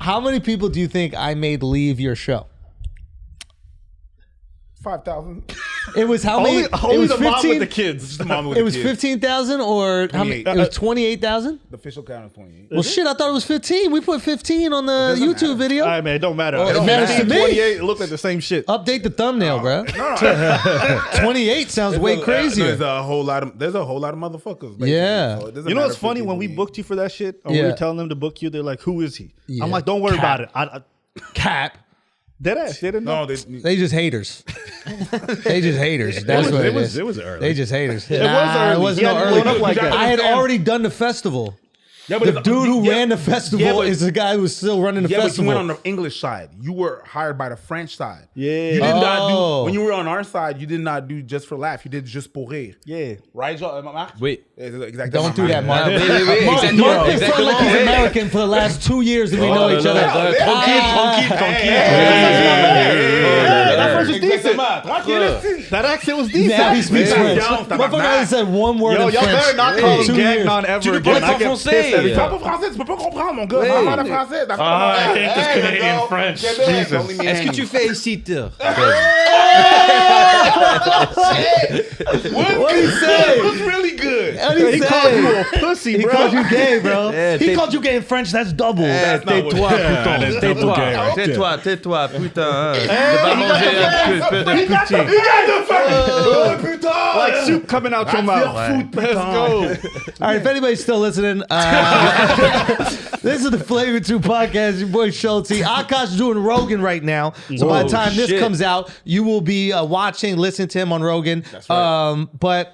How many people do you think I made leave your show? 5,000. It was how many? Only it was the 15, mom with the kids. Just the mom with it the was kids. 15,000 or how many? It was 28,000. The official count is 28. Well, shit, I thought it was 15. We put 15 on the doesn't YouTube matter. video. All right, man. It don't matter. it matters to me. 28. It looked like the same shit. Update the thumbnail, bro. No. 28 sounds way crazier. There's a whole lot of motherfuckers. Basically. Yeah. So it doesn't You know matter what's funny? When we 50, booked you for that shit, or we Yeah. were telling them to book you, they're like, "Who is he?" Yeah. I'm like, "Don't worry Cap. about it." Cap. Dead ass. They didn't know. No, They just haters. They just haters. That's what it is. It was early. They just haters. It was early. It wasn't You no hadn't early. blown up like that. I had already done the festival. Yeah, The dude who ran the festival but- is the guy who's still running the Yeah, but you festival. went on the English side. You were hired by the French side. Yeah. You did not Oh. do, when you were on our side, you did not do just for laugh. You did just pour rire. Yeah. Right, Mark? Wait. Exactly. Don't do that, Mark. Wait, Mark exactement. is front like he's Exactement. American for the last 2 years that we know each other. That accent was decent. Now he speaks Hey, French. yo, Motherfucker hasn't said one word Yo, in y'all French. better not in call him 2 years. Gagnon ever peux again. pas I get français. pissed every Tu time. parles pas français, tu peux pas comprendre, mon gars. Parle le français. D'accord? I hate this Hey, Canadian go. French. Québec, Jesus. don't leave me Est-ce que hanging. tu fais ici, toi? What did he say? It was really good. What did he He called you say? a pussy, He bro. called you gay, bro. Yeah, He t'es- called you gay in French. That's double. That's not what- Tais-toi, putain. that's Tais-toi. double gay, right Tais-toi, tais-toi, putain. hein. Tu vas manger un peu de poutine. Like soup coming out your mouth. Let's go. All right, if anybody's still listening, this is the Flavor 2 podcast. Your boy Schulz. Akaash is doing Rogan right now. So by the time this shit. comes out, you will be watching, listening to him on Rogan. That's right. But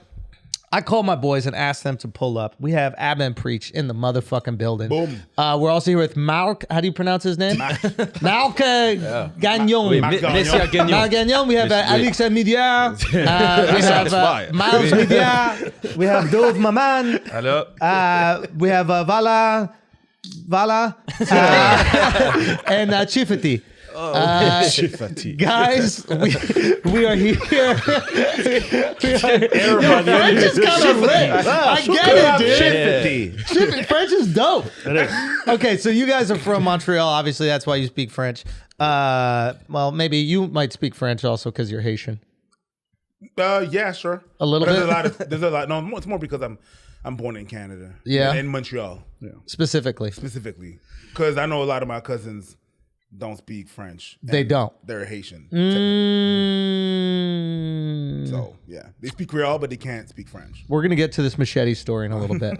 I called my boys and asked them to pull up. We have Ab and Preach in the motherfucking building. Boom. We're also here with Mark. How do you pronounce his name? Mark Gagnon. Oui, Mark Gagnon. Monsieur Gagnon. Mark Gagnon. We have AlexxMedia. We have fire. Miles Media. We have Dove Maman. Alors, We have Vala, and Chifati. Guys, we are here. French is kind of lit. I get it, dude. French is dope. Okay, so you guys are from Montreal. Obviously, that's why you speak French. Well, maybe you might speak French also because you're Haitian. Yeah, sure. A little But bit? There's a lot. No, it's more because I'm born in Canada. Yeah. In Montreal, Specifically. because I know a lot of my cousins don't speak French. They and don't. They're Haitian. Mm. So yeah, they speak Creole, but they can't speak French. We're going to get to this machete story in a little bit.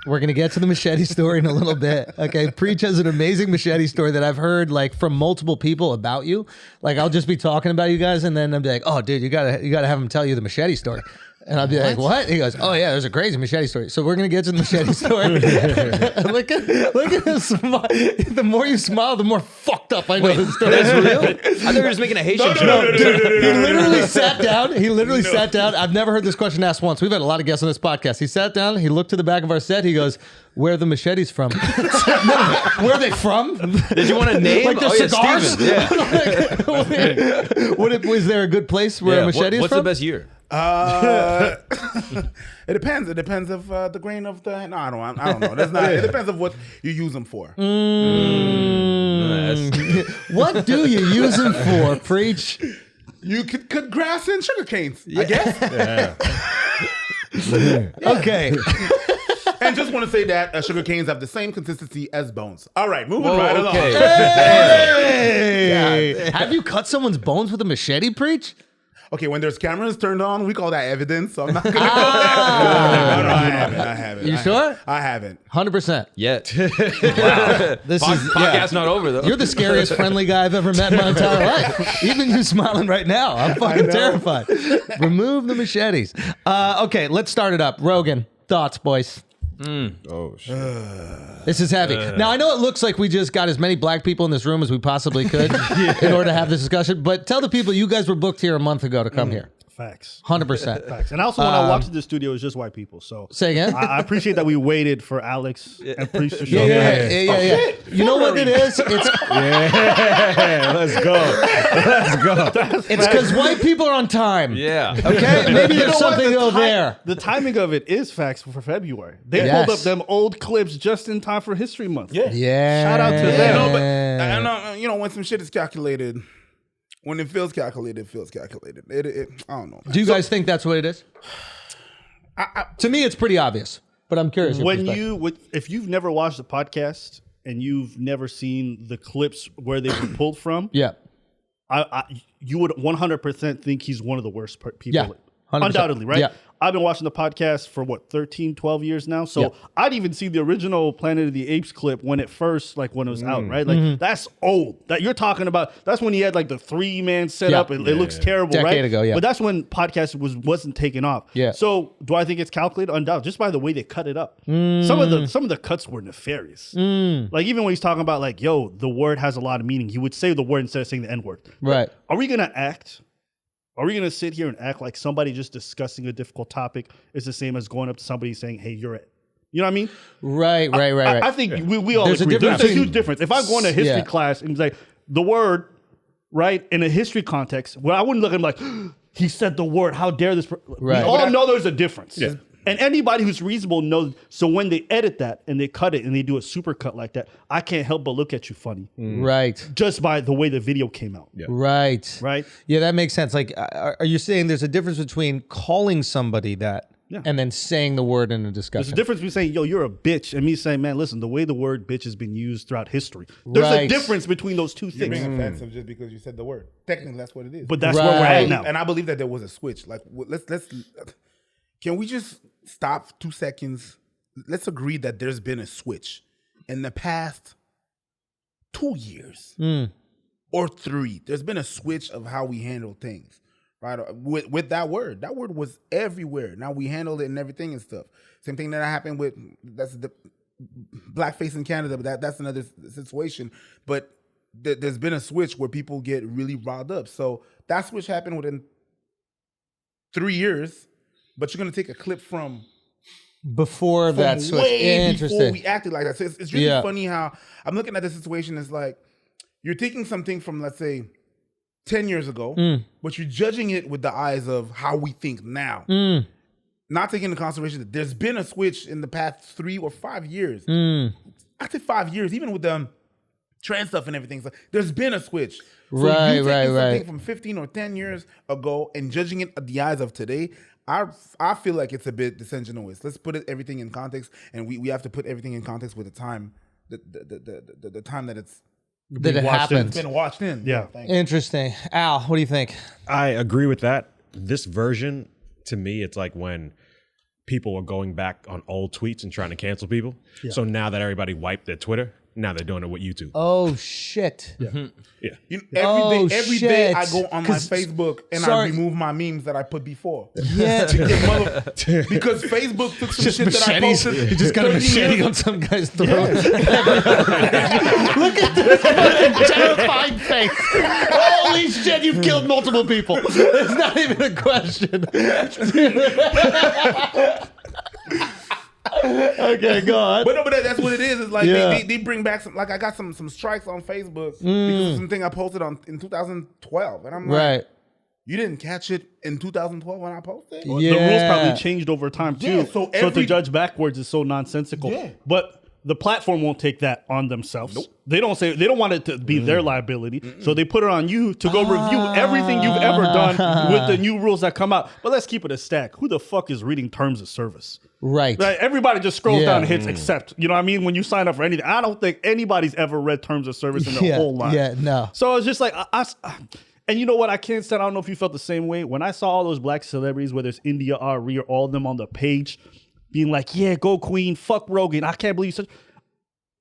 We're going to get to the machete story in a little bit. Okay. Preach has an amazing machete story that I've heard like from multiple people about you. Like I'll just be talking about you guys and then I'll be like, oh dude, you gotta have him tell you the machete story. And I'll be like, what? He goes, oh yeah, there's a crazy machete story. So we're going to get to the machete story. look at him smile. The more you smile, the more fucked up I know the story. that's real? I thought you were just making a Haitian joke. No, dude, he literally sat down. He literally sat down. I've never heard this question asked once. We've had a lot of guests on this podcast. He sat down. He looked to the back of our set. He goes, "Where are the machetes from? Where are they from? Did you want to name? Like the cigars? Steven. Yeah. Was there a good place where a machete is What's from? the best year? It depends. It depends of the grain of the. No, I don't know. That's not. It depends of what you use them for. What do you use them for? Preach. You could cut grass and sugar canes. I guess. Okay. And just want to say that sugar canes have the same consistency as bones. All right, moving right along. Hey. Have you cut someone's bones with a machete, Preach? Okay, when there's cameras turned on, we call that evidence. So I'm not gonna. No, I haven't. You sure? I haven't. 100%. Yet. This is Podcast's not over though. You're the scariest friendly guy I've ever met in my entire life. Even you smiling right now. I'm fucking terrified. Remove the machetes. Okay, let's start it up. Rogan, thoughts, boys. Oh shit. This is heavy. Now, I know it looks like we just got as many black people in this room as we possibly could in order to have this discussion, but tell the people you guys were booked here a month ago to come here. Facts. 100%. Facts. And also, when I walked to the studio, it was just white people. So Say again? I appreciate that we waited for Alex and Preach to show Yeah. You know what it is? It's Let's go. it's because white people are on time. Yeah. Okay? Maybe there's something over time, there. The timing of it is facts for February. They Yes. pulled up them old clips just in time for History Month. Yeah. Shout out to You them. know, but I know, you know, when some shit is calculated, when it feels calculated, it feels calculated. I don't know. Do you guys think that's what it is? To me, it's pretty obvious, but I'm curious. If you've never watched the podcast and you've never seen the clips where they've been pulled from, Yeah. you would 100% think he's one of the worst people. Yeah, 100%. Undoubtedly, right? Yeah. I've been watching the podcast for 13, 12 years now. So Yeah. I'd even see the original Planet of the Apes clip when it was out, right? Like that's old. That you're talking about. That's when he had like the 3-man setup. Yeah. It looks terrible, right? Decade ago, yeah. But that's when podcast wasn't taking off. Yeah. So do I think it's calculated? Undoubtedly, just by the way they cut it up. Some of the cuts were nefarious. Like even when he's talking about like, yo, the word has a lot of meaning. He would say the word instead of saying the N-word. Right. Are we gonna act? Are we gonna sit here and act like somebody just discussing a difficult topic is the same as going up to somebody saying, "Hey, you're it"? You know what I mean? Right. I think we all There's a agree. difference There's a between- huge difference. If I'm going to history Yeah. class and like the word, right, in a history context, well, I wouldn't look at him like he said the word. How dare this? Right. We all know there's a difference. Yeah. And anybody who's reasonable knows. So when they edit that and they cut it and they do a super cut like that, I can't help but look at you funny, Right. just by the way the video came out. Yeah. Right. Right. Yeah, that makes sense. Like, are you saying there's a difference between calling somebody that Yeah. and then saying the word in a There's discussion? a difference between saying, yo, you're a bitch, and me saying, man, listen, the way the word bitch has been used throughout history. There's a Right. difference between those two You're things. being offensive just because you said the word. Technically, that's what it is. But that's where we're Right. at now. And I believe that there was a switch. Like, let's can we just stop 2 seconds? Let's agree that there's been a switch in the past 2 years or 3. There's been a switch of how we handle things, right? With that word. That word was everywhere. Now we handle it and everything and stuff. Same thing that happened with that's the blackface in Canada, but that's another situation. But there's been a switch where people get really riled up. So that switch happened within 3 years. But you're gonna take a clip from before that switch. way Interesting. before we acted like that. So it's really Yeah. funny how I'm looking at the situation. It's like you're taking something from, let's say, 10 years ago, but you're judging it with the eyes of how we think now. Not taking into consideration that there's been a switch in the past 3 or 5 years. I say 5 years, even with the trans stuff and everything. So there's been a switch. So Right, you taking right. something from 15 or 10 years ago and judging it at the eyes of today, I feel like it's a bit disingenuous. Let's put everything in context, and we have to put everything in context with the time, the time that it's That it happened. been watched in. Yeah. Thank you. Interesting. Al, what do you think? I agree with that. This version, to me, it's like when people are going back on old tweets and trying to cancel people. So now that everybody wiped their Twitter, now they're doing it with YouTube. Oh, shit. Yeah. You know, every day I shit. go on my 'Cause- Facebook and sorry. I remove my memes that I put before. Yeah. Because Facebook took some shit that I machetes. posted. You just got a 13 machete years on some guy's throat. Look at this fucking terrifying face. Holy shit, you've killed multiple people. It's not even a question. Okay, go on. But no, but that's what it is. It's like Yeah. they bring back some. Like I got some strikes on Facebook because of something I posted in 2012, and I'm like, Right. you didn't catch it in 2012 when I posted. The rules probably changed over time too. Yeah, so so to judge backwards is so nonsensical. Yeah. But the platform won't take that on themselves. They don't want it to be their liability. So they put it on you to go review everything you've ever done with the new rules that come out. But let's keep it a stack. Who the fuck is reading terms of service? Right. Like, everybody just scrolls Yeah. down and hits accept. You know what I mean? When you sign up for anything, I don't think anybody's ever read terms of service in their whole life. Yeah, no. So it's just like, and you know what? I can't stand. I don't know if you felt the same way when I saw all those black celebrities, whether it's India, Ari, or all of them on the page, being like, "Yeah, go Queen, fuck Rogan." I can't believe such.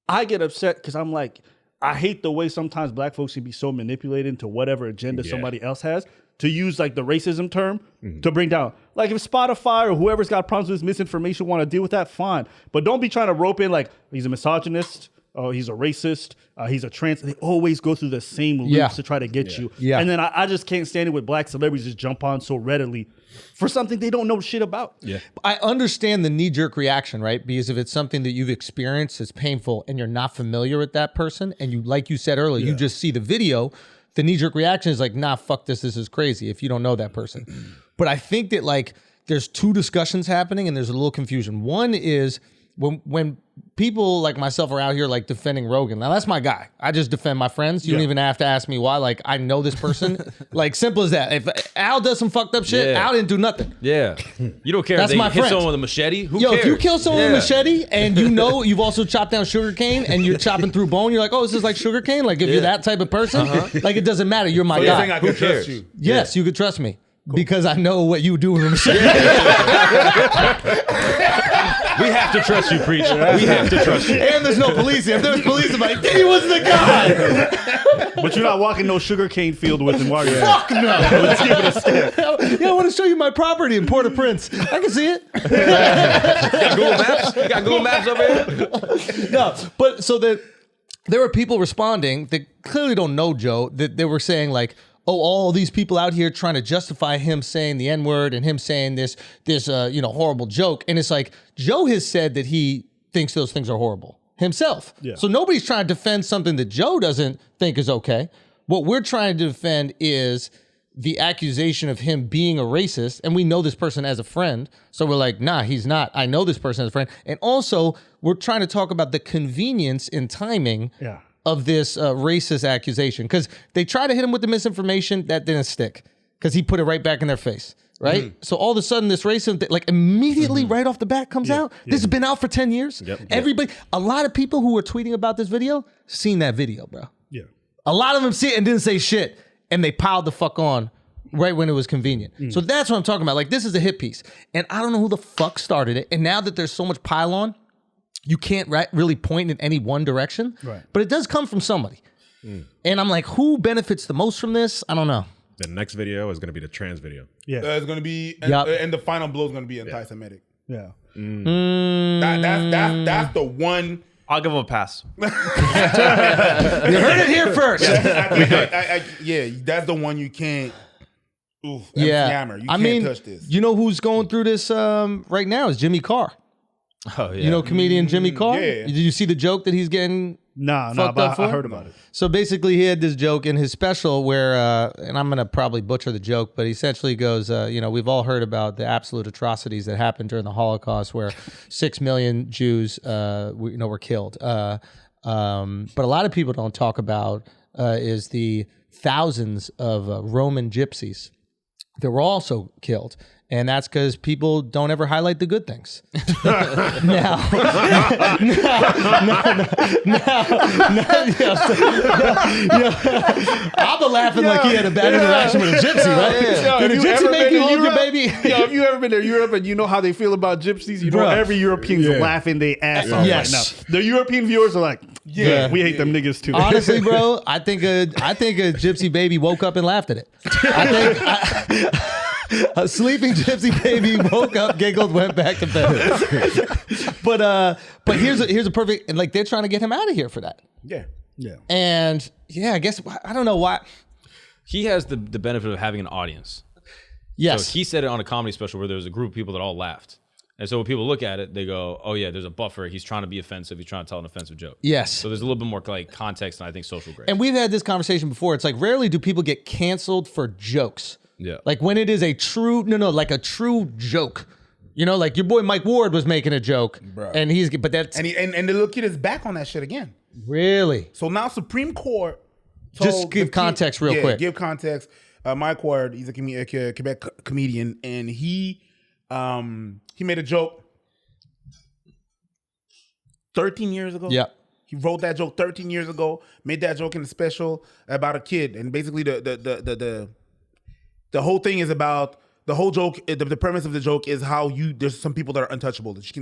I get upset because I'm like, I hate the way sometimes black folks can be so manipulated into whatever agenda somebody else has to use like the racism term to bring down. Like if Spotify or whoever's got problems with this misinformation want to deal with that, fine. But don't be trying to rope in like he's a misogynist. oh, he's a racist, he's a trans. They always go through the same loops to try to get you. Yeah. And then I just can't stand it with black celebrities just jump on so readily for something they don't know shit about. Yeah. I understand the knee-jerk reaction, right? Because if it's something that you've experienced, it's painful, and you're not familiar with that person, and you, like you said earlier, you just see the video, the knee-jerk reaction is like, nah, fuck this is crazy if you don't know that person. But I think that like there's two discussions happening and there's a little confusion. One is when people like myself are out here like defending Rogan. Now that's my guy. I just defend my friends. You don't even have to ask me why. Like I know this person. Like simple as that. If Al does some fucked up shit, Al didn't do nothing. Yeah. You don't care That's if they my hit friend. someone with a machete? Who Yo, cares? if you kill someone with a machete and you know you've also chopped down sugar cane and you're chopping through bone, you're like, oh, this is like sugar cane? Like if you're that type of person, like it doesn't matter. You're my So you think guy. I can cares? trust you? Yes, you could trust me. Because I know what you do with a machete. We have to trust you, Preach. We have to trust you. And there's no police here. If there was police, I'm like, he was the guy. But you're not walking no sugarcane field with him while you're Fuck no. Let's give it a step. Yeah, I want to show you my property in Port-au-Prince. I can see it. You got Google Maps? You got Google Maps over here? No, but so that there were people responding that clearly don't know Joe, that they were saying like, oh, all these people out here trying to justify him saying the N-word and him saying this horrible joke. And it's like, Joe has said that he thinks those things are horrible himself. Yeah. So nobody's trying to defend something that Joe doesn't think is okay. What we're trying to defend is the accusation of him being a racist. And we know this person as a friend. So we're like, nah, he's not. I know this person as a friend. And also, we're trying to talk about the convenience in timing of this racist accusation, because they try to hit him with the misinformation that didn't stick because he put it right back in their face, right? So all of a sudden this racism like immediately right off the bat comes out. This has been out for 10 years. Everybody, a lot of people who were tweeting about this video seen that video, bro. Yeah. A lot of them see it and didn't say shit, and they piled the fuck on right when it was convenient. So that's what I'm talking about. Like this is a hit piece, and I don't know who the fuck started it. And now that there's so much pile on, you can't really point in any one direction, but it does come from somebody. And I'm like, who benefits the most from this? I don't know. The next video is going to be the trans video. Yeah. It's going to be, and the final blow is going to be anti-Semitic. Yeah. That's the one. I'll give him a pass. You heard it here first. Yeah, that's the one you can't. Oof, hammer. You can't touch this. You know who's going through this right now is Jimmy Carr. Oh, yeah. You know comedian Jimmy Carr? Yeah. Did you see the joke that he's getting fucked up for? I heard about it. So basically he had this joke in his special where, and I'm going to probably butcher the joke, but he essentially goes, we've all heard about the absolute atrocities that happened during the Holocaust where 6 million Jews, were killed. But a lot of people don't talk about is the thousands of Roman gypsies that were also killed. And that's because people don't ever highlight the good things. I'll be laughing like he had a bad interaction with a gypsy, right? Did a gypsy make you hold your baby? Yo, if you ever been to Europe and you know how they feel about gypsies, you know every European's laughing their ass off right now. The European viewers are like, we hate them niggas too. Honestly, bro, I think a gypsy baby woke up and laughed at it. A sleeping gypsy baby woke up, giggled, went back to bed. But here's a perfect, and like they're trying to get him out of here for that. Yeah. And I guess I don't know why. He has the benefit of having an audience. Yes. So he said it on a comedy special where there was a group of people that all laughed. And so when people look at it, they go, oh yeah, there's a buffer. He's trying to be offensive. He's trying to tell an offensive joke. Yes. So there's a little bit more like context and I think social grace. And we've had this conversation before. It's like rarely do people get canceled for jokes. Yeah. Like when it is a true, like a true joke. You know, like your boy Mike Ward was making a joke, Bro. and but that's And the little kid is back on that shit again. really So now Supreme Court. Just told give the context real quick. Give context. Mike Ward, he's a Quebec comedian, and he made a joke 13 years ago. Yeah. He wrote that joke 13 years ago, made that joke in a special about a kid. And basically the whole thing is about the whole joke, the premise of the joke is how there's some people that are untouchable that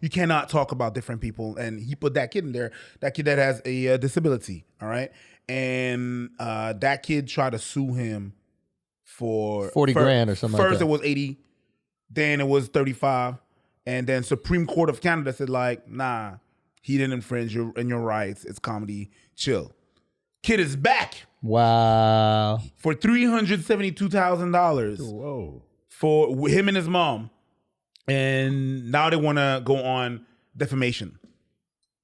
you cannot talk about different people. And he put that kid in there, that kid that has a disability. All right. And that kid tried to sue him for 40 grand or something like First that. it was 80, then it was 35. And then Supreme Court of Canada said like, nah, He didn't infringe in your rights. It's comedy. Chill. Kid is back Wow. for $372,000 Whoa. for him and his mom. And now they want to go on defamation.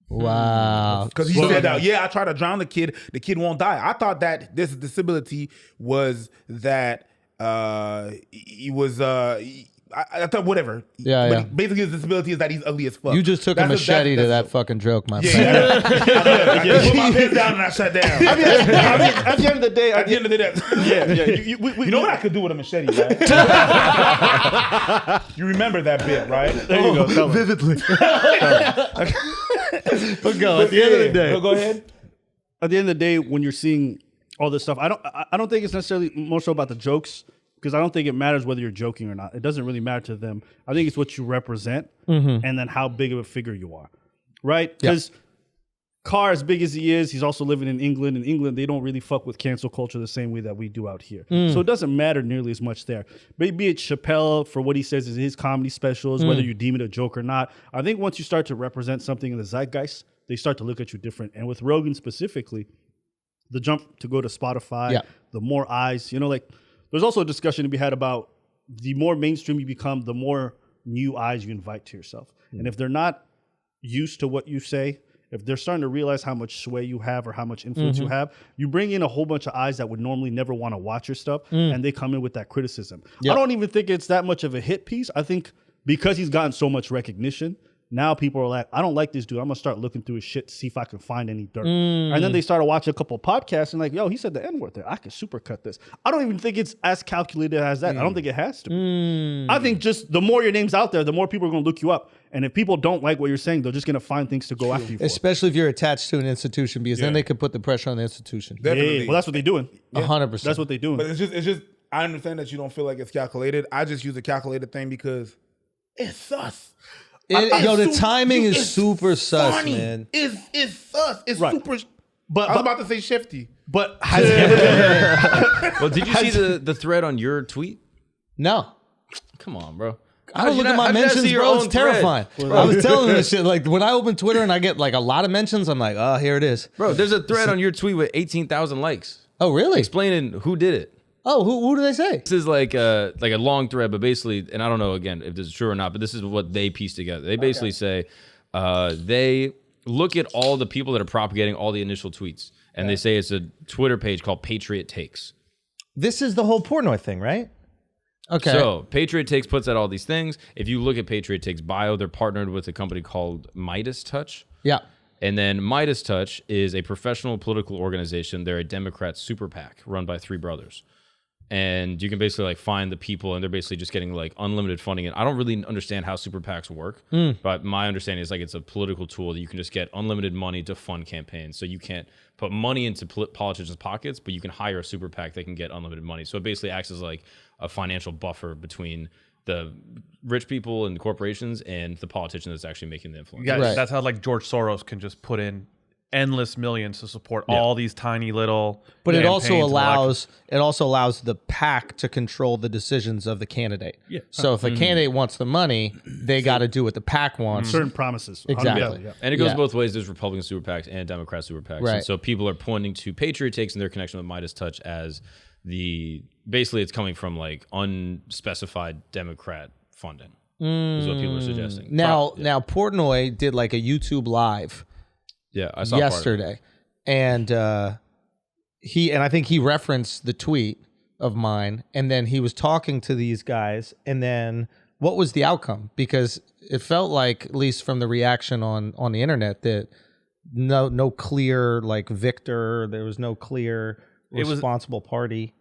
Wow. Because he said, I tried to drown the kid. The kid won't die. I thought that this disability was that he was... I thought whatever. Yeah, but yeah. basically, his disability is that he's ugly as fuck. You just took a machete to that fucking joke, my friend. Yeah, I put my pants down and I shut down. At the end of the day, you know what I could do with a machete, right? You remember that bit, right? There you go. Vividly. But go. At the end of the day. Go ahead. At the end of the day, when you're seeing all this stuff, I don't think it's necessarily more so about the jokes, because I don't think it matters whether you're joking or not. It doesn't really matter to them. I think it's what you represent and then how big of a figure you are, right? Because Carr, as big as he is, he's also living in England. In England, they don't really fuck with cancel culture the same way that we do out here. So it doesn't matter nearly as much there. Maybe it's Chappelle for what he says is his comedy specials, whether you deem it a joke or not. I think once you start to represent something in the zeitgeist, they start to look at you different. And with Rogan specifically, the jump to go to Spotify, the more eyes, there's also a discussion to be had about the more mainstream you become, the more new eyes you invite to yourself. And if they're not used to what you say, if they're starting to realize how much sway you have or how much influence you have, you bring in a whole bunch of eyes that would normally never want to watch your stuff, and they come in with that criticism. I don't even think it's that much of a hit piece. I think because he's gotten so much recognition, now people are like, I don't like this dude. I'm going to start looking through his shit to see if I can find any dirt. And then they started watching a couple of podcasts and like, yo, he said the N-word there. I could supercut this. I don't even think it's as calculated as that. I don't think it has to be. I think just the more your name's out there, the more people are going to look you up. And if people don't like what you're saying, they're just going to find things to go after you for. Especially if you're attached to an institution, because then they could put the pressure on the institution. Definitely. Well, that's what they're doing. 100%. That's what they're doing. But it's just, I understand that you don't feel like it's calculated. I just use a calculated thing because it's sus. The timing is super sus, funny. man. It's sus. It's Right. super. But I was about to say shifty. But has it ever been? Well, did you see the thread on your tweet? No. Come on, bro. I don't look at my mentions, bro. It's terrifying. I was telling them this shit. Like, when I open Twitter and I get like a lot of mentions, I'm like, oh, here it is. Bro, there's a thread on your tweet with 18,000 likes Oh, really? explaining who did it. Oh, who do they say? This is like a long thread, but basically, and I don't know again if this is true or not, but this is what they piece together. They basically say they look at all the people that are propagating all the initial tweets, and they say it's a Twitter page called Patriot Takes. This is the whole Portnoy thing, right? Okay. So Patriot Takes puts out all these things. If you look at Patriot Takes bio, they're partnered with a company called Midas Touch. Yeah. And then Midas Touch is a professional political organization. They're a Democrat super PAC run by three brothers. And you can basically like find the people, and they're basically just getting like unlimited funding. And I don't really understand how super PACs work, but my understanding is like it's a political tool that you can just get unlimited money to fund campaigns. So you can't put money into politicians' pockets, but you can hire a super PAC that can get unlimited money. So it basically acts as like a financial buffer between the rich people and the corporations and the politician that's actually making the influence. Yeah, Right. that's how like George Soros can just put in endless millions to support all these tiny little. But it campaigns also and allows the PAC to control the decisions of the candidate. Yeah. So if a candidate wants the money, they got to do what the PAC wants. Certain promises. Exactly. Yeah. And it goes Yeah. both ways. There's Republican super PACs and Democrat super PACs. Right. And so people are pointing to Patriot Takes and their connection with Midas Touch as basically it's coming from like unspecified Democrat funding is what people are suggesting. Now Portnoy did like a YouTube live Yeah, I saw yesterday, and I think he referenced the tweet of mine, and then he was talking to these guys, and then what was the outcome? Because it felt like, at least from the reaction on the internet, that no clear like victor, there was no clear responsible party.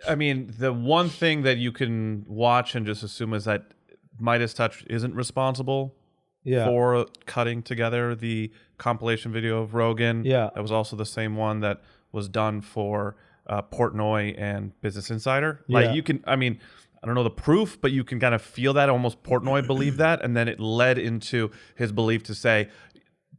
I mean, the one thing that you can watch and just assume is that Midas Touch isn't responsible for cutting together the compilation video of Rogan. Yeah. That was also the same one that was done for Portnoy and Business Insider. Like Yeah. you can, I mean, I don't know the proof, but you can kind of feel that almost Portnoy believed that. And then it led into his belief to say,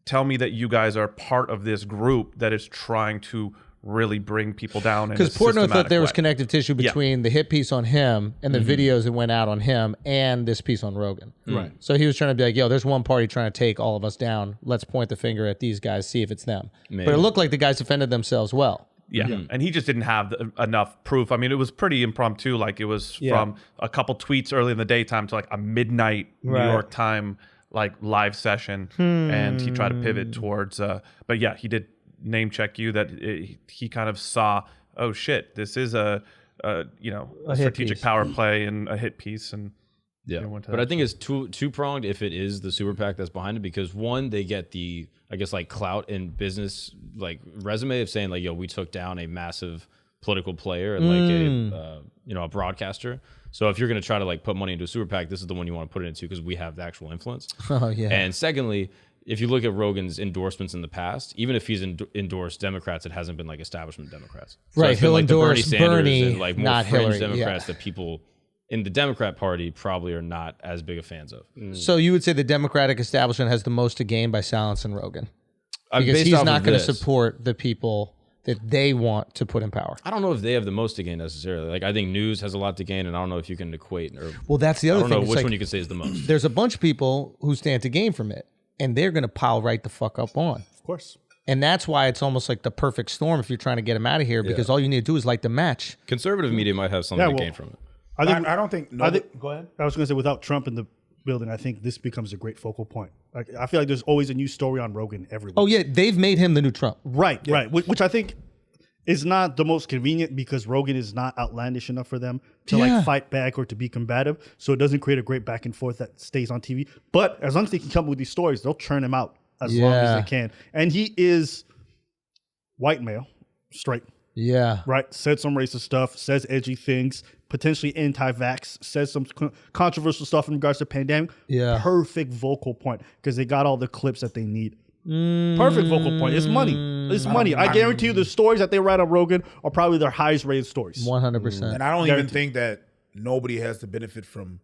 tell me that you guys are part of this group that is trying to really bring people down. Because Portnoy thought there was way. connective tissue between the hit piece on him and the videos that went out on him and this piece on Rogan. Right. So he was trying to be like, yo, there's one party trying to take all of us down. Let's point the finger at these guys, see if it's them. Maybe. But it looked like the guys defended themselves well. Yeah. And he just didn't have enough proof. I mean, it was pretty impromptu. Like it was from a couple tweets early in the daytime to like a midnight New York time like live session, and he tried to pivot towards. But yeah, he did name check you that he kind of saw. Oh shit, this is a strategic power play and a hit piece, and but I think it's two pronged if it is the super PAC that's behind it, because one, they get the, I guess, like clout and business like resume of saying like, yo, we took down a massive political player and like a broadcaster. So if you're going to try to like put money into a super PAC, this is the one you want to put it into because we have the actual influence. Oh yeah. And secondly, if you look at Rogan's endorsements in the past, even if he's endorsed Democrats, it hasn't been like establishment Democrats. So Right, it's been he'll like the Bernie endorse Sanders Bernie, and like more not fringe Hillary, Democrats that people in the Democrat Party probably are not as big of fans of. So you would say the Democratic establishment has the most to gain by silencing Rogan? Because Based he's off not of going to this, support the people that they want to put in power. I don't know if they have the most to gain necessarily. Like I think news has a lot to gain, and I don't know if you can equate or. Well, that's the I other don't thing. know It's which like, one you can say is the most. there's a bunch of people who stand to gain from it, and they're going to pile right the fuck up on. Of course. And that's why it's almost like the perfect storm if you're trying to get them out of here, because all you need to do is light the match. Conservative media might have something to gain from it. I think. I don't think. No, go ahead. I was going to say, without Trump in the building, I think this becomes a great focal point. Like, I feel like there's always a new story on Rogan every week. Oh yeah, they've made him the new Trump. Right. Which I think is not the most convenient because Rogan is not outlandish enough for them to like fight back or to be combative. So it doesn't create a great back and forth that stays on TV. But as long as they can come up with these stories, they'll churn him out as long as they can. And he is white male, straight. Yeah. Right. Said some racist stuff, says edgy things, potentially anti-vax, says some controversial stuff in regards to pandemic. Yeah. Perfect vocal point because they got all the clips that they need. Perfect vocal point. It's money. It's money. I guarantee you the stories that they write on Rogan are probably their highest rated stories. 100%. And I don't even think that nobody has to benefit from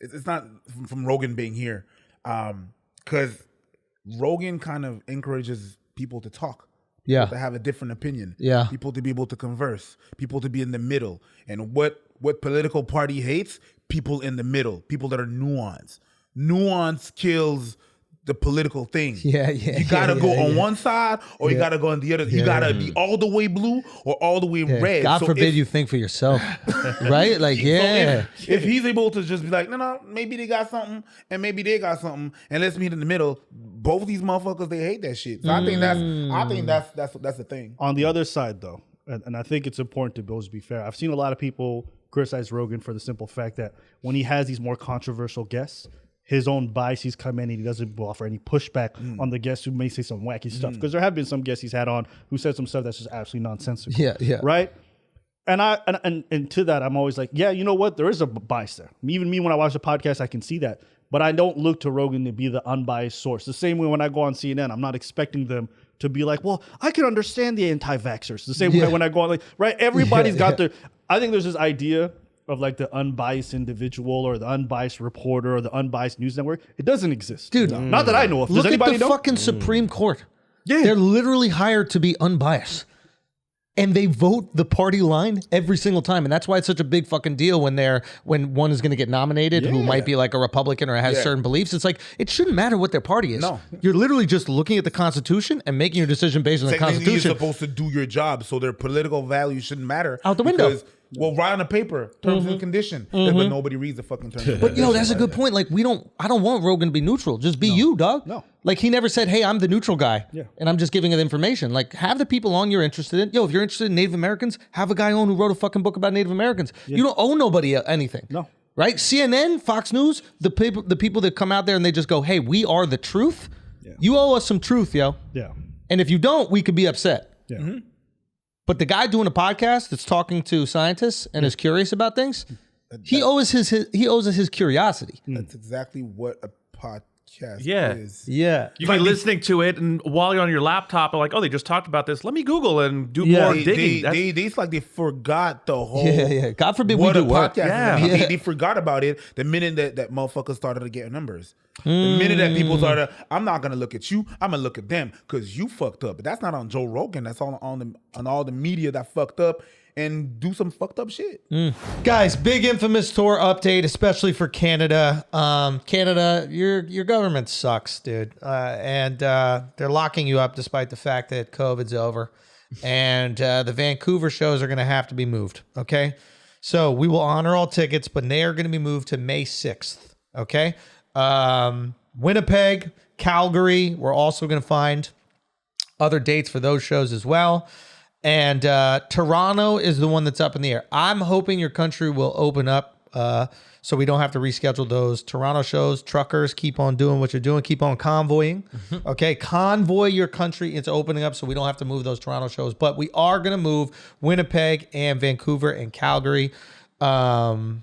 it's not from Rogan being here, because Rogan kind of encourages people to talk. Yeah. To have a different opinion. Yeah. People to be able to converse. People to be in the middle. And what political party hates? People in the middle. People that are nuanced. Nuance kills the political thing. Yeah. You gotta go on one side or you gotta go on the other. You gotta be all the way blue or all the way red. God So forbid you think for yourself. Right? Like, if he's able to just be like, no, maybe they got something and maybe they got something and let's meet in the middle. Both of these motherfuckers, they hate that shit. So I think that's the thing. On the other side, though, and I think it's important to both be fair. I've seen a lot of people criticize Rogan for the simple fact that when he has these more controversial guests, his own biases come in and he doesn't offer any pushback on the guests who may say some wacky stuff. Because there have been some guests he's had on who said some stuff that's just absolutely nonsensical. Yeah. Right? And to that, I'm always like, yeah, you know what? There is a bias there. Even me, when I watch the podcast, I can see that. But I don't look to Rogan to be the unbiased source. The same way when I go on CNN, I'm not expecting them to be like, well, I can understand the anti-vaxxers. The same way when I go on, like, right? Everybody's got their, I think there's this idea of like the unbiased individual or the unbiased reporter or the unbiased news network. It doesn't exist. Dude. Not that I know of. Does Look at anybody the know? fucking Supreme Court. Yeah. They're literally hired to be unbiased. And they vote the party line every single time. And that's why it's such a big fucking deal when one is going to get nominated who might be like a Republican or has certain beliefs. It's like, it shouldn't matter what their party is. No. You're literally just looking at the Constitution and making your decision based on the Constitution. You're supposed to do your job, so their political values shouldn't matter. Out the window. Because, well, write on a paper, terms and condition. But nobody reads the fucking terms and But conditions. that's a good point. Like, I don't want Rogan to be neutral. Just be you, dog. No. Like, he never said, hey, I'm the neutral guy. Yeah. And I'm just giving it information. Like, have the people on you're interested in. Yo, if you're interested in Native Americans, have a guy on who wrote a fucking book about Native Americans. Yeah. You don't owe nobody anything. No. Right? CNN, Fox News, the people that come out there and they just go, hey, we are the truth. Yeah. You owe us some truth, yo. Yeah. And if you don't, we could be upset. Yeah. Mm-hmm. But the guy doing a podcast that's talking to scientists and is curious about things, he owes his curiosity. That's exactly what a podcast Yeah. is. Yeah. You can be listening to it, and while you're on your laptop, like, oh, they just talked about this. Let me Google and do more digging. It's like they forgot the whole. Yeah. God forbid we what do a work. podcast Yeah. is. They forgot about it the minute that motherfuckers started to get numbers. The minute that people started, I'm not gonna look at you, I'm gonna look at them because you fucked up. But that's not on Joe Rogan. That's on all the media that fucked up and do some fucked up shit. Guys, big Infamous tour update, especially for Canada. Canada, your government sucks, dude. And they're locking you up despite the fact that COVID's over. And the Vancouver shows are going to have to be moved, okay? So we will honor all tickets, but they are going to be moved to May 6th, okay? Winnipeg, Calgary, we're also going to find other dates for those shows as well. And Toronto is the one that's up in the air. I'm hoping your country will open up so we don't have to reschedule those Toronto shows. Truckers, keep on doing what you're doing. Keep on convoying. Okay, convoy your country into opening up so we don't have to move those Toronto shows. But we are going to move Winnipeg and Vancouver and Calgary. I'm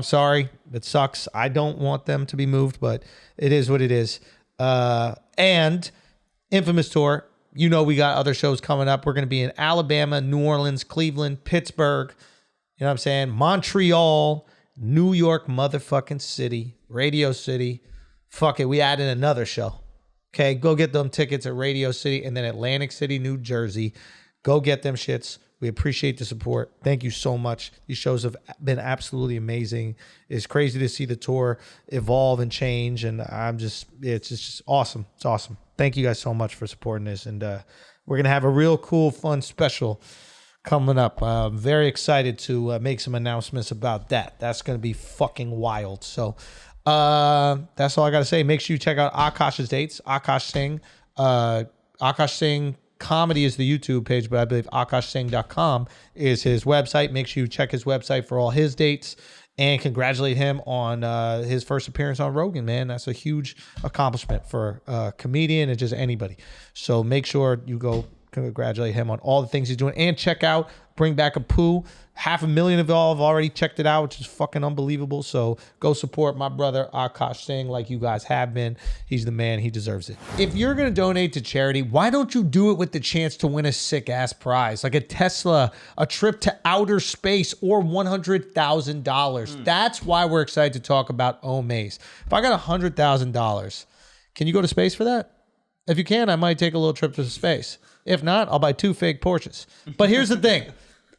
sorry. It sucks. I don't want them to be moved, but it is what it is. And Infamous Tour. You know, we got other shows coming up. We're going to be in Alabama, New Orleans, Cleveland, Pittsburgh, you know what I'm saying? Montreal, New York motherfucking City, Radio City. Fuck it, we added another show. Okay, go get them tickets at Radio City and then Atlantic City, New Jersey. Go get them shits. We appreciate the support. Thank you so much. These shows have been absolutely amazing. It's crazy to see the tour evolve and change, and it's just awesome. It's awesome. Thank you guys so much for supporting this, and we're going to have a real cool, fun special coming up. I'm very excited to make some announcements about that. That's going to be fucking wild. So that's all I got to say. Make sure you check out Akaash's dates. Akaash Singh. Akaash Singh Comedy is the YouTube page, but I believe AkaashSingh.com is his website. Make sure you check his website for all his dates and congratulate him on his first appearance on Rogan, man. That's a huge accomplishment for a comedian and just anybody. So make sure you go congratulate him on all the things he's doing and check out Bring Back a Poo. 500,000 of y'all have already checked it out, which is fucking unbelievable. So go support my brother Akaash Singh like you guys have been. He's the man. He deserves it. If you're going to donate to charity, why don't you do it with the chance to win a sick-ass prize like a Tesla, a trip to outer space, or $100,000? That's why we're excited to talk about Omaze. If I got $100,000, can you go to space for that? If you can, I might take a little trip to space. If not, I'll buy 2 fake Porsches. But here's the thing.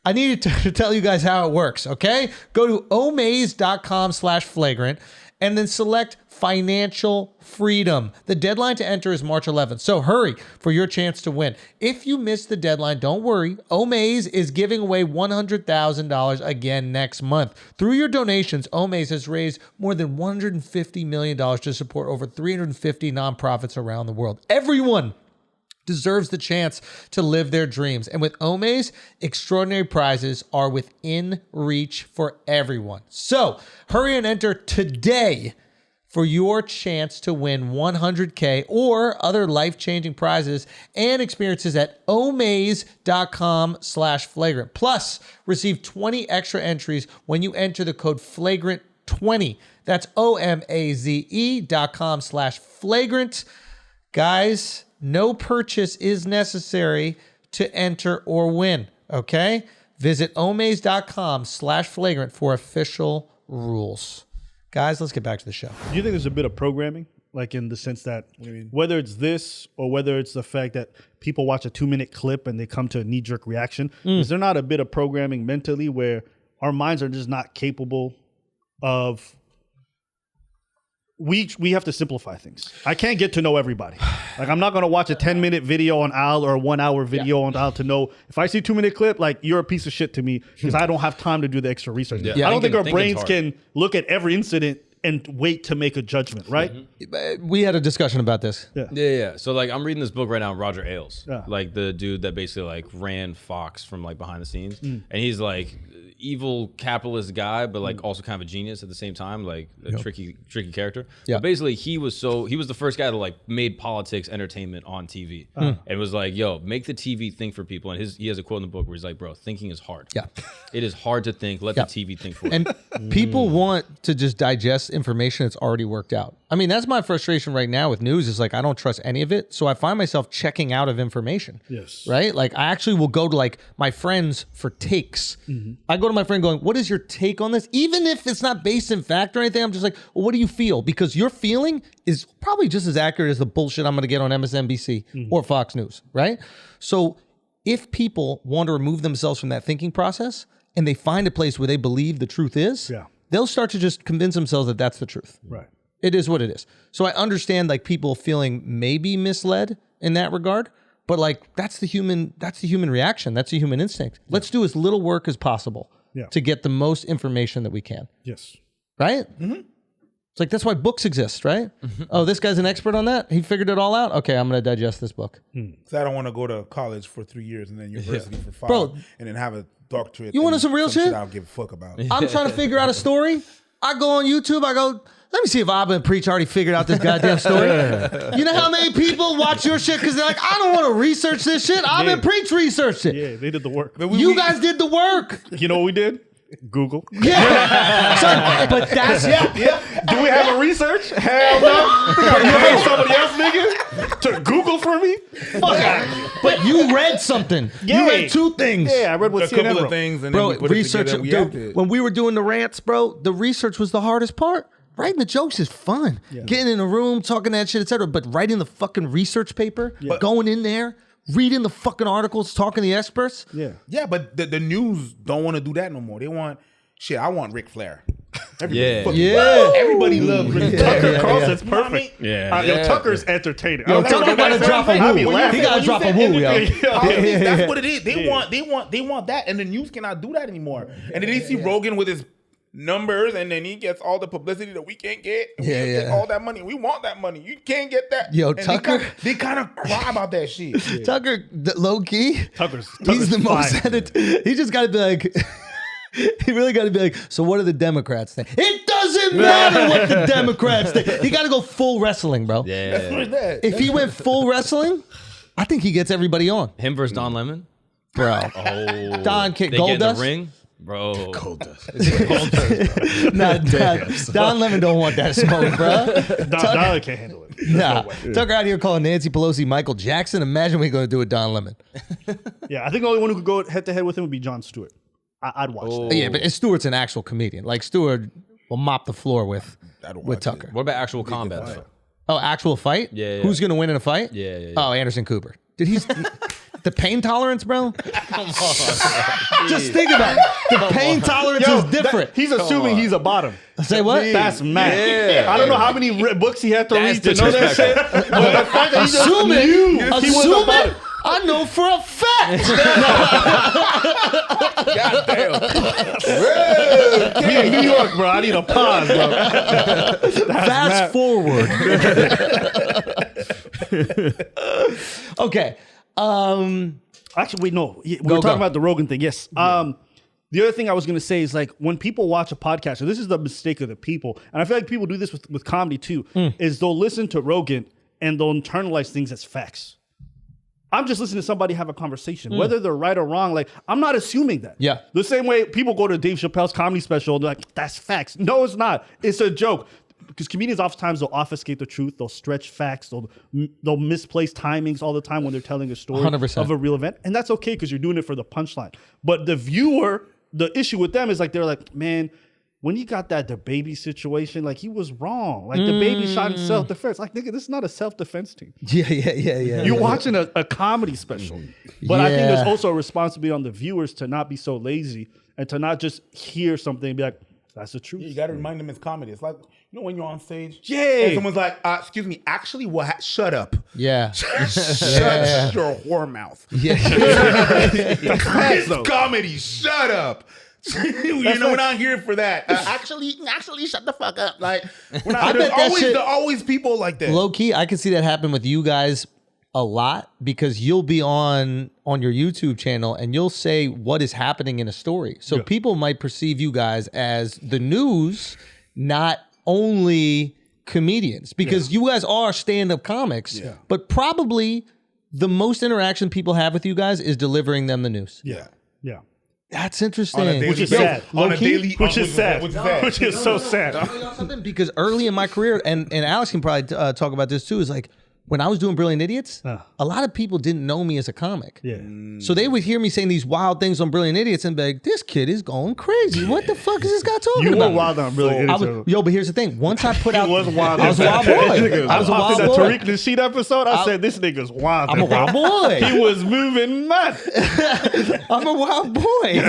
I needed to tell you guys how it works, okay? Go to omaze.com/flagrant and then select financial freedom. The deadline to enter is March 11th, so hurry for your chance to win. If you miss the deadline, don't worry. Omaze is giving away $100,000 again next month. Through your donations, Omaze has raised more than $150 million to support over 350 nonprofits around the world. Everyone deserves the chance to live their dreams. And with Omaze, extraordinary prizes are within reach for everyone. So hurry and enter today for your chance to win $100K or other life-changing prizes and experiences at omaze.com/flagrant. Plus, receive 20 extra entries when you enter the code flagrant20. That's omaze.com/flagrant. Guys, no purchase is necessary to enter or win, okay? Visit omaze.com/flagrant for official rules. Guys, let's get back to the show. Do you think there's a bit of programming? Like in the sense that whether it's this or whether it's the fact that people watch a 2-minute clip and they come to a knee-jerk reaction, is there not a bit of programming mentally where our minds are just not capable of... We have to simplify things. I can't get to know everybody. Like, I'm not going to watch a 10-minute video on Al or a 1-hour video on Al to know. If I see a 2-minute clip, like, you're a piece of shit to me because I don't have time to do the extra research. I don't think our brains can look at every incident and wait to make a judgment, right? We had a discussion about this. Yeah. So, like, I'm reading this book right now, Roger Ailes. Like, the dude that basically, like, ran Fox from, like, behind the scenes. And he's, like... evil capitalist guy, but like also kind of a genius at the same time, like a tricky character. But basically he was the first guy that like made politics entertainment on TV and was like, yo, make the TV think for people. And he has a quote in the book where he's like, bro, thinking is hard. It is hard to think. Let the TV think for you. And people want to just digest information that's already worked out. I mean, that's my frustration right now with news is like, I don't trust any of it. So I find myself checking out of information. Yes. Right? Like I actually will go to like my friends for takes. I go to to my friend going, what is your take on this? Even if it's not based in fact or anything, I'm just like, well, what do you feel? Because your feeling is probably just as accurate as the bullshit I'm going to get on MSNBC or Fox News, right? So if people want to remove themselves from that thinking process and they find a place where they believe the truth is, they'll start to just convince themselves that that's the truth. Right. It is what it is. So I understand like people feeling maybe misled in that regard, but like that's the human reaction. That's the human instinct. Let's do as little work as possible to get the most information that we can. Yes. Right? Mm-hmm. It's like that's why books exist, right? Mm-hmm. Oh, this guy's an expert on that? He figured it all out? Okay, I'm going to digest this book. Because I don't want to go to college for 3 years and then university for 5. Bro, and then have a doctorate. You want some real shit? I don't give a fuck about. I'm trying to figure out a story. I go on YouTube. I go, let me see if Abba and Preach already figured out this goddamn story. You know how many people watch your shit because they're like, I don't want to research this shit. Abba and Preach researched it. Yeah, they did the work. You guys did the work. You know what we did? Google. Yeah. Son, but that's Do we have a research? Hell no. You paid somebody else, nigga, to Google for me? Fuck out of here. But you read something. Yeah. You read 2 things. Yeah, I read what A couple CNN of wrote. things and Bro, then we put research. it together. We Dude, acted. when we were doing the rants, bro, the research was the hardest part. Writing the jokes is fun. Getting in a room, talking that shit, etc. But writing the fucking research paper, going in there, reading the fucking articles, talking to the experts. Yeah, but the news don't want to do that no more. They want shit. I want Ric Flair. Everybody loves Ric Flair. Tucker Carlson's perfect. Yeah. Tucker's entertaining. Yo, Tucker gotta drop a woo. He gotta drop a woo, yo. That's what it is. They want that, and the news cannot do that anymore. And then they see Rogan with his numbers, and then he gets all the publicity that we can't get. And we get all that money. We want that money. You can't get that. Yo, and Tucker, they kind of cry about that shit. Tucker, low key, Tucker's he's the most fine. He just got to be like. He really got to be like, so what do the Democrats think? It doesn't matter what the Democrats think. He got to go full wrestling, bro. Yeah. That's what it is. If he went full wrestling, I think he gets everybody on. Him versus Don Lemon? Bro. Oh. Don kick They get in the Goldust? ring? Bro. Nah, Don Lemon don't want that smoke, bro. Don can't handle it. Nah. Tucker out here calling Nancy Pelosi Michael Jackson. Imagine what he's going to do with Don Lemon. Yeah, I think the only one who could go head to head with him would be Jon Stewart. I'd watch that. Yeah, but Stewart's an actual comedian. Like, Stewart will mop the floor with Tucker. What about actual combat, though? Oh, actual fight? Yeah. Who's going to win in a fight? Yeah. Oh, Anderson Cooper. Dude, he's... The pain tolerance, bro? Just think about it. The pain tolerance is different. He's assuming he's a bottom. Say what? That's mad. Yeah. I don't know how many books he had to That's read to know that shit. But the fact that he just knew he was a Assume bottom. it? I know for a fact. Me in New York, bro. I need a pause, bro. Fast forward. Okay. Actually, wait, no. We Go, were talking go. about the Rogan thing. Yes. The other thing I was going to say is like when people watch a podcast, and this is the mistake of the people, and I feel like people do this with comedy too, is they'll listen to Rogan and they'll internalize things as facts. I'm just listening to somebody have a conversation, whether they're right or wrong. Like, I'm not assuming that. Yeah. The same way people go to Dave Chappelle's comedy special and they're like, that's facts. No, it's not. It's a joke. Because comedians oftentimes they'll obfuscate the truth, they'll stretch facts, they'll misplace timings all the time when they're telling a story 100%. of a real event. And that's okay because you're doing it for the punchline. But the viewer, the issue with them is like, they're like, man, when you got that DaBaby situation, like he was wrong. Like DaBaby shot in self-defense. Like, nigga, this is not a self-defense team. Yeah. You're watching a comedy special. But I think Yeah. there's also a responsibility on the viewers to not be so lazy and to not just hear something and be like, that's the truth. You got to remind them it's comedy. It's like, you know, when you're on stage, Yeah. and someone's like, "Excuse me, actually, what? Shut up, Yeah. shut your whore mouth." Yeah. It's comedy. Shut up. You know, we're not here for that. Actually, shut the fuck up. Like, we're not, I bet that shit- there are always people like that. Low key, I can see that happen with you guys a lot because you'll be on your YouTube channel and you'll say what is happening in a story. So people might perceive you guys as the news, not only comedians, because you guys are stand-up comics, but probably the most interaction people have with you guys is delivering them the news. Yeah. Yeah. That's interesting. On a daily Which is basis. sad. On a Low-key? daily, Which is sad. Which is sad. Which is so sad. Something because early in my career, and Alex can probably talk about this too, is like when I was doing Brilliant Idiots, a lot of people didn't know me as a comic. Yeah. So they would hear me saying these wild things on Brilliant Idiots and be like, this kid is going crazy. What the fuck is this guy talking You about? were wild on Brilliant Idiots. Yo, but here's the thing. Once I put out... was wild. I was a wild boy. I was a wild After the boy. Tariq Nasheed episode, I said, this nigga's wild. I'm a wild boy. He was moving mad. I'm a wild boy.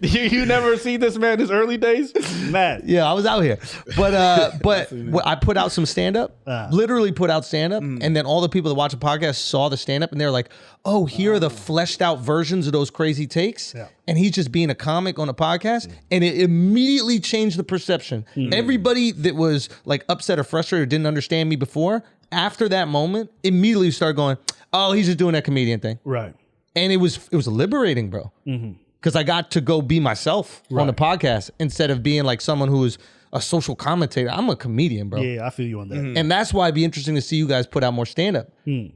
You never see this man in his early days? Mad. Yeah, I was out here. But I put out some stand-up, literally put out stand-up, and then all the people that watch the podcast saw the stand-up, and they're like, oh, here are the fleshed out versions of those crazy takes. Yeah. And he's just being a comic on a podcast. And it immediately changed the perception. Everybody that was like upset or frustrated or didn't understand me before, after that moment, immediately started going, oh, he's just doing that comedian thing. Right. And it was liberating, bro. Because I got to go be myself on the podcast instead of being like someone who is a social commentator. I'm a comedian, bro. Yeah, I feel you on that. And that's why it'd be interesting to see you guys put out more stand-up.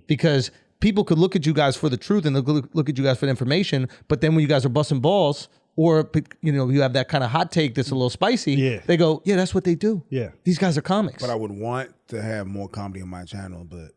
Because people could look at you guys for the truth and look at you guys for the information, but then when you guys are busting balls or you have that kind of hot take that's a little spicy, they go, yeah, that's what they do. Yeah. These guys are comics. But I would want to have more comedy on my channel, but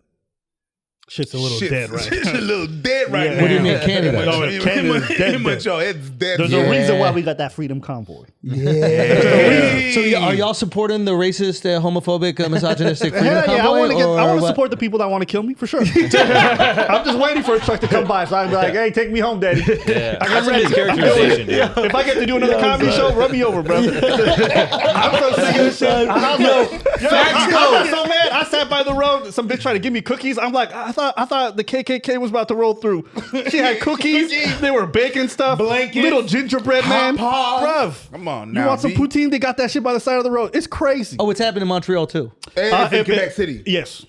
shit's a little dead right Shit's a little dead right now. What do you mean, Canada? Canada's dead. It's dead. There's a reason why we got that freedom convoy. So are y'all supporting the racist, homophobic, misogynistic freedom convoy? I want to what? support the people that want to kill me, for sure. I'm just waiting for a truck to come by so I can be like, hey, take me home, daddy. Yeah. I got That's his characterization, dude. If I get to do another comedy show, run me over, bro. I'm so sick of this shit. I got so mad. I sat by the road. Some bitch tried to give me cookies. I'm like, I thought the KKK was about to roll through. She had cookies. They were baking stuff. Blankets. Little gingerbread man. Bruv. Come on now. You want some poutine? They got that shit by the side of the road. It's crazy. Oh, it's happened in Montreal too. And in Quebec City. Yes.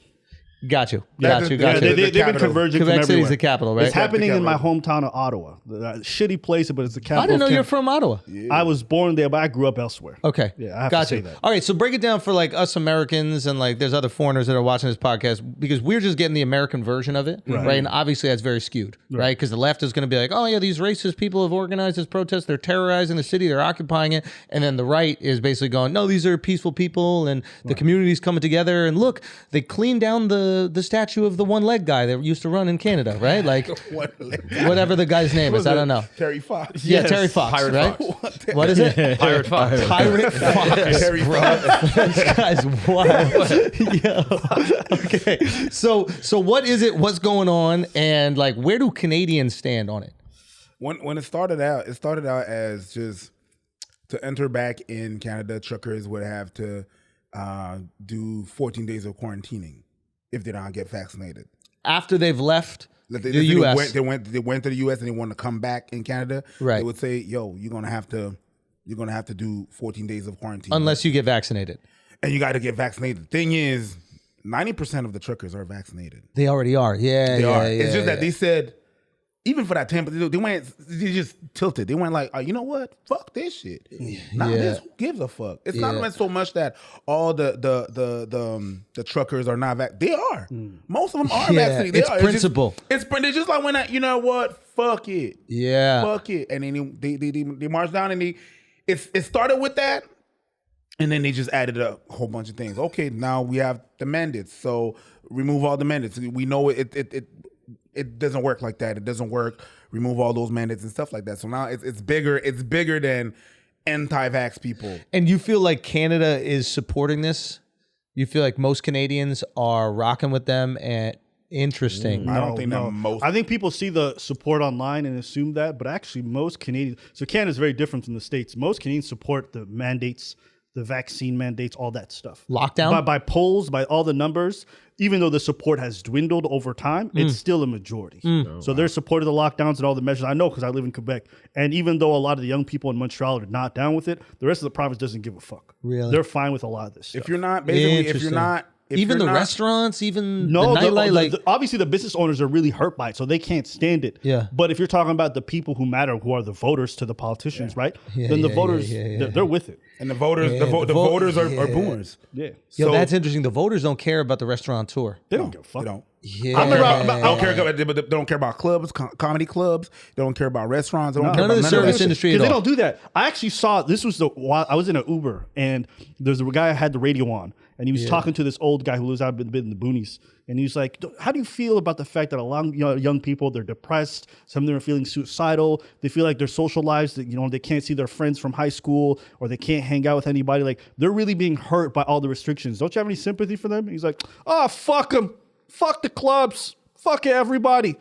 Got you. They've They've been converging Quebec from City's everywhere. the capital, right? It's happening in my hometown of Ottawa. The shitty place, but it's the capital. I didn't know of you're Canada. from Ottawa. I was born there, but I grew up elsewhere. Okay. Yeah, I have Got to say you. that. All right, so break it down for like us Americans and like there's other foreigners that are watching this podcast because we're just getting the American version of it, right? And obviously that's very skewed, right? Because the left is going to be like, oh yeah, these racist people have organized this protest, they're terrorizing the city, they're occupying it, and then the right is basically going, no, these are peaceful people and the community's coming together, and look, they cleaned down the statue of the one-leg guy that used to run in Canada, right? Like whatever the guy's name is, I don't know. Terry Fox. Yeah, Terry Fox, Pirate right? Fox. What is it? Pirate Fox. Pirate Fox. Terry Fox. This guy's wild. Yo. Okay. So what is it? What's going on? And like, where do Canadians stand on it? When it started out as just to enter back in Canada, truckers would have to do 14 days of quarantining if they don't get vaccinated. After they've left Like the U.S. They went to the U.S. and they want to come back in Canada. Right. They would say, "Yo, you're gonna have to do 14 days of quarantine Unless you get vaccinated. and you got to get vaccinated." The thing is, 90% of the truckers are vaccinated. They already are. Yeah, They yeah, are. yeah, It's just yeah. that they said, even for that 10%, they just tilted. They went like, you know what? Fuck this shit. Nah, this, who gives a fuck? It's not even so much that all the truckers are not vaccinated. They are. Most of them are vaccinated. They it's are. principle. It's just like when you know what? Fuck it. Yeah. Fuck it. And then they marched down and it started with that. And then they just added a whole bunch of things. Okay, now we have the mandates. So remove all the mandates. We know it doesn't work like that. It doesn't work. Remove all those mandates and stuff like that. So now it's bigger. It's bigger than anti-vax people. And you feel like Canada is supporting this? You feel like most Canadians are rocking with them and interesting. I don't think that most. I think people see the support online and assume that, but actually most Canadians. So Canada's very different from the States. Most Canadians support the mandates, the vaccine mandates, all that stuff. Lockdown? By polls, by all the numbers, even though the support has dwindled over time, it's still a majority. So they're supporting the lockdowns and all the measures. I know because I live in Quebec. And even though a lot of the young people in Montreal are not down with it, the rest of the province doesn't give a fuck. Really? They're fine with a lot of this stuff. If you're not, basically, if you're not. If even you're the not- restaurants, even No, the nightlife, obviously the business owners are really hurt by it, so they can't stand it. Yeah. But if you're talking about the people who matter, who are the voters to the politicians, right? Then the voters, they're with it. And the voters, the voters are boomers. Yeah. Yo, So- that's interesting. The voters don't care about the restaurateur. They don't give a fuck. They don't. Yeah. I don't care about. They don't care about clubs, comedy clubs. They don't care about restaurants. They don't care None about of the none service that shit. industry at Because they all. don't do that. I actually saw, this was while I was in an Uber, and there's a guy I had the radio on, And he was talking to this old guy who lives out in the boonies. And he was like, how do you feel about the fact that a lot of young people, they're depressed. Some of them are feeling suicidal. They feel like their social lives, that they can't see their friends from high school or they can't hang out with anybody. Like, they're really being hurt by all the restrictions. Don't you have any sympathy for them? He's like, oh, fuck them. Fuck the clubs. Fuck everybody.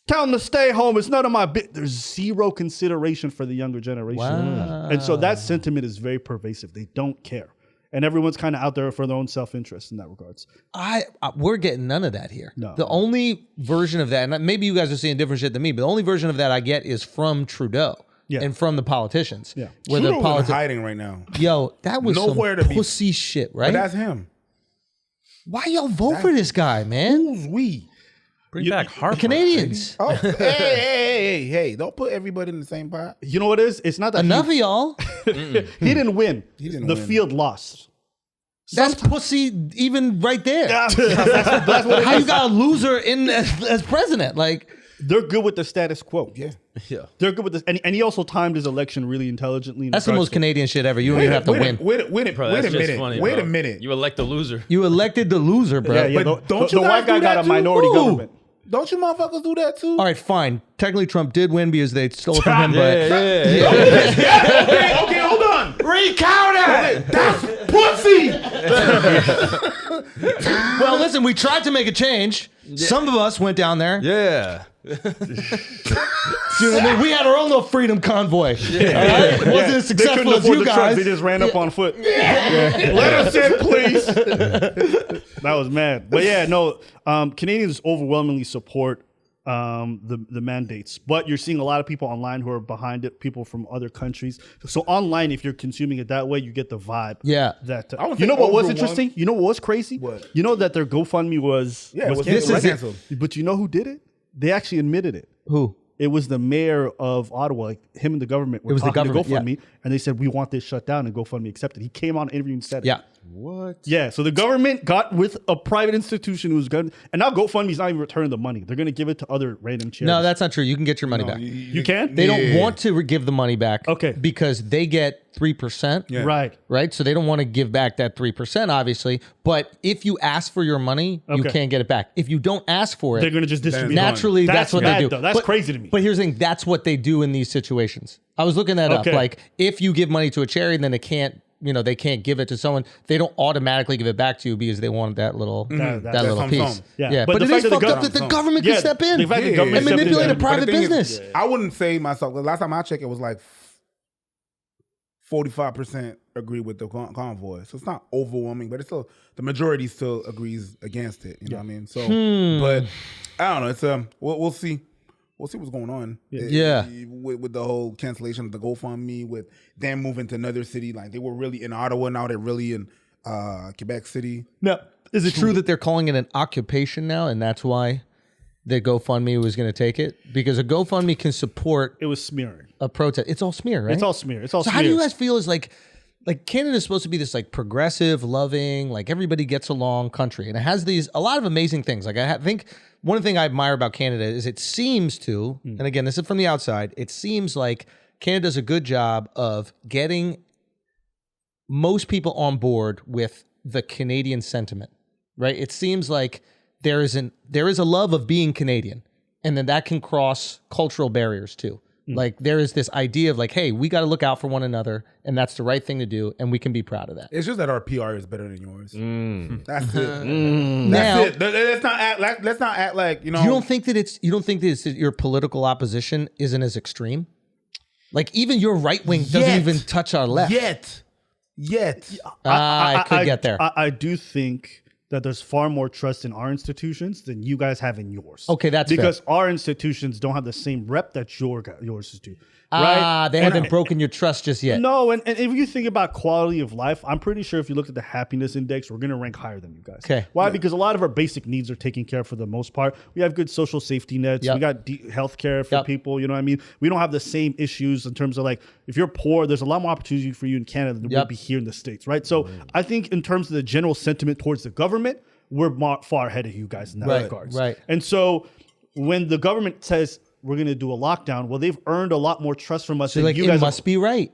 Tell them to stay home. It's none of my business. There's zero consideration for the younger generation. Wow. And so that sentiment is very pervasive. They don't care. And everyone's kind of out there for their own self-interest in that regards. We're getting none of that here. No. The only version of that, and maybe you guys are seeing different shit than me, but the only version of that I get is from Trudeau and from the politicians. Yeah. Where Trudeau is hiding right now. Yo, that was Nowhere some to pussy shit, right? But that's him. Why y'all vote for this guy, man? Who's we? Bring back The Harper. Canadians. Oh, hey! Don't put everybody in the same pot. You know what it is? It's not that Enough of y'all. he didn't win. didn't the win. field lost. That's pussy even right there. That's what How you got a loser in as president? Like, they're good with the status quo. Yeah. They're good with this. And he also timed his election really intelligently. that's the most Canadian shit ever. You don't even have to win. Wait a Bro, that's just minute. funny, Wait bro. a minute. You elect the loser. You elected the loser, bro. Yeah, But don't you the guys white guy do got that a too? minority Ooh. government. Don't you motherfuckers do that too? All right, fine. Technically, Trump did win because they stole it from him, but Okay, hold on. Recount it! That's pussy. well, listen, we tried to make a change. Some of us went down there. Yeah. You know what I mean? We had our own little freedom convoy. All right? It wasn't as They couldn't successful as afford you the trucks. guys. They just ran up on foot. Let us in, please. That was mad. But yeah, no, Canadians overwhelmingly support the mandates. But you're seeing a lot of people online who are behind it, people from other countries. So online, if you're consuming it that way, you get the vibe. Yeah. That I would you say know what was overwhelmed- interesting? You know what was crazy? What? You know that their GoFundMe was Yeah, it was canceled. canceled. But you know who did it? They actually admitted it. Who? It was the mayor of Ottawa, like him and the government were It was the talking government, to GoFundMe, and they said, we want this shut down, and GoFundMe accepted. He came on an interview and said Yeah. it. What? Yeah, so the government got with a private institution who's going, and now GoFundMe's not even returning the money. They're going to give it to other random charities. No, that's not true. You can get your money back. You can? They don't want to give the money back. Okay. Because they get 3%. Yeah. Right. Right? So they don't want to give back that 3%, obviously. But if you ask for your money, you Okay. can't get it back. If you don't ask for it, They're going to just distribute naturally, money. that's what bad, they do. though. That's But- crazy to me. But here's the thing, that's what they do in these situations. I was looking that up. Okay. Like, if you give money to a charity, then they can't give it to someone. They don't automatically give it back to you because they want that little that little some piece. sum. Yeah. But, But the it fact is that the fucked up government- that the government Yeah, can step in the fact that the Yeah. government and stepped in manipulate a there. private But the thing is, business. I wouldn't say myself. The last time I checked, it was like 45% agree with the convoy. So it's not overwhelming, but it's still the majority still agrees against it. You know what I mean? So, but I don't know. It's we'll see. We'll see what's going on. Yeah. With the whole cancellation of the GoFundMe, with them moving to another city. Like they were really in Ottawa, now they're really in Quebec City. Now, is it true that they're calling it an occupation now, and that's why the GoFundMe was going to take it? Because a GoFundMe can support It was smearing. a protest. It's all smear, right? It's all smear. It's all So smear. how do you guys feel? Is like Canada's supposed to be this like progressive, loving, like everybody gets along country, and it has a lot of amazing things. Like I think one thing I admire about Canada is it seems to, and again, this is from the outside, it seems like Canada does a good job of getting most people on board with the Canadian sentiment, right? It seems like there is a love of being Canadian, and then that can cross cultural barriers too. Like there is this idea of like, hey, we got to look out for one another, and that's the right thing to do, and we can be proud of that. It's just that our PR is better than yours. That's it. Now, That's it. Let's not act like you don't think that your political opposition isn't as extreme? Like even your right wing doesn't Yet. even touch our left. Yet. I could get there. I do think that there's far more trust in our institutions than you guys have in yours. Okay, that's because our institutions don't have the same rep that yours is do. Right? They haven't broken your trust just yet. No, and if you think about quality of life, I'm pretty sure if you looked at the happiness index, we're going to rank higher than you guys. Okay. Why? Because a lot of our basic needs are taken care of for the most part. We have good social safety nets. Yep. We got health care for Yep. people. You know what I mean? We don't have the same issues in terms of like, if you're poor, there's a lot more opportunity for you in Canada than Yep. would be here in the States, right? So I think in terms of the general sentiment towards the government, we're far ahead of you guys in that Right, regards. right. And so when the government says, we're going to do a lockdown, well, they've earned a lot more trust from us So than like you it guys must be right.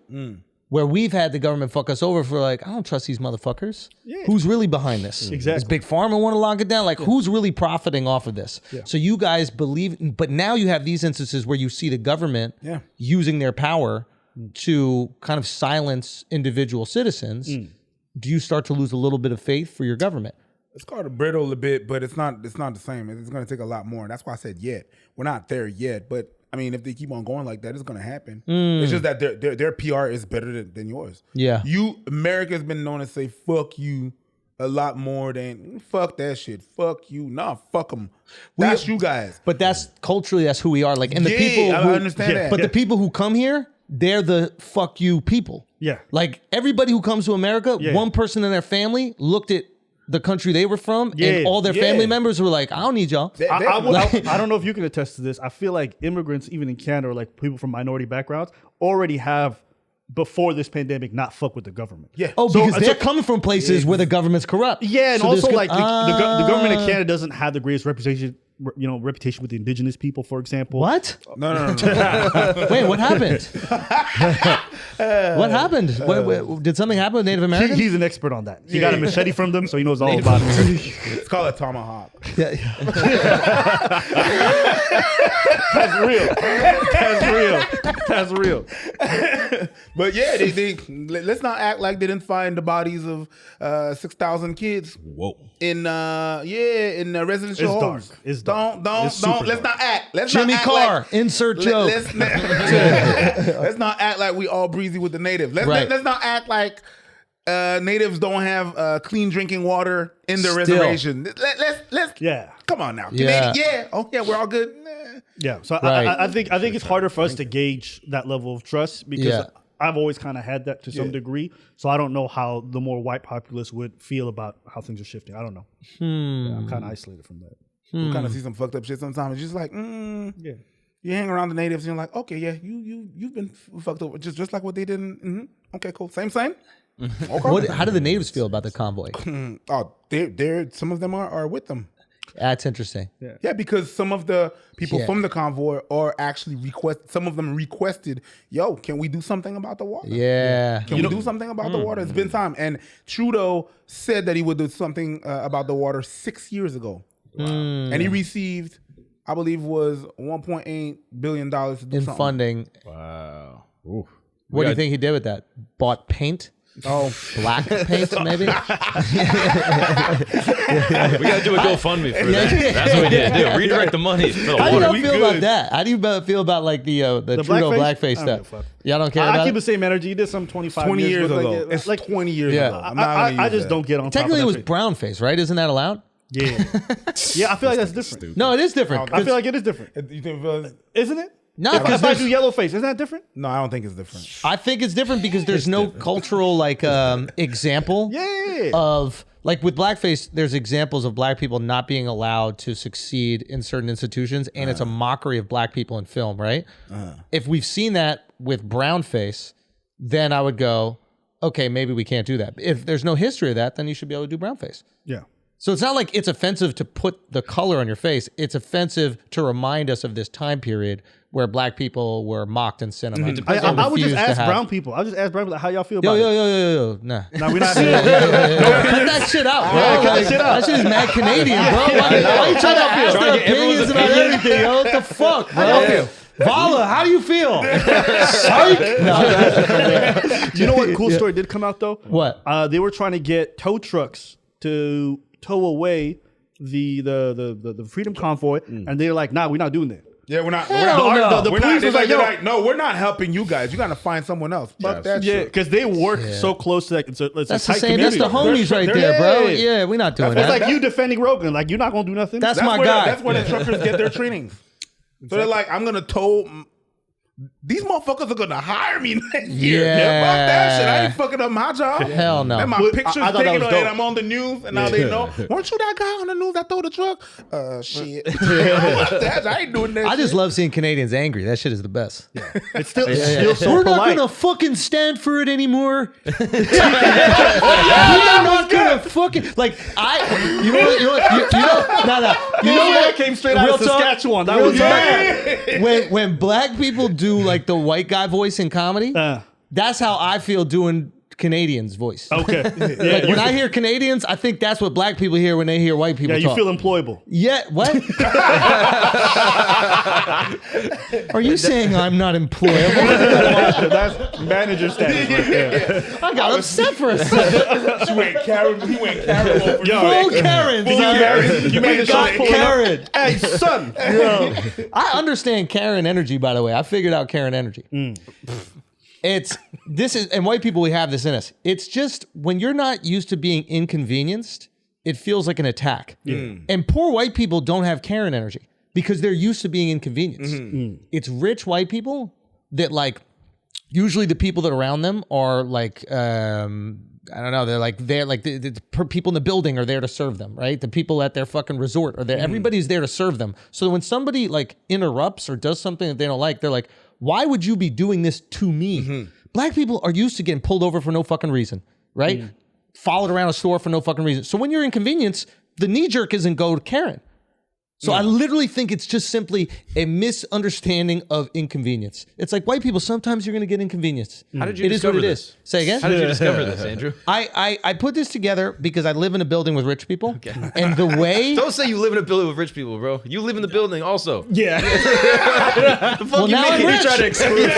where we've had the government fuck us over for like, I don't trust these motherfuckers. Who's really behind this? Exactly. Does Big Pharma want to lock it down? Like, who's really profiting off of this? So you guys believe, but now you have these instances where you see the government using their power to kind of silence individual citizens. Do you start to lose a little bit of faith for your government? It's called a brittle a bit, but it's not the same. It's going to take a lot more. And that's why I said yet. We're not there yet, but I mean, if they keep on going like that, it's going to happen. It's just that their PR is better than yours. Yeah. America's been known to say fuck you a lot more than fuck that shit. Fuck you. Nah, fuck them. That's you guys. But that's culturally, that's who we are. Like, and the people I who understand that. But the people who come here, they're the fuck you people. Yeah. Like everybody who comes to America, one person in their family looked at the country they were from, and all their family members were like, I don't need y'all. I don't know if you can attest to this. I feel like immigrants, even in Canada, or like people from minority backgrounds, already have, before this pandemic, not fuck with the government. Yeah. Oh, because they're coming from places where the government's corrupt. Yeah, and So also there's like the government in Canada doesn't have the greatest reputation with the indigenous people, for example. What? No. Wait, what happened? What happened? Did something happen with Native Americans? He's an expert on that. He got a machete from them, so he knows all about it. It's called a tomahawk. Yeah. That's real. But yeah, they let's not act like they didn't find the bodies of 6,000 kids. Whoa. In residential It's homes. dark. It's dark. Don't. It's super Let's dark. not act. Let's Jimmy not act Carr, like, insert joke. Let's not act like we all breezy with the natives. Let's not act like natives don't have clean drinking water in their reservation. Let's come on now. Canadian, we're all good. Yeah, so Right. I think it's harder for us to gauge that level of trust because I've always kind of had that to some degree. So I don't know how the more white populace would feel about how things are shifting. I don't know. Yeah, I'm kind of isolated from that. We kind of see some fucked up shit sometimes. It's just like, you hang around the natives and you're like, okay, you've been fucked up, just like what they did. Okay, cool. Same. Okay. How do the natives feel about the convoy? They're some of them are with them. That's interesting. Yeah, because some of the people from the convoy are actually some of them requested, yo, can we do something about the water? Yeah. Can we do something about the water? It's been time. And Trudeau said that he would do something about the water 6 years ago. Wow. And he received, I believe, was $1.8 billion to do something. Funding. Wow. Ooh. What do you think he did with that? Bought paint? Oh, black paint, maybe? We got to do a GoFundMe for that. That's what we need to do. Redirect the money for the How do water. you feel about that? How do you feel about like the Trudeau blackface stuff? Y'all don't care about I keep it? the same energy. You did some 25 20 years ago. ago. It's like 20 years Yeah. ago. I'm not gonna I use just that. don't get on Technically, it top was of that. brownface, right? Isn't that allowed? Yeah. Yeah, I feel like that's different. No, it is different. I feel like it is different. You think it was- Isn't it? No, If because I do yellow face, isn't that different? No, I don't think it's different. I think it's different because there's no cultural like example Yeah. of like with blackface. There's examples of black people not being allowed to succeed in certain institutions, and it's a mockery of black people in film, right? If we've seen that with brownface, then I would go, okay, maybe we can't do that. If there's no history of that, then you should be able to do brownface. Yeah. So it's not like it's offensive to put the color on your face. It's offensive to remind us of this time period where black people were mocked in cinema. I would just ask brown people. I'll just ask brown people how y'all feel about it. Yo. Nah. No, we're not. Cut that shit out, bro. cut that shit out. That shit is mad Canadian, bro. Why you trying to ask their opinions about everything, yo? What the fuck, bro? Vala, how do you feel? Psych. Do you know what cool story did come out though? What? They were trying to get tow trucks to tow away the Freedom Convoy, and they're like, "Nah, we're not doing that." Yeah, we're not. The police was like, "Yo, no, we're not helping you guys. You got to find someone else." Fuck that yeah," shit. because they work so close to that. It's a That's tight the same. That's community. the homies right there, bro. Yeah, we're not doing It's that. like you defending Rogan. Like you're not gonna do nothing. That's my where guy. That's where the truckers get their trainings. So they're like, I'm gonna tow. These motherfuckers are gonna hire me next year. Yeah. Fuck that shit. I ain't fucking up my job. Hell no. And my But picture's I thought that taken was and dope. I'm on the news, and now they know. Weren't you that guy on the news that towed the truck? Shit. I ain't doing that. I just shit. love seeing Canadians angry. That shit is the best. It's still so We're polite. not gonna fucking stand for it anymore. We're not gonna fucking like you know what came straight out Real of talk. Saskatchewan. That Real was talk. When black people do like the white guy voice in comedy, That's how I feel doing Canadians' voice. Okay. Like when I hear Canadians, I think that's what black people hear when they hear white people Yeah, you talk. feel employable. Yeah, what? Are you saying I'm not employable? That's manager status right there. I got upset for a second. He went Karen over Full Karen. You made the shot pulling Karen. up. Hey, son. I understand Karen energy, by the way. I figured out Karen energy. And white people, we have this in us. It's just when you're not used to being inconvenienced, it feels like an attack. And poor white people don't have Karen energy because they're used to being inconvenienced. It's rich white people that like, usually the people that are around them are like, I don't know, they're like the people in the building are there to serve them, right? The people at their fucking resort are there. Everybody's there to serve them. So when somebody like interrupts or does something that they don't like, they're like, why would you be doing this to me? Black people are used to getting pulled over for no fucking reason, right? Followed around a store for no fucking reason. So when you're inconvenienced, the knee jerk isn't go to Karen. So I literally think it's just simply a misunderstanding of inconvenience. It's like white people, sometimes you're going to get inconvenience. How did you It is discover what it this? is. Say again? How did you discover this, Andrew? I put this together because I live in a building with rich people. And the way... Don't say you live in a building with rich people, bro. You live in the building also. Yeah. The fuck Well, you now making? I'm You rich. try to exclude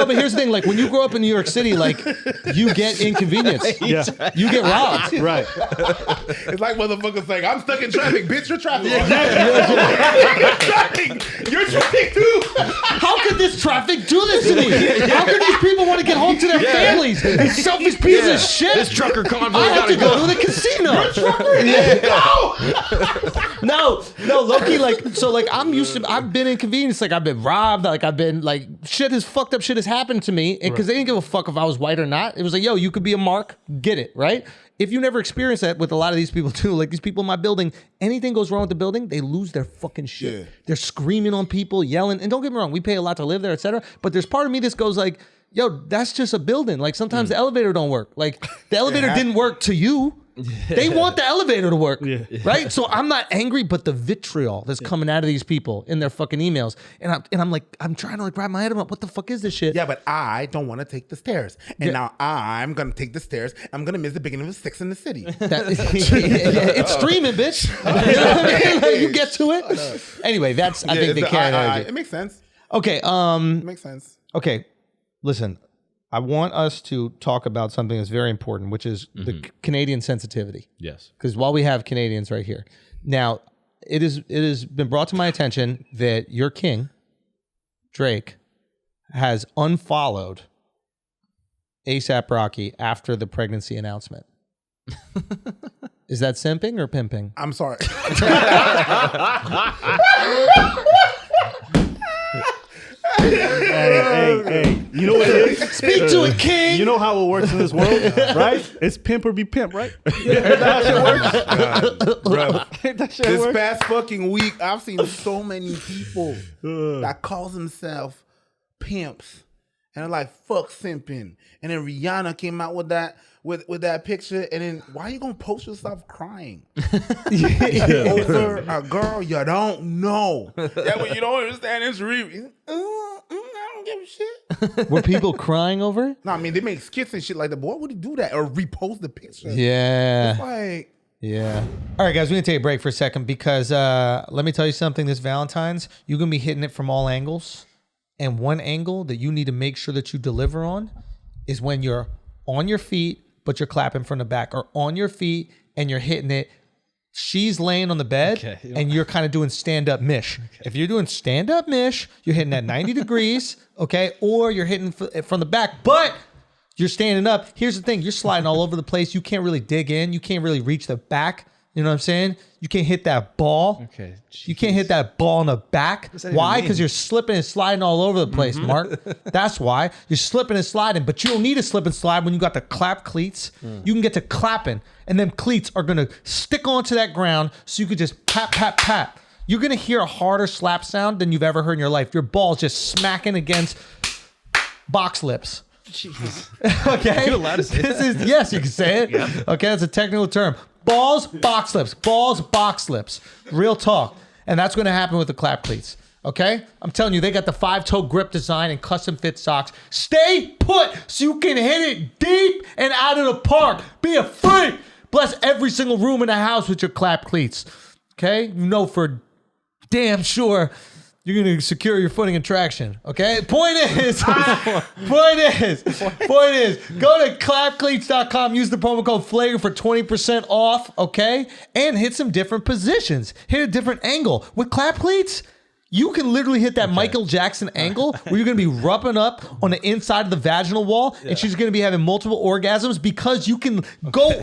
but here's the thing. Like when you grow up in New York City, like you get inconvenienced. Yeah. You get robbed. Right. It's like motherfuckers saying, I'm stuck in traffic. Bitch, you're traffic. You're traffic. You're traffic too. How could this traffic do this to me? How could these people want to get home to their families? These selfish pieces of shit. This trucker convoy I have gotta to go go. to the casino. No, Loki, like, so like I'm used to, I've been inconvenienced, like I've been robbed, like I've been like, fucked up shit has happened to me. And cause they didn't give a fuck if I was white or not. It was like, yo, you could be a mark, get it, right? If you never experienced that with a lot of these people too, like these people in my building, anything goes wrong with the building, they lose their fucking shit. Yeah. They're screaming on people, yelling. And don't get me wrong, we pay a lot to live there, etc. But there's part of me that goes like, yo, that's just a building. Like sometimes the elevator don't work. Like the elevator didn't work to you. They want the elevator to work, right? So I'm not angry, but the vitriol that's coming out of these people in their fucking emails, and I'm like, I'm trying to like wrap my head around what the fuck is this shit? Yeah, but I don't want to take the stairs. And now I'm going to take the stairs. I'm going to miss the beginning of 6 in the City. It's streaming, bitch. You know what I mean? Like, you get to it. Anyway, that's I think the Karen energy. It makes sense. Okay, It makes sense. okay. Listen, I want us to talk about something that's very important, which is the Canadian sensitivity. Yes. Because while we have Canadians right here, now it has been brought to my attention that your king, Drake, has unfollowed A$AP Rocky after the pregnancy announcement. Is that simping or pimping? I'm sorry. Hey. You know what it is? Speak to it, king! You know how it works in this world, right? It's pimp or be pimp, right? That shit works. Bro, That shit this works. past fucking week, I've seen so many people that calls themselves pimps. And they're like, fuck simping. And then Rhianna came out with that that picture. And then why you gonna post yourself crying? Over a girl you don't know. Yeah, but you don't understand this real. I don't give a shit. Were people crying over it? No, I mean, they make skits and shit like that. But why would he do that? Or repost the picture? Yeah. It's like... Yeah. All right, guys, we're going to take a break for a second because let me tell you something. This Valentine's, you're going to be hitting it from all angles. And one angle that you need to make sure that you deliver on is when you're on your feet, but you're clapping from the back, or on your feet and you're hitting it. She's laying on the bed and you're kind of doing stand-up mish. If you're doing stand-up mish, you're hitting at 90 degrees, okay? Or you're hitting from the back, but you're standing up. Here's the thing. You're sliding all over the place. You can't really dig in. You can't really reach the back. You know what I'm saying? You can't hit that ball. Okay. You can't hit that ball in the back. Why? Because you're slipping and sliding all over the place, Mark. That's why. You're slipping and sliding, but you don't need to slip and slide when you got the clap cleats. You can get to clapping, and them cleats are going to stick onto that ground so you could just pat, pat, pat. You're going to hear a harder slap sound than you've ever heard in your life. Your ball's just smacking against box lips. Jesus. Okay. You allowed to say that? Yes, you can say it. Yeah. Okay, that's a technical term. Balls, box lips. Balls, box lips. Real talk. And that's going to happen with the clap cleats. Okay? I'm telling you, they got the 5-toe grip design and custom fit socks. Stay put so you can hit it deep and out of the park. Be a freak. Bless every single room in the house with your clap cleats. Okay? You know for damn sure you're going to secure your footing and traction. Okay? Point is, go to clapcleats.com, use the promo code Flagrant for 20% off, okay? And hit some different positions. Hit a different angle. With clap cleats, you can literally hit that Michael Jackson angle where you're going to be rubbing up on the inside of the vaginal wall and she's going to be having multiple orgasms because you can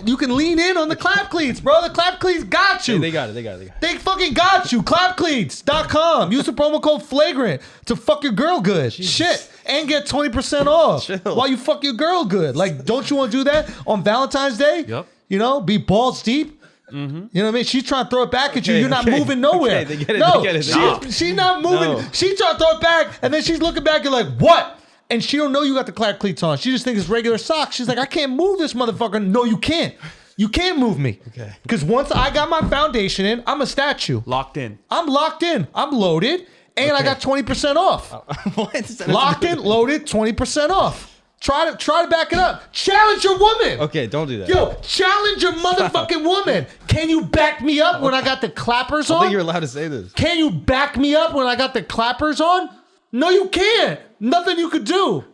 you can lean in on the clap cleats, bro. The clap cleats got you. They got it. They fucking got you. Clapcleats.com. Use the promo code Flagrant to fuck your girl good. Shit. And get 20% off while you fuck your girl good. Like, don't you want to do that on Valentine's Day? Yep. You know, be balls deep. You know what I mean? She's trying to throw it back at you. You're not moving nowhere. They get it, no, they get it. she's not moving. No. She trying to throw it back, and then she's looking back. You're like, what? And she don't know you got the clap cleats on. She just thinks it's regular socks. She's like, I can't move this motherfucker. No, you can't. You can't move me. Okay. Because once I got my foundation in, I'm a statue. Locked in. I'm locked in. I'm loaded, and I got 20% off. What? Locked in, loaded, 20% off. Try to back it up. Challenge your woman. Okay, don't do that. Yo, challenge your motherfucking woman. Can you back me up when I got the clappers I on? think you're allowed to say this. Can you back me up when I got the clappers on? No, you can't. Nothing you could do.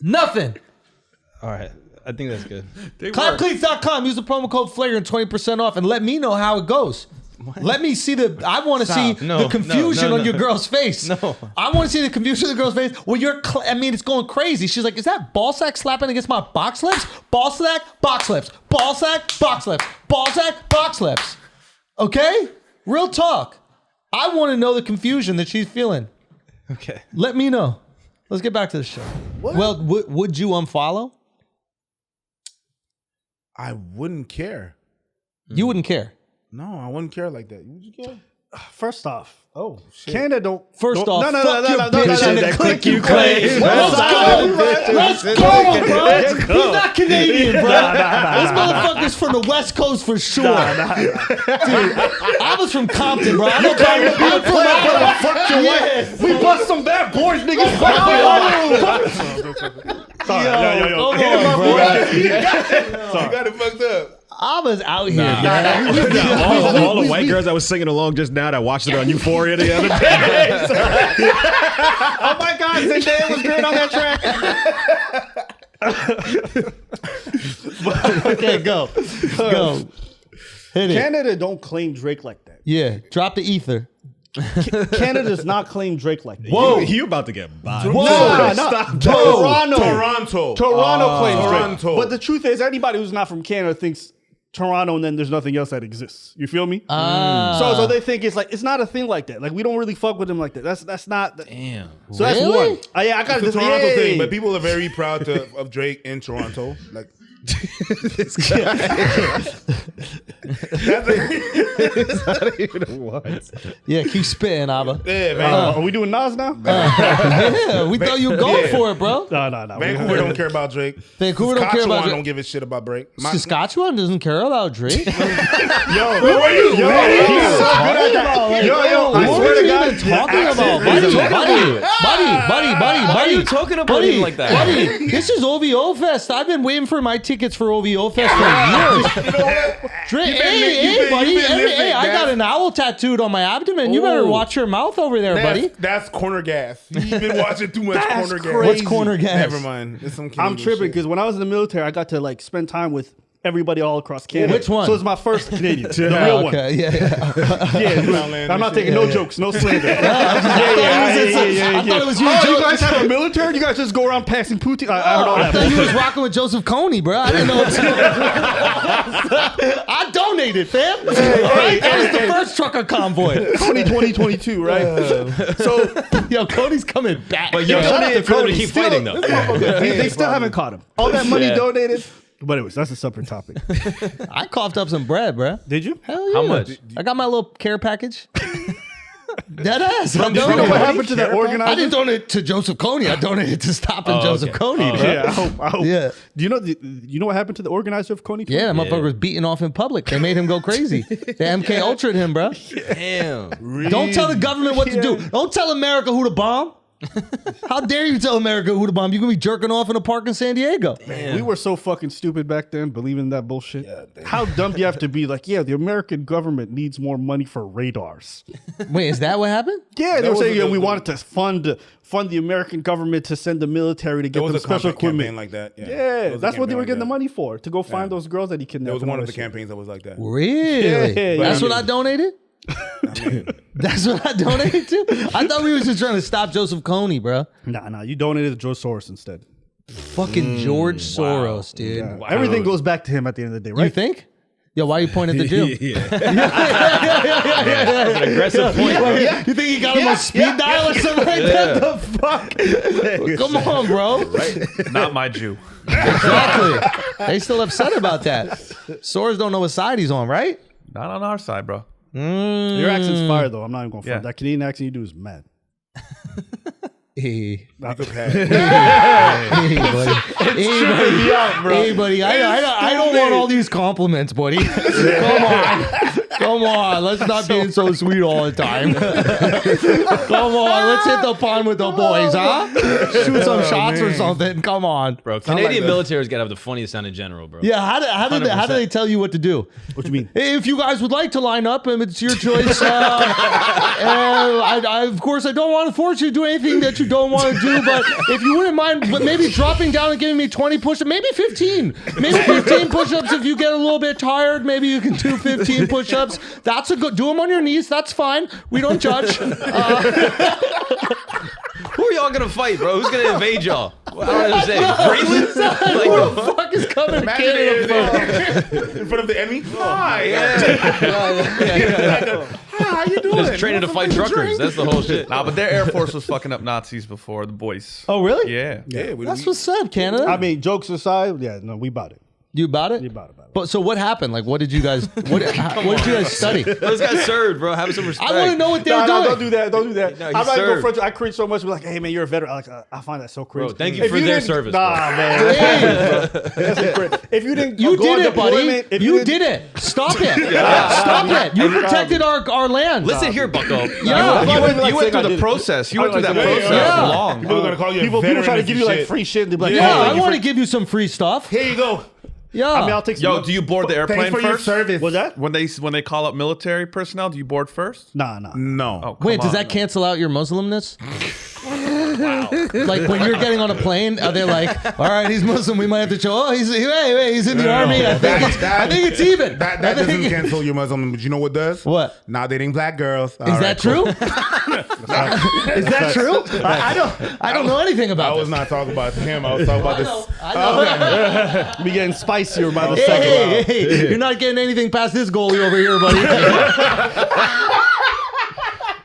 Nothing. All right. I think that's good. Clapcleats.com. Use the promo code Flagrant, 20% off, and let me know how it goes. Let me see I want to see the confusion on your girl's face. No. I want to see the confusion on the girl's face. Well, it's going crazy. She's like, is that ball sack slapping against my box lips? Ball sack, box lips. Ball sack, box lips. Ball sack, box lips. Okay? Real talk. I want to know the confusion that she's feeling. Okay. Let me know. Let's get back to the show. What? Well, would you unfollow? I wouldn't care. You wouldn't care. No, I wouldn't care like that. Would you care? First off, Oh, shit. Canada don't. First don't, off, fuck your bitch and the click you claim. claim. Let's go, bro. He's not Canadian, bro. This motherfucker's from the West Coast for sure. Dude, I was from Compton, bro. I'm from Iowa. Fuck your wife. We bust some bad boys, niggas. Sorry, yo. Come on, bro. You got it fucked up. I was out here, man. all the white girls that was singing along just now that watched it on Euphoria the other day. Oh my God, Zendaya was great on that track. Okay, go. Hit it. Canada don't claim Drake like that. Yeah, drop the ether. Canada does not claim Drake like that. Whoa, you about to get bodied. Toronto claims Toronto. Drake. But the truth is, anybody who's not from Canada thinks Toronto and then there's nothing else that exists. You feel me? So they think it's not a thing like that. Like, we don't really fuck with them like that. That's not. Damn. So that's one. I got It's a Toronto thing, but people are very proud of Drake in Toronto. Like, This guy. that's not even a what. Yeah, keep spitting, Abba. yeah, Are we doing Nas now? Yeah, we thought you were going for it, bro. No. Vancouver don't care about Drake. Vancouver don't care about Saskatchewan Drake. don't give a shit about Drake. Saskatchewan doesn't care about Drake. I swear to God, talking about buddy. Why are you talking about him like that? Buddy, this is OVO Fest. I've been waiting for my tickets for OVO Fest for years. You know what? Drake, You've buddy. been listening. Hey, I got an owl tattooed on my abdomen. You better watch your mouth over there, buddy. That's corner gas. You've been watching too much That's corner gas. crazy. What's corner gas? Never mind. It's some I'm Canadian tripping shit. because when I was in the military, I got to like spend time with everybody all across Canada. Which one? So it's my first Canadian, the real one. Okay, yeah. Yeah, I'm not taking no jokes, no slander. I thought it was you. Oh, Joe. you guys have a military? You guys just go around passing poutine? I heard all I that. thought you was rocking with Joseph Coney, bro. I didn't know. I donated, fam. That was the first trucker convoy. 2022, right? So, Yo, Cody's coming back. But you donated for them to keep fighting, though. they still haven't caught him. All that money donated. But anyways, that's a separate topic. I coughed up some bread, bro. Did you? Hell yeah. How much? I got my little care package. Dead ass. I You know what donated. happened to that organizer? I didn't donate to Joseph Kony. I donated to stopping Joseph Kony, bro. Yeah, I hope. Yeah. Do you know what happened to the organizer of Coney? Yeah, that motherfucker was beating off in public. They made him go crazy. They MK Ultra'd him, bro. Damn. Don't tell the government what to do. Don't tell America who to bomb. How dare you tell America who to bomb? You're going to be jerking off in a park in San Diego. We were so fucking stupid back then, believing that bullshit. How dumb do you have to be? Like, yeah, the American government needs more money for radars. Wait, is that what happened? Yeah, they were was saying a- we wanted to fund the American government to send the military to There get was them a special campaign equipment. like that. Yeah, There was a that's what they campaign were like getting the that. money for, to go find those girls that he kidnapped. There was and one all of the that shit. campaigns that was like that. Really? Yeah, That's yeah. what I donated? That's what I donated to? I thought we was just trying to stop Joseph Kony, bro. Nah, you donated to Joe Soros instead. Fucking George Soros, dude. Yeah. Everything goes back to him at the end of the day, right? You think? Yo, why are you pointing at the Jew? That's an aggressive point. You think he got him on speed dial or something like that? The fuck? Come on, bro. Not my Jew. Exactly. They still upset about that. Soros don't know what side he's on, right? Not on our side, bro. Your accent's fire though. I'm not even going to front. Yeah. That Canadian accent you do is mad. Hey, Not the past. hey, buddy. Hey, buddy. I don't want all these compliments, buddy. Come on. Let's not be so sweet all the time. Come on. Let's hit the pond with the boys, huh? Shoot some shots or something. Come on, Bro, Canadian military's got to have the funniest sound in general, bro. Yeah. How do they tell you what to do? What you mean? If you guys would like to line up, it's your choice. Of course, I don't want to force you to do anything that you don't want to do, but if you wouldn't mind, but maybe dropping down and giving me 20 push-ups, maybe 15. Maybe 15 push-ups if you get a little bit tired. Maybe you can do 15 push-ups. That's a good, do them on your knees. That's fine. We don't judge. Who are y'all gonna fight, bro? Who's gonna invade y'all? What do I say? Greenland? Who the fuck is coming to Canada for? In front of the enemy? Hi. Hi, how you doing? Just training to fight truckers. That's the whole shit. Nah, but their Air Force was fucking up Nazis before, the boys. Oh, really? Yeah. That's what's up, Canada. I mean, jokes aside, yeah, no, we bought it. You about it? You bought it. But so what happened? Like, what did you guys? What did you guys study? Those guys served, bro. Have some respect. I want to know what they're No, doing. don't do that. Don't do that. No, I'm he not even served. going front you. I cringe so much. We're like, hey, man, you're a veteran. I find that so cringe. Bro, thank you If for their didn't- service, Nah, bro. man. That's cringe. If you didn't You go on did it, buddy. deployment, if You didn't- did it. Stop it. Stop it. You protected our land. Listen here, bucko. Yeah. I'm not even, like, You went saying I through the did it. process. You went through that Yeah. process Yeah. long. People are going to call you a People veteran try to and give you like shit. free shit. They're like, Yeah, oh, I thank you want for- to give you some free stuff. Here you go. Yeah. I mean, I'll take some. Yo, do you board the airplane Thanks for your first? service. What's that? When they call up military personnel, do you board first? Nah. No. Oh, Wait, come does on. that cancel out your Muslimness? Like when you're getting on a plane, are they like, all right, he's Muslim, we might have to show. Oh, he's in the army. I think it's even. That I doesn't think- cancel your Muslim, but you know what does? What? Not dating black girls. Is that true? Is that true? I don't know anything I about was this. not talking about him. I was talking about this. I know. We getting spicier by the Hey, second. hey, you're not getting anything past this goalie over here, buddy.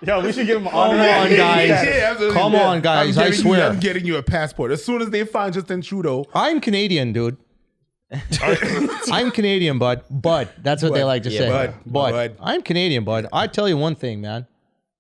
Yo, we should give him an Come honor. on, guys. absolutely. Come on, guys. I swear. I'm getting you a passport. As soon as they find Justin Trudeau. I'm Canadian, dude. I'm Canadian, bud. Bud. That's what they like to say. Bud. I'm Canadian, bud. I tell you one thing, man.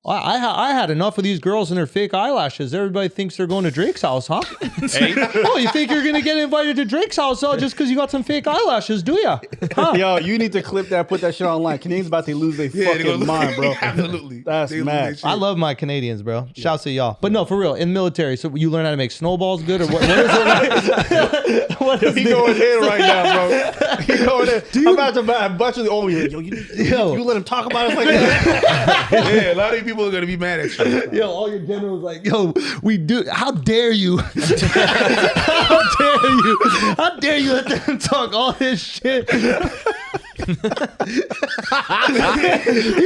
I had enough of these girls and their fake eyelashes. Everybody thinks they're going to Drake's house, huh? Hey, Oh, you think you're going to get invited to Drake's house just because you got some fake eyelashes, do ya? Huh? Yo, you need to clip that, put that shit online. Canadians about to lose their they gonna fucking lose- mind, bro. Absolutely. That's They lose mad. their shit. I love my Canadians, bro. Shouts to y'all. But no, for real, in military, so you learn how to make snowballs good, or what is it? What is He the- going in right now, bro. He going in. I'm about to buy a bunch of the old. Yo, you let him talk about us like that. Yeah, a lot of people are gonna be mad at you. Yo, all your generals like, yo, we do. How dare you? How dare you? How dare you let them talk all this shit? You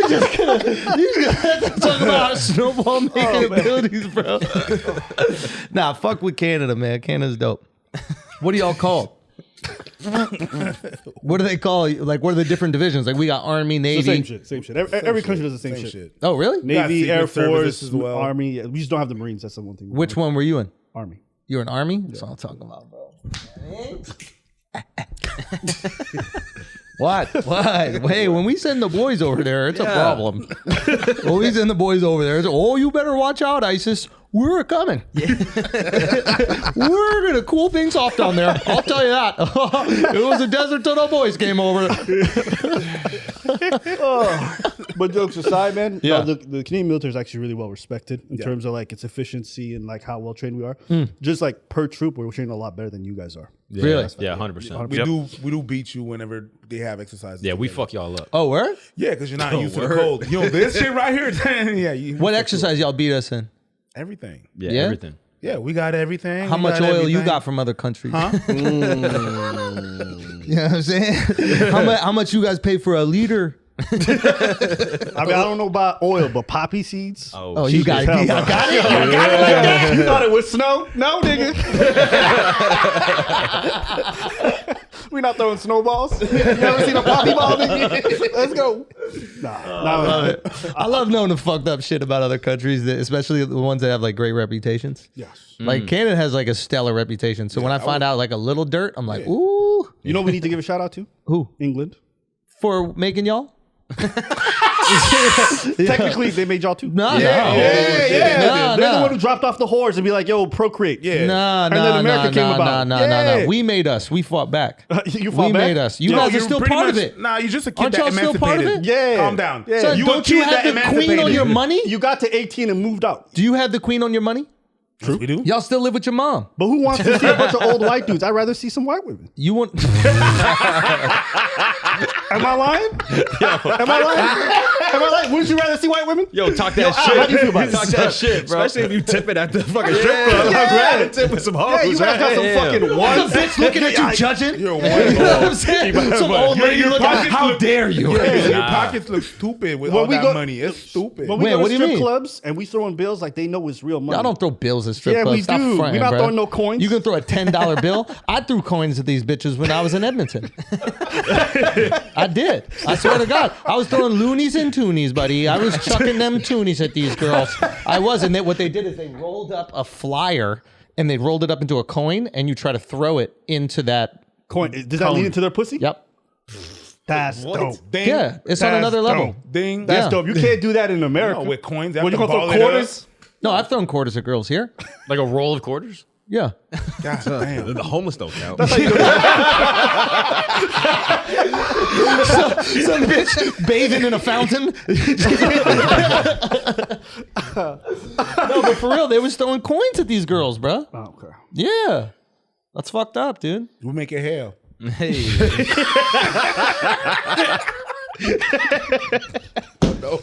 just gonna let them talk about our snowball making abilities, bro. Nah, fuck with Canada, man. Canada's dope. What do y'all call? What do they call? Like, what are the different divisions? Like, we got Army, Navy. Same shit. Every country does the same shit. Oh, really? Navy, got Air Secret Services Force, as well. Army. Yeah, we just don't have the Marines. That's the one thing. Which one were you in? Army. You were in Army? That's what I'm talking about, bro. What? Hey, when we send the boys over there, it's a problem. When we send the boys over there, it's, oh, you better watch out, ISIS. We're coming. We're going to cool things off down there. I'll tell you that. It was a desert till the boys came over. But jokes aside, man, Yeah. the Canadian military is actually really well respected in terms of like its efficiency and like how well trained we are. Just like per troop, we're trained a lot better than you guys are. Yeah. Really? Yeah, 100%. We do beat you whenever they have exercises. Yeah, we together. fuck y'all up. Oh, where? Yeah, because you're not used to the cold. You know this shit right here. Yeah. What exercise y'all beat us in? Everything. Yeah, Yeah? everything. Yeah, we got everything. How We much got oil you everything. got from other countries? Huh? You know what I'm saying? How much you guys pay for a liter? I mean, I don't know about oil, but poppy seeds. Oh, you got it. hell, I bro. got it. I got it like that. You thought it was snow? No, nigga. We not throwing snowballs. You ever seen a poppy ball, nigga? Let's go. Nah. I love knowing the fucked up shit about other countries, especially the ones that have like great reputations. Yes. Like Canada has like a stellar reputation. So when I find out like a little dirt, I'm like, ooh. You know what we need to give a shout out to? Who? England. For making y'all? Technically, they made y'all too. No, They're the no. one who dropped off the whores and be like, yo, procreate. Yeah. No, And then America came about. No. Yeah. We made us. We fought back. You fought We back? made us. You No, guys are you're still pretty part of much- it. Nah, you're just a kid Aren't that y'all still part of emancipated. it? Yeah. Calm down. Yeah. Son, You a don't you kid that have the queen on emancipated. your money? You got to 18 and moved out. Do you have the queen on your money? True. We do. Y'all still live with your mom. But who wants to see a bunch of old white dudes? I'd rather see some white women. You want? Am I lying? Am I lying? Am I lying? Wouldn't you rather see white women? Yo, talk that Al, shit. how do you feel about it? Talk that shit, bro. Especially if you tip it at the fucking strip club. Yeah. I'd rather tip with some hoes. Yeah, you guys got some Yeah. fucking ones. Some bitch looking at you judging. You're You know what I'm one. saying? Some old Your- lady your looking at pockets how look- dare you? Your pockets look stupid with When all we that go- money. It's stupid. When we Wait, go what to do you strip mean? clubs and we throwing bills like they know it's real money. Y'all don't throw bills at strip Yeah, clubs. we Stop do. fronting, We're not bro. throwing no coins. You can throw a $10 bill. I threw coins at these bitches when I was in Edmonton. I did. I swear to God. I was throwing loonies and toonies, buddy. I was chucking them toonies at these girls. I was. And what they did is they rolled up a flyer and they rolled it up into a coin and you try to throw it into that. Coin. Does that lead into their pussy? Yep. That's dope. Ding. Yeah. It's on That's another level. dope. Ding. That's Yeah. dope. You can't do that in America. No, with coins. What, you have to gonna ball throw it up. quarters? No, I've thrown quarters at girls here. Like a roll of quarters? Yeah. God damn. The homeless don't count. Some bitch bathing in a fountain. No, but for real, they was throwing coins at these girls, bro. Oh, okay. Yeah. That's fucked up, dude. We make it hell. Hey. No.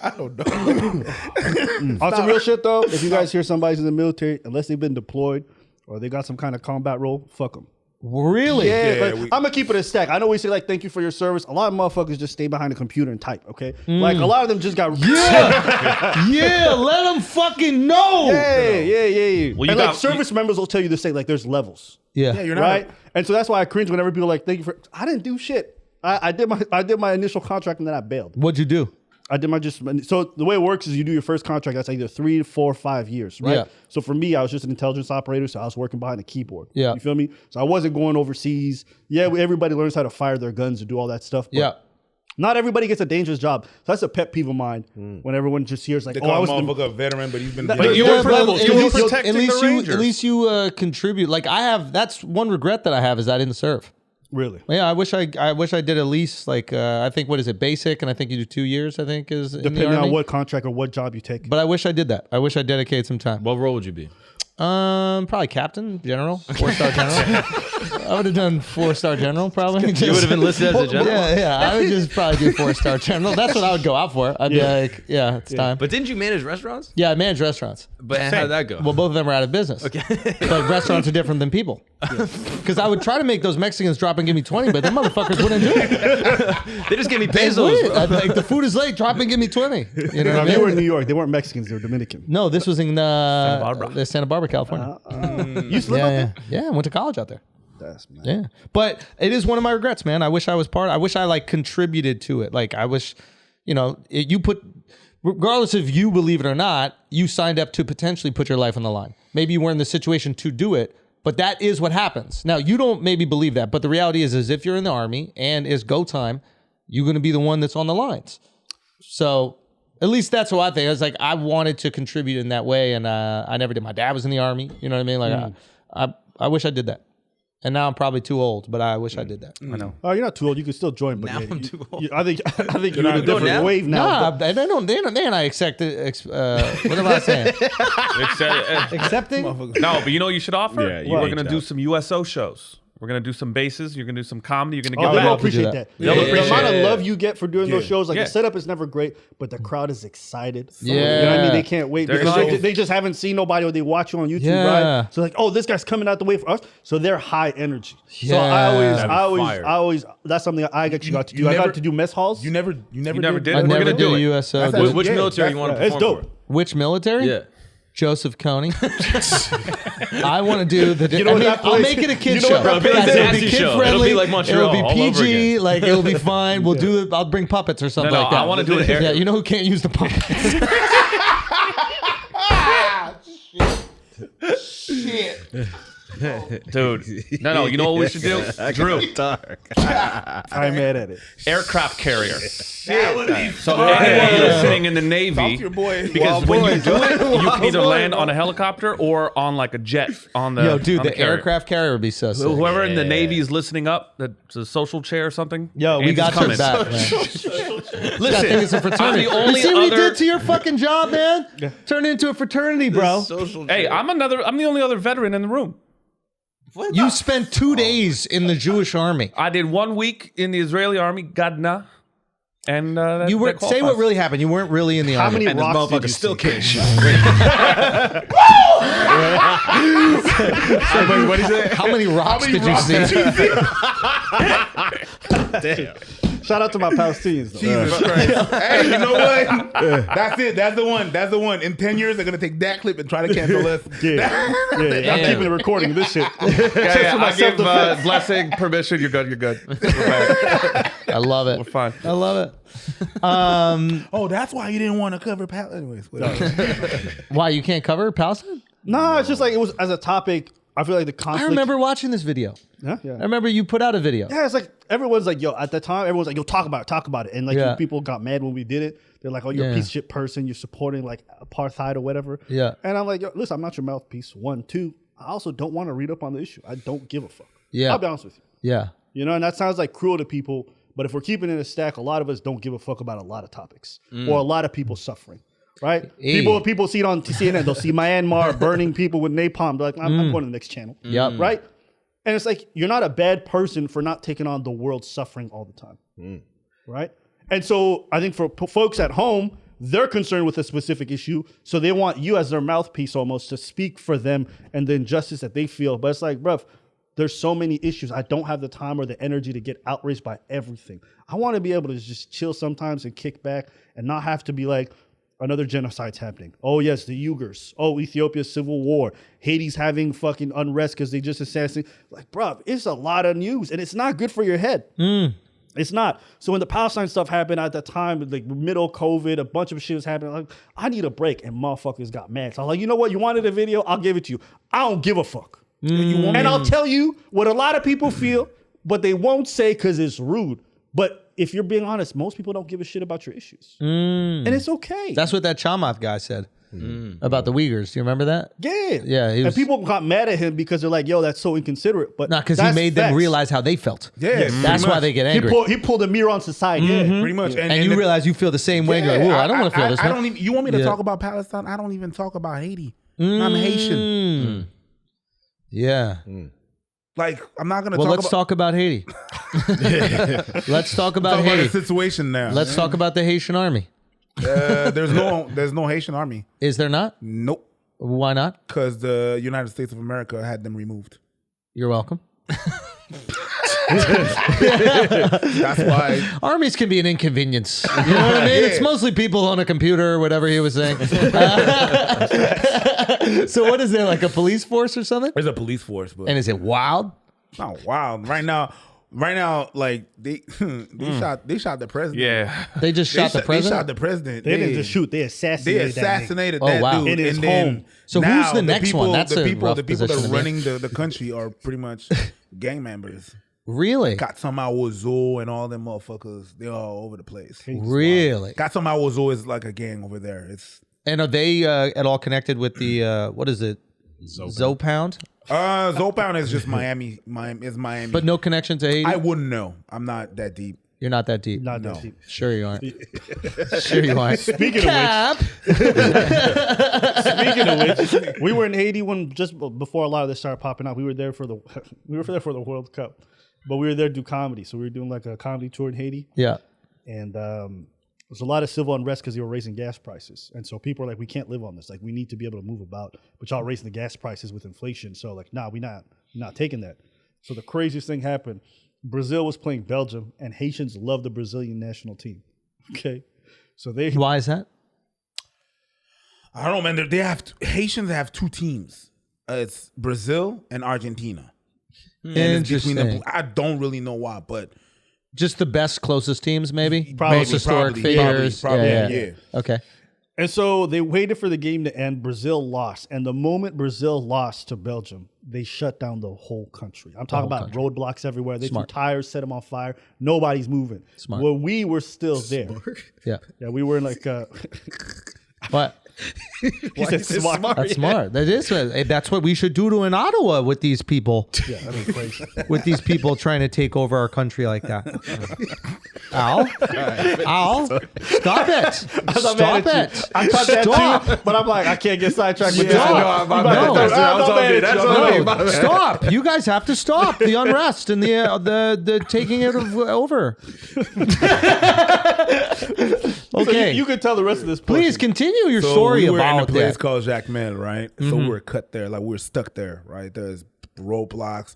I don't know. On some real shit though, if you guys hear somebody's in the military, unless they've been deployed or they got some kind of combat role, fuck them. Really? Yeah, Yeah, like, I'm gonna keep it a stack. I know we say like thank you for your service. A lot of motherfuckers just stay behind a computer and type. Okay, like a lot of them just got Yeah, let them fucking know. yeah. Well, you and got- like service members will tell you the same. Like there's levels, Yeah. Yeah, you're not. right? And so that's why I cringe whenever people are like thank you for. I didn't do shit. I did my initial contract and then I bailed. What'd you do? I did my so the way it works is you do your first contract. That's either 3, 4, 5 years, right? Yeah. So for me, I was just an intelligence operator, so I was working behind a keyboard. Yeah. You feel me? So I wasn't going overseas. Yeah, everybody learns how to fire their guns and do all that stuff. But Yeah. not everybody gets a dangerous job. So that's a pet peeve of mine. When everyone just hears like, They "Oh, I call was a the, motherfucker a veteran, but he's been. But you Yeah, were but privileged. at You were least- protecting the Rangers. At least you contribute. Like I have. That's one regret that I have is I didn't serve. really." Yeah, I wish I did at least like I think what is it basic, and I think you do 2 years. I think is in the Depending Army. on what contract or what job you take. But I wish I did that. I wish I dedicated some time. What role would you be? Probably captain, general, 4-star general. I would have done 4-star general probably. You would have been listed as a general. Yeah. I would just probably do 4-star general. That's what I would go out for. I'd be like, yeah, it's time. But didn't you manage restaurants? Yeah, I manage restaurants. But how did that go? Well, both of them are out of business. Okay. But restaurants are different than people. Because I would try to make those Mexicans drop and give me 20, but them motherfuckers wouldn't do it. They just gave me They pesos, wouldn't. bro. I'd be like, the food is late, drop and give me 20. You know what I They were in mean? New York. They weren't Mexicans. They were Dominican. No, this was in Barbara. Santa Barbara, California. You used to live out there? Yeah, I went to college out there. That's man. Yeah, but it is one of my regrets, man. I wish I was I wish I like contributed to it. Like I wish, you put, regardless if you believe it or not, you signed up to potentially put your life on the line. Maybe you weren't in the situation to do it, But that is what happens. Now, you don't maybe believe that, but the reality is if you're in the Army and it's go time, you're going to be the one that's on the lines. So at least that's what I think. I was like, I wanted to contribute in that way, and I never did. My dad was in the Army. You know what I mean? Like, I wish I did that. And now I'm probably too old, but I wish I did that. I know. Oh, you're not too old. You can still join. But Now I'm too old. I think you're on a different now? wave now. Nah, they don't accept it. What am I saying? Accepting? No, but you know what you should offer? Yeah, you We're ain't going to that. do some USO shows. We're going to do some bases. You're going to do some comedy. You're going to Oh, get they'll back. appreciate that. They'll The appreciate amount of it. love you get for doing those shows, like Yeah. the setup is never great, but the crowd is excited. Yeah. You know what I mean? They can't wait They're because excited. they just haven't seen nobody or they watch you on YouTube, Yeah. right? So like, oh, this guy's coming out the way for us. So they're high energy. So Yeah. That'd be I always, that's something I actually got to do. You I never- got to do mess halls. You never You never did. did? I We're never gonna did do a it. USO. That's Did- Which Yeah, military that's you want to right. It's perform dope. for? Which military? Yeah. Joseph Kony. I want to do the. You know what that I'll place- make it a kid you know show. what that It'll be like Guys, the it'll Nazi be kid show. It'll friendly. be like Montreal It'll be all over PG. again. Like it'll be fine. We'll do it. I'll bring puppets or something No, like that. I want to do it. Yeah, you know who can't use the puppets? Dude. No, you know what we should do? Drew. I'm mad at it. Aircraft carrier. So anyone listening in the Navy, your boy. because when you do it, you can either land on a helicopter or on like a jet on the Yo, dude, on the carrier. aircraft carrier would be so sick. Whoever in the Navy is listening up, that's a social chair or something. Yo, we Andy's got your coming. back, man. Listen, I think it's a fraternity. I'm the only you see what he other- did to your fucking job, man? Turned into a fraternity, bro. Hey, I'm the only other veteran in the room. You spent 2 days in the Jewish army. I did 1 week in the Israeli army, Gadna, and that, You were that say what qualifies. really happened. You weren't really in the How army. many rocks did you still see? can't shoot. What is it? How many rocks did you see? Shout out to my Palestinians, though. Jesus Christ. Hey, you know what? That's it. That's the one. That's the one. In 10 years, they're going to take that clip and try to cancel us. Yeah. I'm keeping the recording of this shit. Yeah, for my I give self-defense. blessing, permission. You're good. You're good. We're fine. I love it. We're fine. I love it. Oh, that's why you didn't want to cover Anyways. whatever. Why you can't cover Palestine? No, it's just like it was as a topic. I feel like the conflict. I remember watching this video. Yeah. I remember you put out a video. Yeah, it's like everyone's like, yo, at the time, everyone's like, yo, talk about it. And like Yeah. people got mad when we did it. They're like, oh, you're Yeah. a piece of shit person. You're supporting like apartheid or whatever. Yeah. And I'm like, yo, listen, I'm not your mouthpiece. 1, 2. I also don't want to read up on the issue. I don't give a fuck. Yeah. I'll be honest with you. Yeah. You know, and that sounds like cruel to people. But if we're keeping it in a stack, a lot of us don't give a fuck about a lot of topics or a lot of people suffering. Right? Hey. People see it on CNN. They'll see Myanmar burning people with napalm. They're like, I'm going to the next channel. Yep. Right? And it's like, you're not a bad person for not taking on the world's suffering all the time. Right? And so I think for folks at home, they're concerned with a specific issue. So they want you as their mouthpiece almost to speak for them and the injustice that they feel. But it's like, bruv, there's so many issues. I don't have the time or the energy to get outraged by everything. I want to be able to just chill sometimes and kick back and not have to be like, another genocide's happening. Oh, yes, the Uyghurs. Oh, Ethiopia's civil war. Haiti's having fucking unrest because they just assassinated. Like, bruv, it's a lot of news and it's not good for your head. It's not. So when the Palestine stuff happened at the time, like middle COVID, a bunch of shit was happening. Like, I need a break, and motherfuckers got mad. So I was like, you know what? You wanted a video? I'll give it to you. I don't give a fuck. And I'll tell you what a lot of people feel, but they won't say because it's rude. But if you're being honest, most people don't give a shit about your issues, and it's okay. That's what that Chamath guy said about the Uyghurs. Do you remember that? Yeah, he was- and people got mad at him because they're like, "Yo, that's so inconsiderate." But Not because he that's made them facts. realize how they felt. Yeah, That's why they get angry. He pulled a mirror on society. pretty much. And you realize you feel the same way. And you're like, "Ooh, I don't want to feel this I way." don't even. You want me to Yeah. talk about Palestine? I don't even talk about Haiti. I'm Haitian. Yeah. Like, I'm not gonna Well, talk let's about. talk about Haiti. Let's talk about Talk about the Haiti. situation now. Let's talk about the Haitian army. There's no Haitian army. Is there not? Nope. Why not? Because the United States of America had them removed. You're welcome. That's why. Armies can be an inconvenience. You know what I mean? It's mostly people on a computer or whatever he was saying. So what is there, like a police force or something? There's a police force, but And is it wild? it's not wild. Right now, right now, like they shot the president. Yeah. They just shot the president. They shot the president. They didn't just shoot. They They assassinated. assassinated Oh, that wow. dude In his and then home. So now who's the next people, one? That's the a people. rough The people that position are to be in. running the country are pretty much gang members. Really? Katsama Wozo and all them motherfuckers. They're all over the place. Really? Katsama Wozo is like a gang over there. It's And are they at all connected with the what is it? Zopound? Zopound is just Miami. Is Miami. But no connection to Haiti? I wouldn't know. I'm not that deep. You're not that deep. Not that deep. Sure you aren't. Sure you aren't. Speaking of which, we were in Haiti when just before a lot of this started popping up. We were there for the World Cup, but we were there to do comedy. So we were doing like a comedy tour in Haiti, Yeah. and there's a lot of civil unrest because they were raising gas prices, and so people are like, we can't live on this. Like, we need to be able to move about, but y'all raising the gas prices with inflation. So like, nah, we're not taking that. So the craziest thing happened. Brazil was playing Belgium, and Haitians love the Brazilian national team. Okay, so they Why is that? I don't know, man. Haitians have two teams. It's Brazil and Argentina. And it's between them. Interesting. I don't really know why, but Just the best, closest teams, maybe? Probably, Most historic probably, figures. probably, yeah. Okay. And so they waited for the game to end. Brazil lost. And the moment Brazil lost to Belgium, they shut down the whole country. I'm talking about roadblocks everywhere. They Smart. threw tires, set them on fire. Nobody's moving. Smart. Well, we were still there. Yeah. Yeah, we were in like, What? he said smart. That's smart. That is. That's what we should do in Ottawa with these people. Yeah, that'd be crazy. With these people trying to take over our country like that. Al? Al? Stop it. Stop it. I thought that Stop. too, but I'm like, I can't get sidetracked with this Yeah. one. No, stop. You guys have to stop the unrest and the taking it over. Okay. So you could tell the rest of this Please portion. continue your so story we were in about a place that. called Jacmel, right? So we were cut there, like we were stuck there, right? There's roadblocks.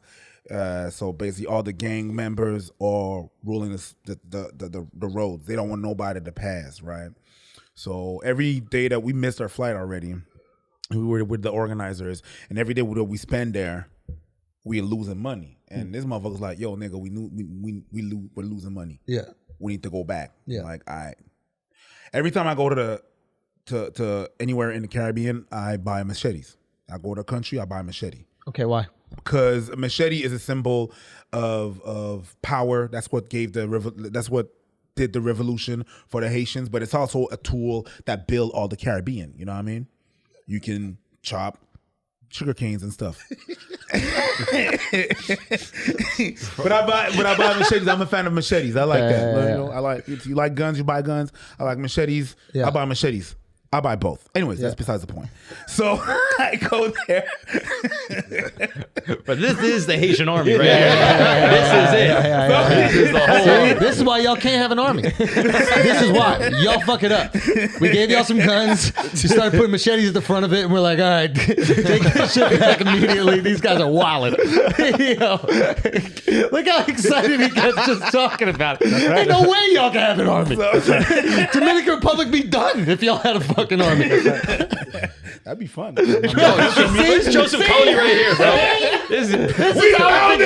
So basically, all the gang members are ruling the roads. They don't want nobody to pass, right? So every day that we missed our flight already, we were with the organizers, and every day that we spend there, we're losing money. And this motherfucker's like, "Yo, nigga, we're losing money. Yeah. We need to go back." Yeah. I'm like, all right. Every time I go to anywhere in the Caribbean, I buy machetes. I go to a country, I buy a machete. Okay, why? Because a machete is a symbol of power. That's what gave that's what did the revolution for the Haitians. But it's also a tool that built all the Caribbean. You know what I mean? You can chop sugar canes and stuff. but I buy machetes. I'm a fan of machetes. I like that. Yeah. You know, I like, if you like guns, you buy guns. I like machetes. Yeah. I buy machetes. I buy both. Anyways, that's besides the point. So I go there. But this is the Haitian army right here. This is it. This is the whole See, this is why y'all can't have an army. This is why. Y'all fuck it up. We gave y'all some guns. You started putting machetes at the front of it, and we're like, all right, take this shit back immediately. These guys are wilding. Look how excited he gets just talking about it. Ain't no way y'all can have an army. Dominican Republic be done if y'all had a fucking army. That'd be fun. It's Joseph Cody right here, bro. This is how we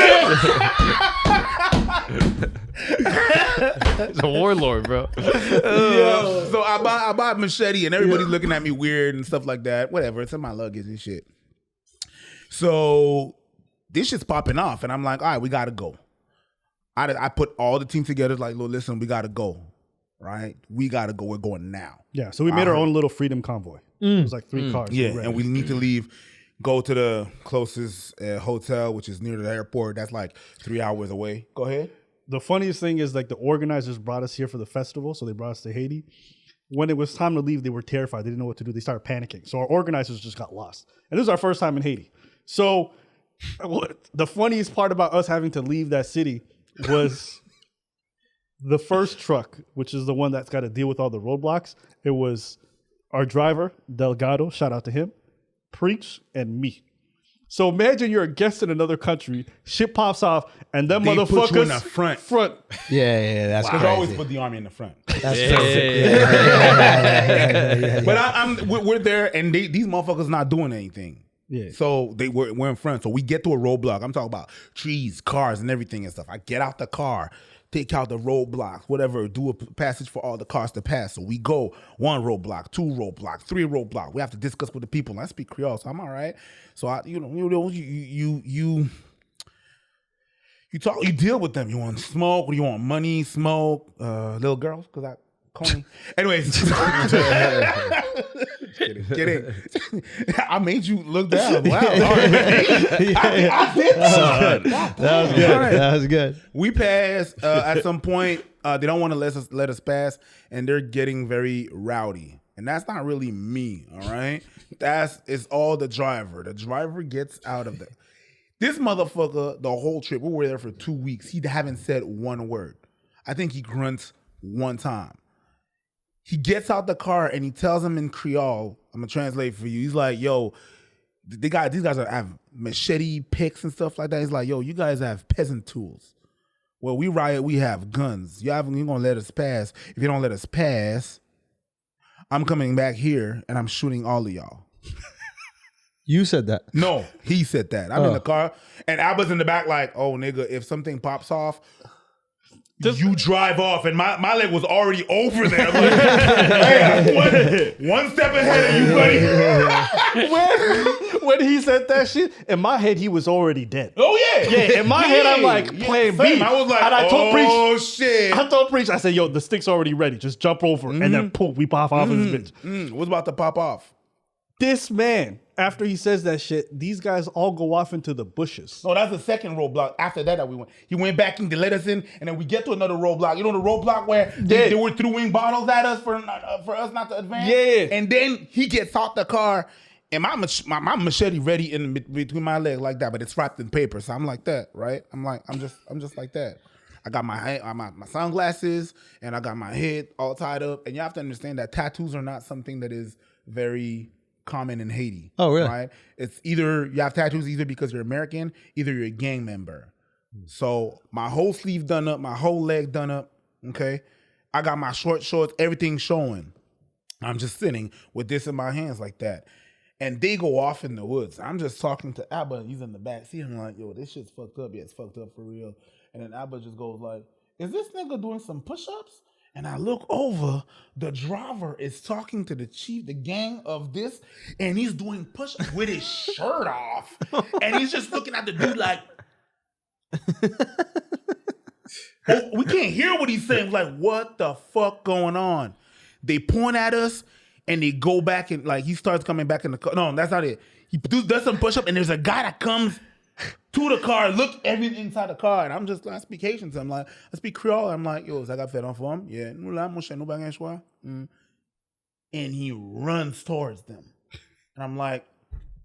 He's a warlord, bro. So I buy a machete and everybody's looking at me weird and stuff like that. Whatever, it's in my luggage and shit. So this shit's popping off, and I'm like, all right, we gotta go. I put all the team together, like, look, listen, we gotta go. Right? We gotta go. We're going now. Yeah, so we made our own little freedom convoy. It was like 3 cars. Yeah, Right. and we need to leave, go to the closest hotel, which is near the airport. That's like 3 hours away. Go ahead. The funniest thing is, like, the organizers brought us here for the festival, so they brought us to Haiti. When it was time to leave, they were terrified. They didn't know what to do. They started panicking. So our organizers just got lost. And this was our first time in Haiti. So the funniest part about us having to leave that city was the first truck, which is the one that's got to deal with all the roadblocks. It was our driver, Delgado, shout out to him, Preach, and me. So imagine you're a guest in another country, shit pops off, and them They motherfuckers put you in the front. Yeah, that's Because crazy. I always put the army in the front. That's But we're there, and these motherfuckers not doing anything. Yeah. So we're in front. So we get to a roadblock. I'm talking about trees, cars, and everything and stuff. I get out the car, take out the roadblocks, whatever, do a passage for all the cars to pass. So we go 1 roadblock, 2 roadblocks, 3 roadblocks. We have to discuss with the people. And I speak Creole, so I'm all right. So you talk, you deal with them. You want smoke? Or you want money? Smoke? Little girls? Because I call me. Anyways. Kidding. I made you look down. Wow. All right. I did that. That was good. Right. That was good. We pass at some point. They don't want to let us pass, and they're getting very rowdy. And that's not really me. All right. It's all the driver. The driver gets out of there. This motherfucker, the whole trip, we were there for 2 weeks. He haven't said one word. I think he grunts one time. He gets out the car and he tells him in Creole, I'm gonna translate for you. He's like, yo, these guys have machete picks and stuff like that. He's like, yo, you guys have peasant tools. Well, we riot, we have guns. You're gonna let us pass. If you don't let us pass, I'm coming back here and I'm shooting all of y'all. You said that. No, he said that. I'm in the car, and Abba's in the back like, oh, nigga, if something pops off, you drive off. And my leg was already over there. I'm like, hey, one step ahead of you, buddy. When he said that shit, in my head, he was already dead. Oh, yeah. Yeah, in my head, I'm like, playing B. I was like, and I told Preach, shit. I told Preach, I said, yo, the stick's already ready. Just jump over. And then, poof, we pop off of this bitch. What's about to pop off? This man, after he says that shit, these guys all go off into the bushes. No, that's the second roadblock. After that we went. He went back and they let us in, and then we get to another roadblock. You know the roadblock where they were throwing bottles at us for us not to advance? Yeah. And then he gets out the car, and my machete ready in between my legs like that, but it's wrapped in paper. So I'm like that, right? I'm just like that. I got my sunglasses, and I got my head all tied up. And you have to understand that tattoos are not something that is very common in Haiti. Oh, really? Right? It's either you have tattoos either because you're American, either you're a gang member. So my whole sleeve done up, my whole leg done up. Okay, I got my short shorts, everything showing. I'm just sitting with this in my hands like that, and they go off in the woods. I'm just talking to Abba. He's in the back seat. I'm like, yo, this shit's fucked up. Yeah, it's fucked up for real. And then Abba just goes like, is this nigga doing some push-ups? And I look over, the driver is talking to the chief, the gang of this, and he's doing push-ups with his shirt off. And he's just looking at the dude like, oh, we can't hear what he's saying. Like, what the fuck going on? They point at us, and they go back, and like, he starts coming back in the car. No, that's not it. He does some push-up, and there's a guy that comes to the car, look everything inside the car, and I'm just, I speak Haitian, so I'm like, I speak Creole, I'm like, yo, ça got fait en forme? Yeah, nous là, mon cher, nous bagay choix. And he runs towards them. And I'm like,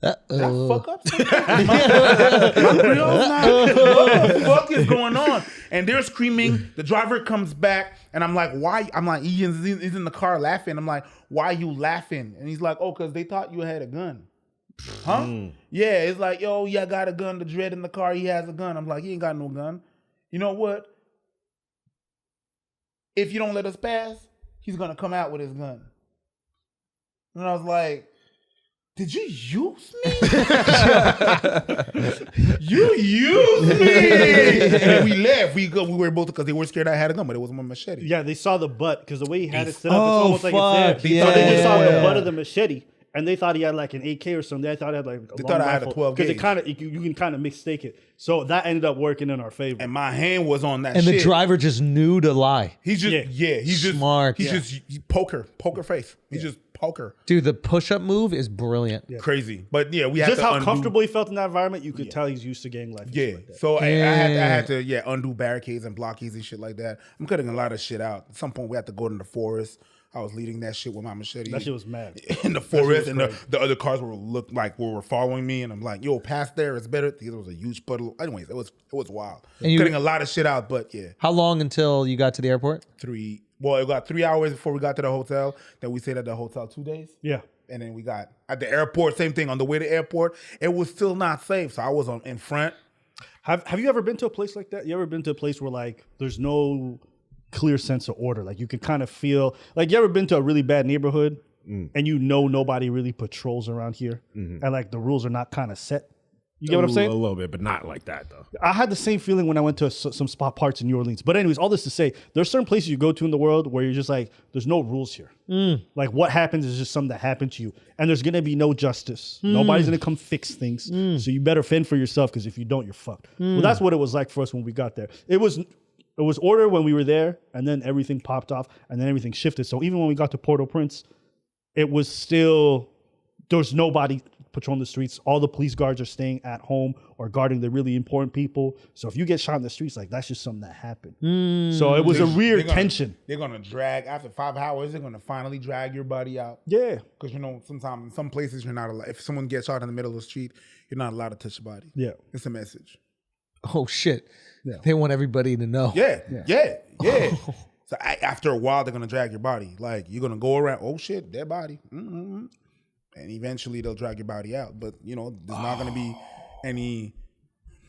did I fuck up something? My Creole's not, what the fuck is going on? And they're screaming, the driver comes back, and I'm like, why? I'm like, he's in the car laughing. I'm like, why you laughing? And he's like, oh, because they thought you had a gun. Huh? Yeah, it's like, yo, yeah, I got a gun. The dread in the car, he has a gun. I'm like, he ain't got no gun. You know what? If you don't let us pass, he's gonna come out with his gun. And I was like, did you use me? You used me. And then we left. We were both because they were scared I had a gun, but it wasn't my machete. Yeah, they saw the butt because the way he had it set up, Oh, it's almost like it's there. fuck, So they just saw yeah. the butt of the machete. And they thought he had like an AK or something. I thought he had like a They long thought I had a rifle. 12 Because it gauge. kind of you can kind of mistake it. So that ended up working in our favor. And my hand was on that And shit. the driver just knew to lie. He's just, he's just Smart. He's just poker face. He's just poker. Dude, the push-up move is brilliant. Crazy. But yeah, we had Just to how undo. comfortable he felt in that environment, you could tell he's used to gang life. and Yeah. shit like that. So I had to undo barricades and blockades and shit like that. I'm cutting a lot of shit out. At some point we had to go in the forest. I was leading that shit with my machete. That shit was mad. In the forest, and the other cars were following me, and I'm like, yo, past there, it's better. There was a huge puddle. Anyways, it was wild. And Cutting a lot of shit out, but yeah. How long until you got to the airport? It got 3 hours before we got to the hotel. Then we stayed at the hotel 2 days. Yeah. And then we got at the airport, same thing. On the way to the airport, it was still not safe. So I was in front. Have you ever been to a place like that? You ever been to a place where like there's no clear sense of order? Like you can kind of feel like you ever been to a really bad neighborhood and you know nobody really patrols around here, and like the rules are not kind of set. You get what I'm saying? A little bit, but not like that though. I had the same feeling when I went to some spot parts in New Orleans. But anyways, all this to say, there's certain places you go to in the world where you're just like, there's no rules here. Like what happens is just something that happened to you. And there's going to be no justice. Nobody's going to come fix things. So you better fend for yourself because if you don't, you're fucked. Well, that's what it was like for us when we got there. It was order when we were there, and then everything popped off, and then everything shifted. So even when we got to Port-au-Prince, it was still, there's nobody patrolling the streets. All the police guards are staying at home or guarding the really important people. So if you get shot in the streets, like that's just something that happened. So it was a weird tension. They're gonna drag after 5 hours. They're gonna finally drag your body out. Yeah, because sometimes in some places you're not allowed. If someone gets shot in the middle of the street, you're not allowed to touch the body. Yeah, it's a message. Oh shit! Yeah. They want everybody to know. Yeah. So after a while, they're gonna drag your body. Like you're gonna go around. Oh shit, dead body. And eventually they'll drag your body out. But there's not going to be any.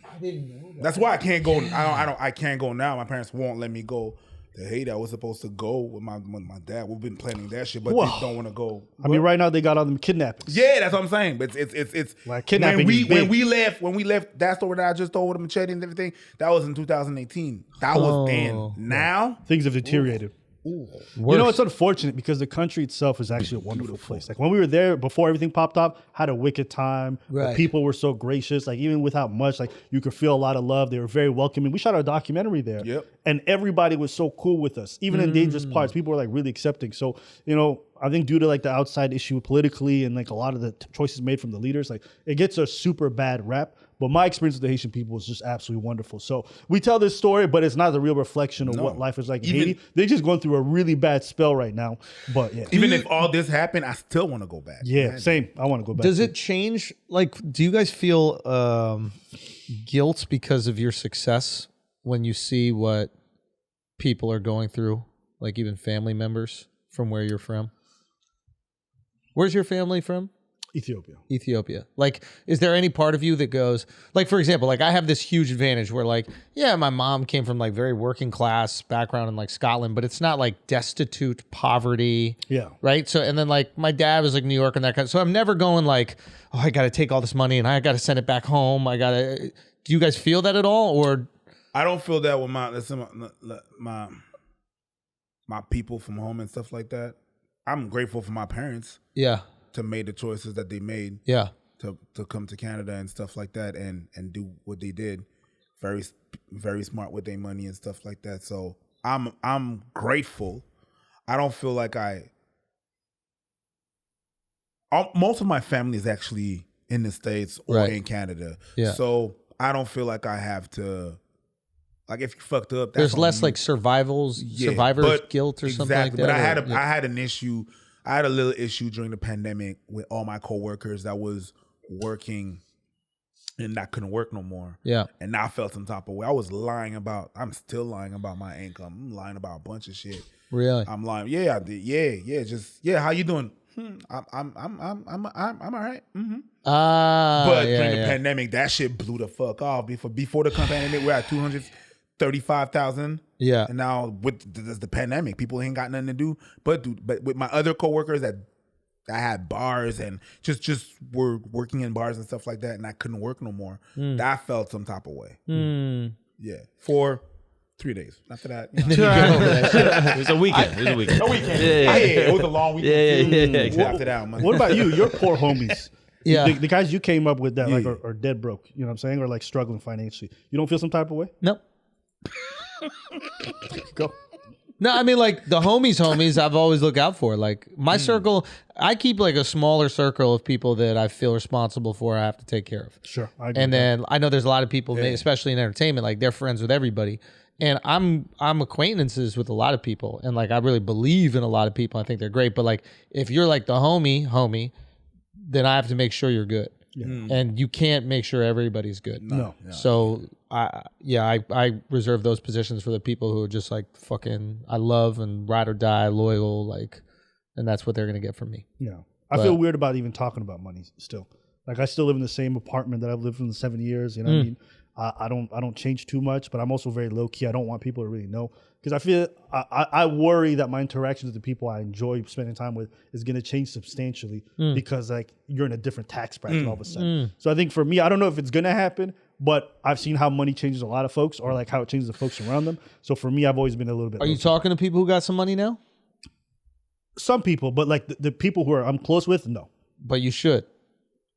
I didn't know that. That's why I can't go. I can't go now. My parents won't let me go. They hate. I was supposed to go with my dad. We've been planning that shit, but they don't want to go. I mean, right now they got all them kidnappings. Yeah, that's what I'm saying. But it's like kidnapping. When we left that story that I just told with the machete and everything, that was in 2018. That was then. Now things have deteriorated. Ooh. You know, it's unfortunate because the country itself is actually a wonderful place. Like when we were there before everything popped off, had a wicked time. Right. The people were so gracious. Like even without much, like you could feel a lot of love. They were very welcoming. We shot our documentary there. Yep. And everybody was so cool with us. Even in dangerous parts, people were like really accepting. So, I think due to like the outside issue politically and like a lot of the choices made from the leaders, like it gets a super bad rap. But my experience with the Haitian people was just absolutely wonderful. So we tell this story, but it's not the real reflection of what life is like in Haiti. They're just going through a really bad spell right now. But yeah. Even if all this happened, I still want to go back. Yeah, same. I want to go back. Does it change? Like, do you guys feel guilt because of your success when you see what people are going through, like even family members from where you're from? Where's your family from? Ethiopia. Like, is there any part of you that goes, like, for example, like I have this huge advantage where like, yeah, my mom came from like very working class background in like Scotland, but it's not like destitute poverty. Yeah. Right. So, and then like my dad was like New York and that kind of, so I'm never going like, oh, I got to take all this money and I got to send it back home. Do you guys feel that at all? Or I don't feel that with my people from home and stuff like that. I'm grateful for my parents. Yeah. To make the choices that they made, to come to Canada and stuff like that, and do what they did, very very smart with their money and stuff like that. So I'm grateful. I don't feel like most of my family is actually in the States or in Canada, so I don't feel like I have to. Like if you fucked up, there's less like survivor's guilt or something like that. But I had an issue. I had a little issue during the pandemic with all my coworkers that was working and I couldn't work no more. Yeah. And I felt some type of way. I'm still lying about my income. I'm lying about a bunch of shit. Really? I'm lying. Yeah, I did. Yeah. How you doing? I'm all right. Mm-hmm. But during the pandemic, that shit blew the fuck off. Before the pandemic, we're at 235,000. Yeah. And now with the pandemic, people ain't got nothing to do. But with my other coworkers that I had bars and just were working in bars and stuff like that, and I couldn't work no more. That felt some type of way. Yeah. For 3 days. After that, it was a weekend. A weekend. Yeah. It was a long weekend. Yeah. Exactly. After that, what about you? Your poor homies. Yeah. The guys you came up with that like are dead broke. You know what I'm saying? Or like struggling financially. You don't feel some type of way? Nope. Go. No, I mean like the homies I've always looked out for. Like my circle, I keep like a smaller circle of people that I feel responsible for. I have to take care of. Sure. And then I know there's a lot of people, especially in entertainment, like they're friends with everybody. And I'm acquaintances with a lot of people, and like I really believe in a lot of people. I think they're great. But like if you're like the homie, then I have to make sure you're good. Yeah. And you can't make sure everybody's good. No. So I reserve those positions for the people who are just like fucking I love and ride or die, loyal, like, and that's what they're gonna get from me. Yeah. I feel weird about even talking about money still. Like I still live in the same apartment that I've lived in the 7 years. You know what I mean? I don't change too much, but I'm also very low key. I don't want people to really know because I feel I worry that my interactions with the people I enjoy spending time with is going to change substantially because like you're in a different tax bracket all of a sudden. So I think for me, I don't know if it's going to happen, but I've seen how money changes a lot of folks or like how it changes the folks around them. So for me, I've always been a little bit. Are you talking to people who got some money now? Some people, but like the people who I'm close with, no. But you should.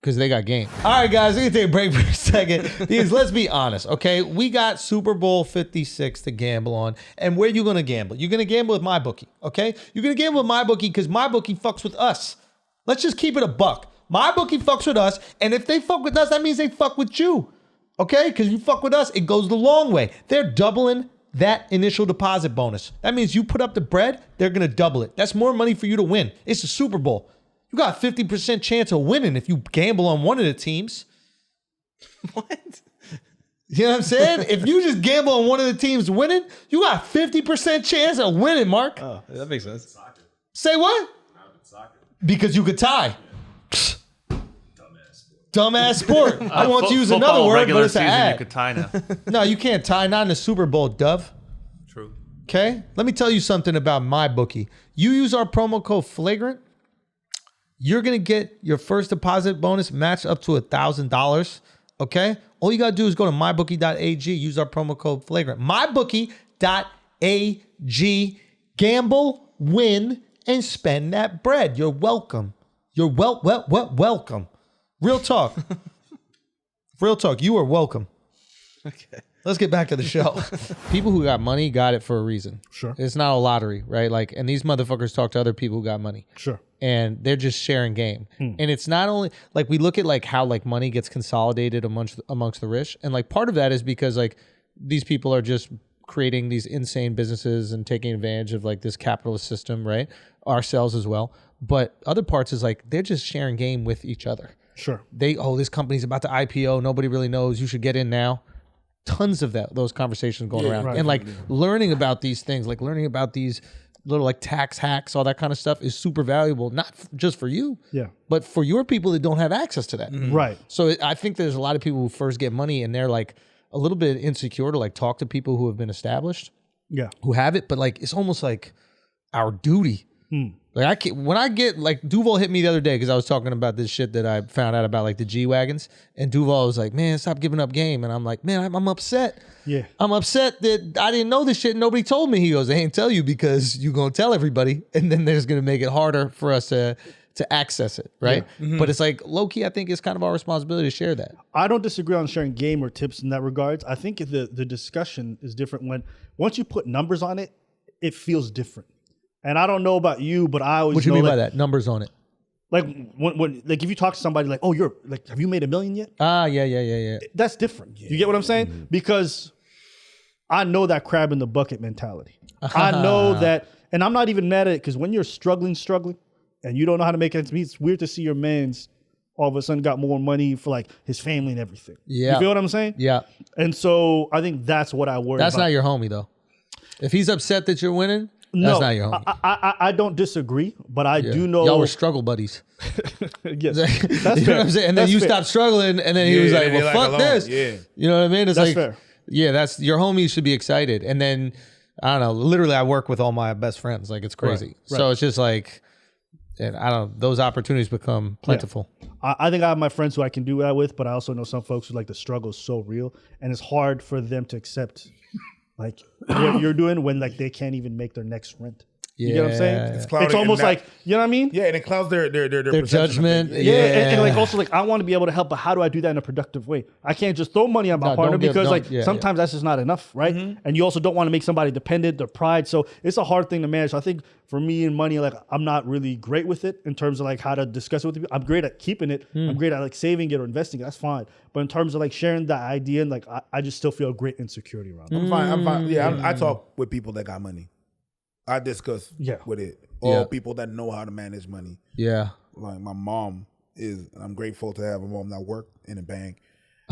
Because they got game. All right, guys, we're going to take a break for a second. Because let's be honest, okay? We got Super Bowl 56 to gamble on. And where you going to gamble? You're going to gamble with MyBookie, okay? You're going to gamble with MyBookie because MyBookie fucks with us. Let's just keep it a buck. MyBookie fucks with us. And if they fuck with us, that means they fuck with you, okay? Because you fuck with us, it goes the long way. They're doubling that initial deposit bonus. That means you put up the bread, they're going to double it. That's more money for you to win. It's the Super Bowl. You got a 50% chance of winning if you gamble on one of the teams. What? You know what I'm saying? If you just gamble on one of the teams winning, you got a 50% chance of winning, Mark. Oh, that makes sense. Soccer. Say what? Soccer. Because you could tie. Dumbass sport. I want to use another word, but it's an You ad. could tie now. No, you can't tie. Not in the Super Bowl, Dove. True. Okay? Let me tell you something about MyBookie. You use our promo code Flagrant, you're going to get your first deposit bonus matched up to $1,000. Okay? All you got to do is go to mybookie.ag, use our promo code Flagrant. Mybookie.ag, gamble, win, and spend that bread. You're welcome. You're welcome. Real talk. Real talk. You are welcome. Okay. Let's get back to the show. People who got money got it for a reason. Sure. It's not a lottery, right? Like, and these motherfuckers talk to other people who got money. Sure. And they're just sharing game. And it's not only like we look at like how like money gets consolidated amongst the rich. And like part of that is because like these people are just creating these insane businesses and taking advantage of like this capitalist system, right? Ourselves as well. But other parts is like they're just sharing game with each other. Sure. This company's about to IPO. Nobody really knows. You should get in now. Tons of those conversations going around. right. And like learning about these things, like learning about these little like tax hacks, all that kind of stuff is super valuable, not just for you, but for your people that don't have access to that. Right. So I think there's a lot of people who first get money and they're like a little bit insecure to like talk to people who have been established, who have it, but like it's almost like our duty. Like when I get like Duval hit me the other day because I was talking about this shit that I found out about like the G-Wagons, and Duval was like, man, stop giving up game. And I'm like, man, I'm upset. Yeah. I'm upset that I didn't know this shit and nobody told me. He goes, they ain't tell you because you're going to tell everybody, and then there's going to make it harder for us to access it, right? But it's like low-key, I think it's kind of our responsibility to share that. I don't disagree on sharing game or tips in that regards. I think the discussion is different once you put numbers on it, it feels different. And I don't know about you, but I always What you know, mean like, by that? Numbers on it. Like when like if you talk to somebody like, oh, you're like, have you made $1 million yet? Yeah. That's different. You get what I'm saying? Because I know that crab in the bucket mentality. I know that, and I'm not even mad at it because when you're struggling, and you don't know how to make ends meet, it's weird to see your man's all of a sudden got more money for like his family and everything. Yeah. You feel what I'm saying? Yeah. And so I think that's what I worry That's about. not your homie though. If he's upset that you're winning, that's not your homie. I don't disagree, but I do know y'all were struggle buddies. yes, That's that's you know fair. what I'm saying? And then That's you fair. stopped struggling, and then he was like, they "Well, fuck alone. this." Yeah. You know what I mean? It's That's like, fair. yeah, that's your homies should be excited. And then I don't know. Literally, I work with all my best friends. Like it's crazy. So it's just like, and I don't. Those opportunities become plentiful. I think I have my friends who I can do that with, but I also know some folks who like the struggle is so real, and it's hard for them to accept like what you're doing when like they can't even make their next rent. You get what I'm saying? It's clouded It's almost and like, you know what I mean? Yeah, and it clouds their perception of judgment. things. Yeah, and like also like I want to be able to help, but how do I do that in a productive way? I can't just throw money at my No, partner don't give- because don't- like yeah, sometimes that's just not enough, right? And you also don't want to make somebody dependent, their pride. So it's a hard thing to manage. So I think for me and money, like I'm not really great with it in terms of like how to discuss it with people. I'm great at keeping it. I'm great at like saving it or investing it. That's fine. But in terms of like sharing that idea, and like I just still feel great insecurity around it. I'm fine. Yeah, I talk with people that got money. I discuss with it. All people that know how to manage money. Yeah. Like my mom is, I'm grateful to have a mom that worked in a bank.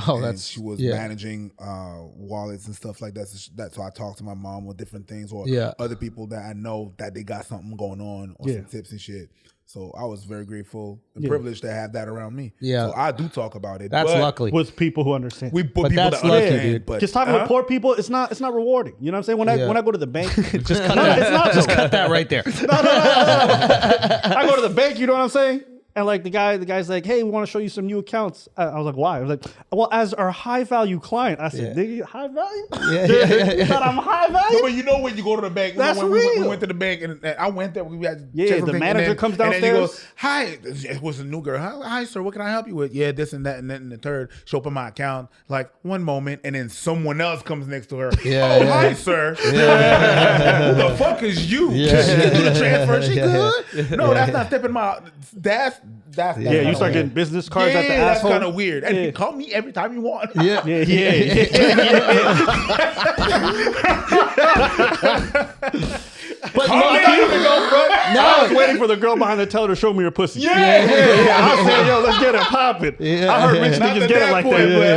Oh, and she was yeah. managing wallets and stuff like that. So I talked to my mom with different things, or Yeah. other people that I know that they got something going on, or some tips and shit. So I was very grateful and privileged to have that around me. Yeah. So I do talk about it. That's but luckily. With people who understand. We put But people that's that lucky, understand, dude. but Just talking with poor people, it's not rewarding. You know what I'm saying? When I go to the bank, Just cut that. it's not Just though. cut that right there. I go to the bank, you know what I'm saying? And like the guy's like, hey, we want to show you some new accounts. I was like, why? I was like, well, as our high value client. I said, nigga, high value? Yeah. You thought I'm high value? No, but you know when you go to the bank, That's when real. we went to the bank and I went there. We had The manager comes downstairs. and then he goes, "Hi," it was a new girl. Hi, sir. What can I help you with? Yeah, this and that and then and the third. Show up in my account. Like one moment, and then someone else comes next to her. Hi, sir. Who the fuck is you? Yeah. She can do the transfer. She good? No, that's not stepping my. That's Yeah, you start getting business cards at the that's asshole. kind of weird. And you call me every time you want. Yeah. But I was waiting for the girl behind the teller to show me her pussy. Yeah. I said, yo, let's get it popping. Yeah. I heard rich Not niggas to get it that like point, that. but I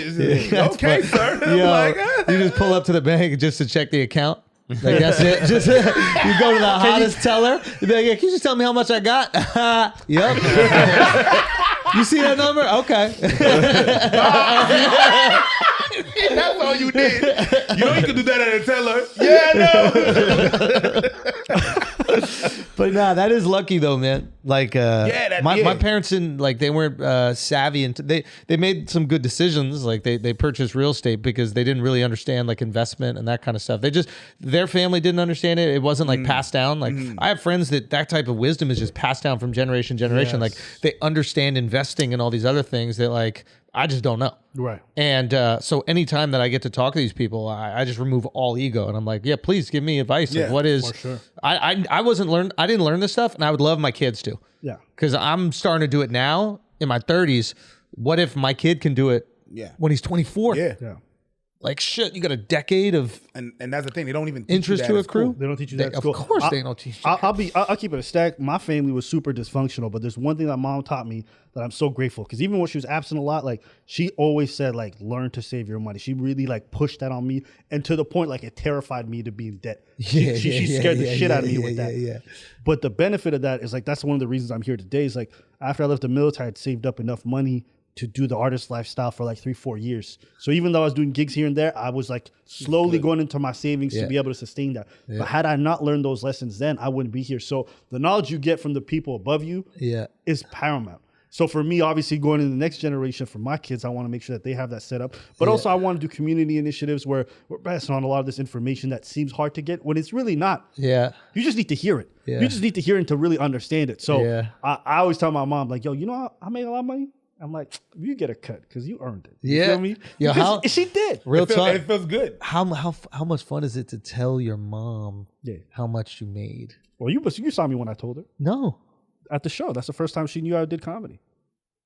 was like, okay, sir. I'm Yo, like, you just pull up to the bank just to check the account. Like that's it. Just you go to the hottest teller. You be like, yeah, can you just tell me how much I got? Yep. You see that number? Okay. that's all you did. You know you could do that at a teller. Yeah, no. But nah, that is lucky though, man. Like, my parents didn't like they weren't savvy, and they made some good decisions. Like they purchased real estate because they didn't really understand like investment and that kind of stuff. Their family didn't understand it. It wasn't like passed down. Like I have friends that type of wisdom is just passed down from generation to generation. Like they understand investing and all these other things that like I just don't know. Right. And so anytime that I get to talk to these people, I just remove all ego, and I'm like, yeah, please give me advice. Like, what is? For sure. I didn't learn this stuff, and I would love my kids to. Yeah. Because I'm starting to do it now in my 30s. What if my kid can do it? When he's 24. Yeah. Like shit, you got a decade of And that's the thing. They don't even teach interest you to that at accrue. school. They don't teach you that at Of school. course, they don't teach you. I'll keep it a stack. My family was super dysfunctional, but there's one thing that mom taught me that I'm so grateful, because even when she was absent a lot, like she always said, like, learn to save your money. She really like pushed that on me, and to the point like it terrified me to be in debt. She scared the shit out of me with that. Yeah. But the benefit of that is like that's one of the reasons I'm here today. Is like after I left the military, I'd saved up enough money to do the artist lifestyle for like 3-4 years. So even though I was doing gigs here and there, I was like slowly going into my savings to be able to sustain that. But had I not learned those lessons then, I wouldn't be here. So the knowledge you get from the people above you is paramount. So for me, obviously going into the next generation for my kids, I want to make sure that they have that set up. But also I want to do community initiatives where we're passing on a lot of this information that seems hard to get when it's really not. Yeah. You just need to hear it. Yeah. You just need to hear it to really understand it. So I always tell my mom, like, yo, you know I make a lot of money? I'm like, you get a cut because you earned it. You feel me? Yo, how, she did. Real talk. It feels good. How much fun is it to tell your mom Yeah. how much you made? Well, you saw me when I told her No. at the show. That's the first time she knew I did comedy.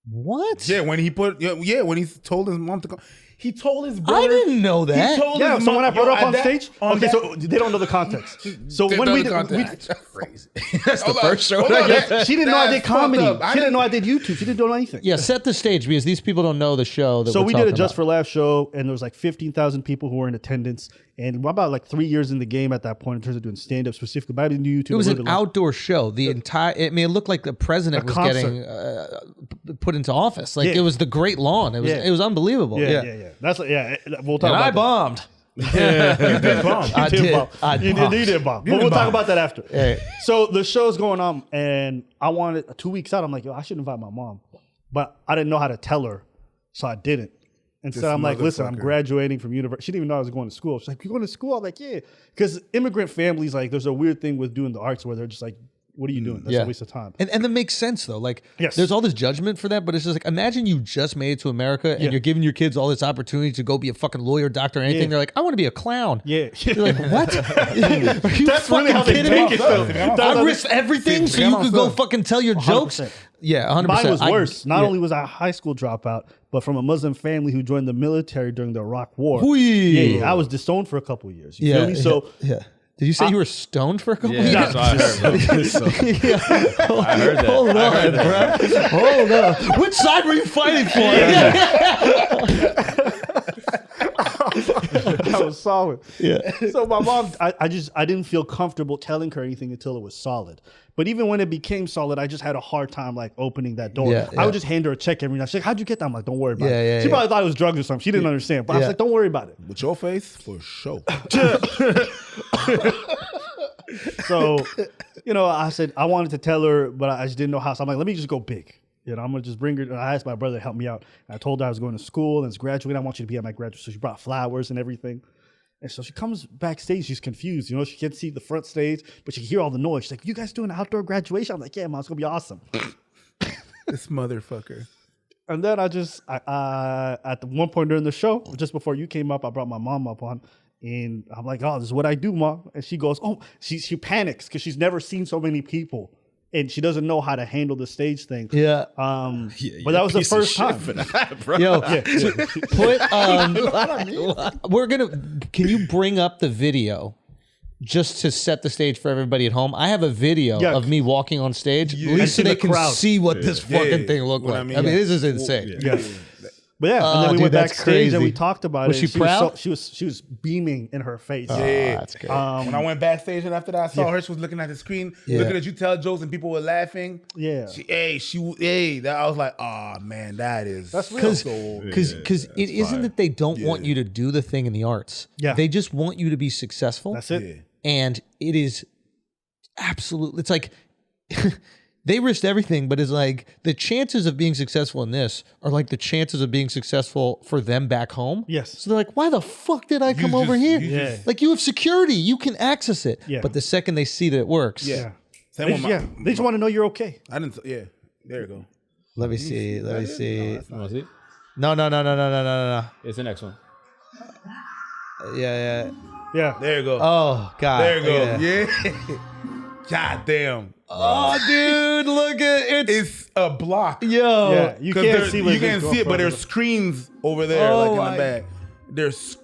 What? Yeah, when he when he told his mom to go, he told his brother. I didn't know that. He told Yeah, his so mom, when I brought her up on that- stage, okay, so they don't know the context. So They when know we the did, context. That's crazy. That's the first show. she didn't know I did That's comedy. fucked up. She didn't know I did YouTube. She didn't know anything. Yeah, set the stage because these people don't know the show. That So we're we did a talking Just about. for Laughs show, and there was like 15,000 people who were in attendance. And we're about like 3 years in the game at that point in terms of doing stand-up specifically. But I didn't do YouTube. It was a an little bit longer. outdoor show. The entire. I mean, it looked like the president was concert. getting put into office. Like Yeah. it was the Great Lawn. It was. Yeah. It was unbelievable. Yeah. That's like, we'll talk And about I that. bombed. You did bomb. I You did did. bomb. I You bombed. did bomb. But we'll talk about that after. Yeah. So the show's going on, and I wanted 2 weeks out. I'm like, yo, I should invite my mom, but I didn't know how to tell her, so I didn't. And so I'm like, listen, I'm motherfucker. graduating from university. She didn't even know I was going to school. She's like, you're going to school? I'm like, yeah. Because immigrant families, like, there's a weird thing with doing the arts where they're just like, what are you doing? That's a waste of time. And that makes sense though. Like, Yes. there's all this judgment for that, but it's just like, imagine you just made it to America and you're giving your kids all this opportunity to go be a fucking lawyer, doctor, or anything. Yeah. They're like, I want to be a clown. Yeah. You're like, what? Are you That's fucking really how they kidding me? take it, though. I risked everything so you could go fucking tell your jokes. 100%. Yeah, 100%. Mine was worse. Not yeah. only was I a high school dropout, but from a Muslim family who joined the military during the Iraq War. Whee! Yeah, I was disowned for a couple of years. You Yeah, feel me? So yeah. Did you say you were stoned for a couple Yeah, years? that's what I heard. Yeah. I heard that. Hold on, bro. Hold on. Which side were you fighting for? That was solid. Yeah. So my mom, I didn't feel comfortable telling her anything until it was solid. But even when it became solid, I just had a hard time like opening that door. Yeah, I would just hand her a check every night. She's like, "How'd you get that?" I'm like, "Don't worry about it." Yeah, She yeah. probably thought it was drugs or something. She didn't understand. But I was like, "Don't worry about it." With your face, for sure. So, I said I wanted to tell her, but I just didn't know how. So I'm like, let me just go big. I'm gonna just bring her. And I asked my brother to help me out. And I told her I was going to school and it's graduating. I want you to be at my graduation. So she brought flowers and everything. And so she comes backstage. She's confused. She can't see the front stage, but she can hear all the noise. She's like, "You guys doing an outdoor graduation?" I'm like, "Yeah, Mom, it's gonna be awesome." This motherfucker. And then at the one point during the show, just before you came up, I brought my mom up on. And I'm like, "Oh, this is what I do, Mom." And she goes, "Oh," she panics because she's never seen so many people. And she doesn't know how to handle the stage thing. Yeah. But that was the first time. For that, bro. Yo, can you bring up the video just to set the stage for everybody at home? I have a video of me walking on stage, at least so And they the can crowd. see what this fucking thing looked What like. I I mean, mean, this is insane. Yeah. But yeah, and then we dude, went that's backstage and we crazy. talked about Was it. she proud? She was beaming in her face. Yeah. That's great. When I went backstage and after that, I saw her. She was looking at the screen, looking at you tell jokes, and people were laughing. Yeah. I was like, oh man, that's real. Because it isn't that they don't want you to do the thing in the arts. Yeah. They just want you to be successful. That's it. Yeah. And it is absolutely, it's like they risked everything, but it's like the chances of being successful in this are like the chances of being successful for them back home. Yes. So they're like, why the fuck did I come over here? Yeah. Like, you have security, you can access it. Yeah. But the second they see that it works. Yeah. They Same with just, they just want to know you're okay. I didn't. Yeah. There you go. Let me see. Let me see. You want to see it? No. It's the next one. Yeah. Yeah. There you go. Oh, God. There you go. Look at that. Yeah. God damn. Oh, dude, look at It's a block. Yo. Yeah. You can't see what you can't see it, but there's screens over there, Oh, like in the back. There's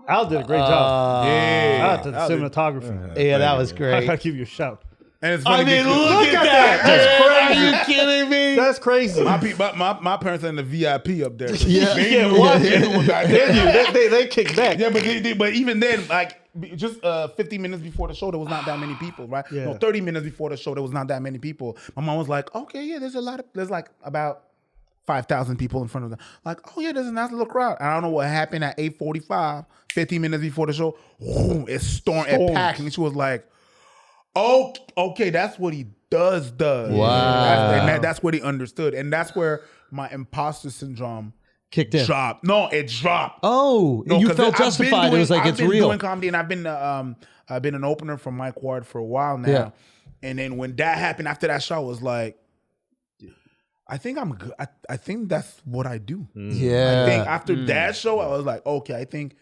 Al did a great job. yeah. Shout out to the cinematographer. Yeah, that was I great. gotta give you a shout. And it's funny. because look at that. That's crazy. Are you kidding me? That's crazy. my parents are in the VIP up there. Yeah. They Yeah, knew watch they it. knew what I did. They kick back. Yeah, but even then, like just 50 minutes before the show, there was not that many people, right? Yeah. No, 30 minutes before the show, there was not that many people. My mom was like, "Okay, yeah, there's like about 5,000 people in front of them." Like, "Oh yeah, there's a nice little crowd." I don't know what happened at 8:45, 15 minutes before the show. It stormed, it packed, and she was like, "Oh, okay, that's what he does." Wow. That's what he understood, and that's where my imposter syndrome Kicked in. dropped. No, it dropped. Oh, No, you 'cause felt I've been justified. It was like, I've it's been real. doing comedy, and I've been an opener for Mike Ward for a while now. Yeah. And then when that happened after that show, I was like, I think I'm good. I think that's what I do. Yeah. I think after that show, I was like, okay, I think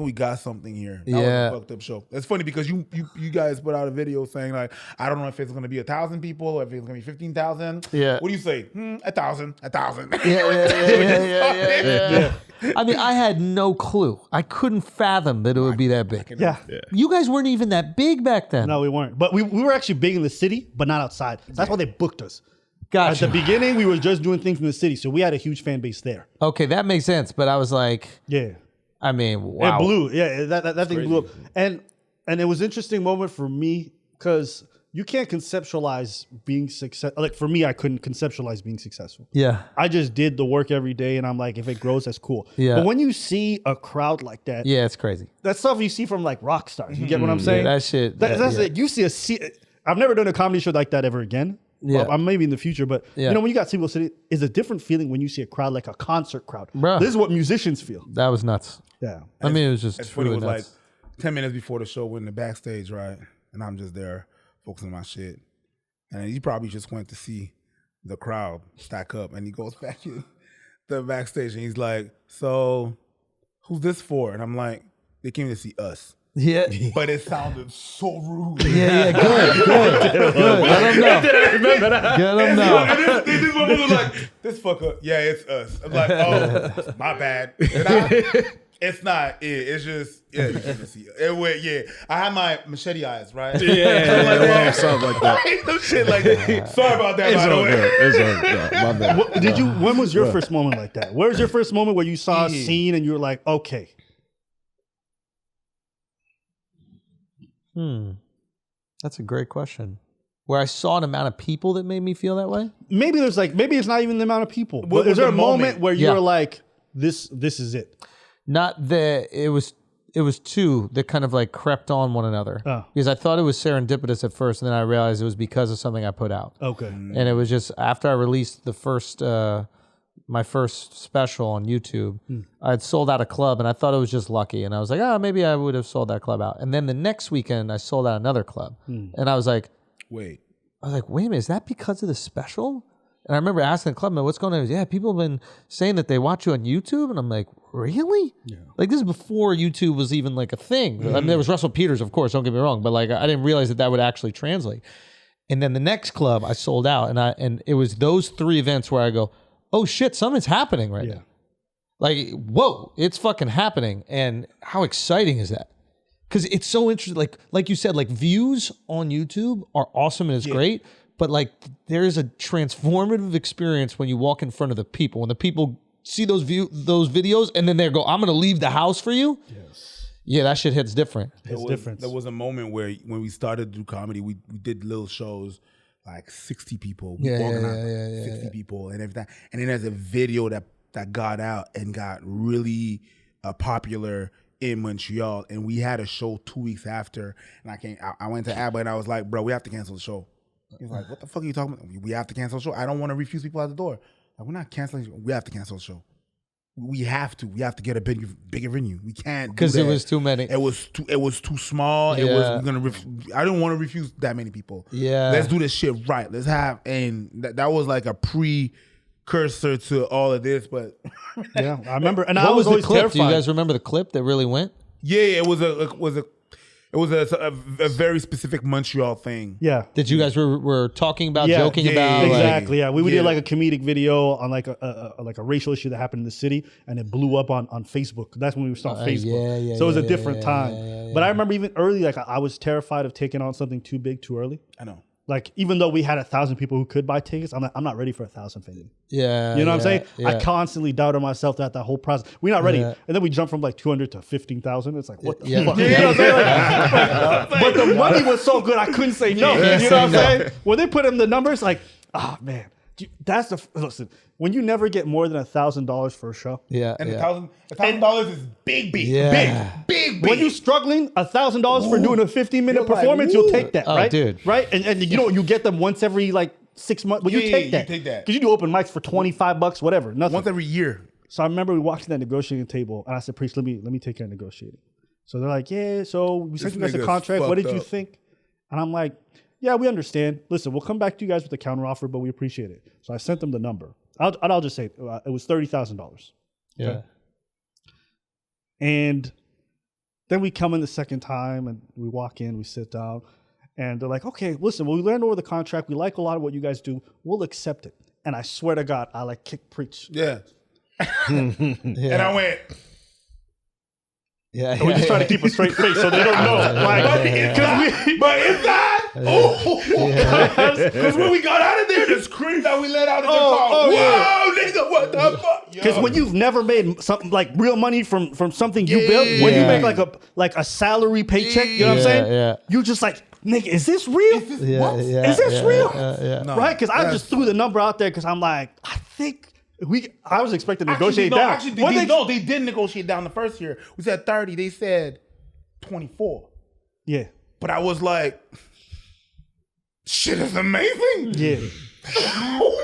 we got something here. That was Yeah. a fucked up show. It's funny because you guys put out a video saying like, I don't know if it's gonna be 1,000 people or if it's gonna be 15,000. Yeah. What do you say? 1,000. Yeah. I mean, I had no clue. I couldn't fathom that it would be that big. Yeah. You guys weren't even that big back then. No, we weren't. But we were actually big in the city, but not outside. That's why they booked us. Gotcha. At the beginning, we were just doing things from the city, so we had a huge fan base there. Okay, that makes sense. But I was like, Yeah. I mean, wow. It blew. Yeah, that thing blew up. And it was an interesting moment for me because you can't conceptualize being successful. Like for me, I couldn't conceptualize being successful. Yeah. I just did the work every day, and I'm like, if it grows, that's cool. Yeah. But when you see a crowd like that, Yeah, it's crazy. that stuff you see from like rock stars. You get what I'm saying? that shit- That's yeah. it. You see I've never done a comedy show like that ever again. Yeah. Well, maybe in the future, but Yeah. when you got Single City, it's a different feeling when you see a crowd like a concert crowd. Bruh. This is what musicians feel. That was nuts. Yeah. I mean, it was just It's funny. really It was nuts. like 10 minutes before the show, we're in the backstage, right? And I'm just there focusing on my shit. And he probably just went to see the crowd stack up. And he goes back in the backstage and he's like, "So, who's this for?" And I'm like, "They came to see us." Yeah. But it sounded so rude. Yeah, good. Let him know. I remember that. Let him know. And this motherfucker was like, "This fucker, yeah, it's us." I'm like, "Oh, my bad." And It's not. It's just. Yeah, you can see it. It went. Yeah, I had my machete eyes, right? Yeah, something like that. I hate no shit like that. Sorry about that. It's by the all way. good. It's all good. My bad. Did you? When was your first moment like that? Where's your first moment where you saw a scene and you were like, okay? That's a great question. Where I saw an amount of people that made me feel that way? Maybe it's not even the amount of people. What But was is there the a moment moment? where you Yeah. were like, this is it? Not that it was two that kind of like crept on one another. Oh. Because I thought it was serendipitous at first, and then I realized it was because of something I put out. Okay. And it was just after I released the first my first special on YouTube, I had sold out a club, and I thought it was just lucky. And I was like, maybe I would have sold that club out. And then the next weekend, I sold out another club. And I was like, Wait. wait a minute, is that because of the special? And I remember asking the clubman, what's going on? He goes, people have been saying that they watch you on YouTube. And I'm like, really? Yeah. Like, this is before YouTube was even like a thing. I mean, there was Russell Peters, of course, don't get me wrong. But like, I didn't realize that would actually translate. And then the next club I sold out. And it was those three events where I go, oh shit, something's happening right now. Like, whoa, it's fucking happening. And how exciting is that? Because it's so interesting. Like you said, like views on YouTube are awesome and it's great. But like there is a transformative experience when you walk in front of the people. When the people see those videos and then they go, I'm going to leave the house for you. Yes. Yeah, that shit hits different. It's different. There was a moment where when we started to do comedy, we did little shows, like 60 people. We organized 60 people and everything. And then there's a video that got out and got really popular in Montreal. And we had a show 2 weeks after. And I went to Abba and I was like, bro, we have to cancel the show. He's like, what the fuck are you talking about? We have to cancel the show. I don't want to refuse people at the door. Like, we're not canceling. We have to cancel the show. We have to get a bigger venue. We can't because it was too many. It was too small. Yeah. It was I didn't want to refuse that many people. Yeah, let's do this shit right. Let's have and that was like a precursor to all of this. But yeah, I remember. And what I was the always clip? terrified. Do you guys remember the clip that really went? Yeah, it was a very specific Montreal thing. Yeah. That you guys were talking about, joking about? Exactly. Yeah. We did like a comedic video on like a racial issue that happened in the city, and it blew up on Facebook. That's when we started Facebook. So it was a different time. But I remember even early, like I was terrified of taking on something too big too early. I know. Like even though we had 1,000 people who could buy tickets, I'm not ready for 1,000 fans. Yeah. You know what I'm saying? Yeah. I constly doubted myself that whole process. We're not ready. And then we jumped from like 200 to 15,000. It's like, what the fuck? You know what I'm saying? But the money was so good, I couldn't say no. You know what I'm saying? When they put in the numbers, like, man, that's listen, when you never get more than $1,000 for a show. Yeah. And $1,000 is big. Big. When you're struggling, $1,000 for doing a 15-minute performance, you'll take that, right? Dude. Right? And you get them once every like 6 months. But you take that. Because you do open mics for $25, whatever. Nothing. Once every year. So I remember we walked to that negotiating table, and I said, "Priest, let me take care of negotiating." So they're like, "Yeah." So we sent you guys a contract. What did you think? And I'm like, "Yeah, we understand. Listen, we'll come back to you guys with a counter offer, but we appreciate it." So I sent them the number. I'll just say it was $30,000. Yeah. Okay? And then we come in the second time, and we walk in, we sit down, and they're like, "Okay, listen, well, we learned over the contract. We like a lot of what you guys do. We'll accept it." And I swear to God, I like kick preach. Yeah. And I went. Yeah. And we just try to keep a straight face so they don't know. But inside, because when we got out of there, the scream that we let out in the car, whoa, nigga, what the fuck? Because when you've never made something like real money from something you built, when you make like a salary paycheck, you know what I'm saying? Yeah. You just like, nigga, is this real? Is this real? No, right? Because I just threw the number out there because I'm like, I was expecting to negotiate down. Actually, they did negotiate down the first year. We said 30. They said 24. Yeah. But I was like, shit is amazing. Yeah.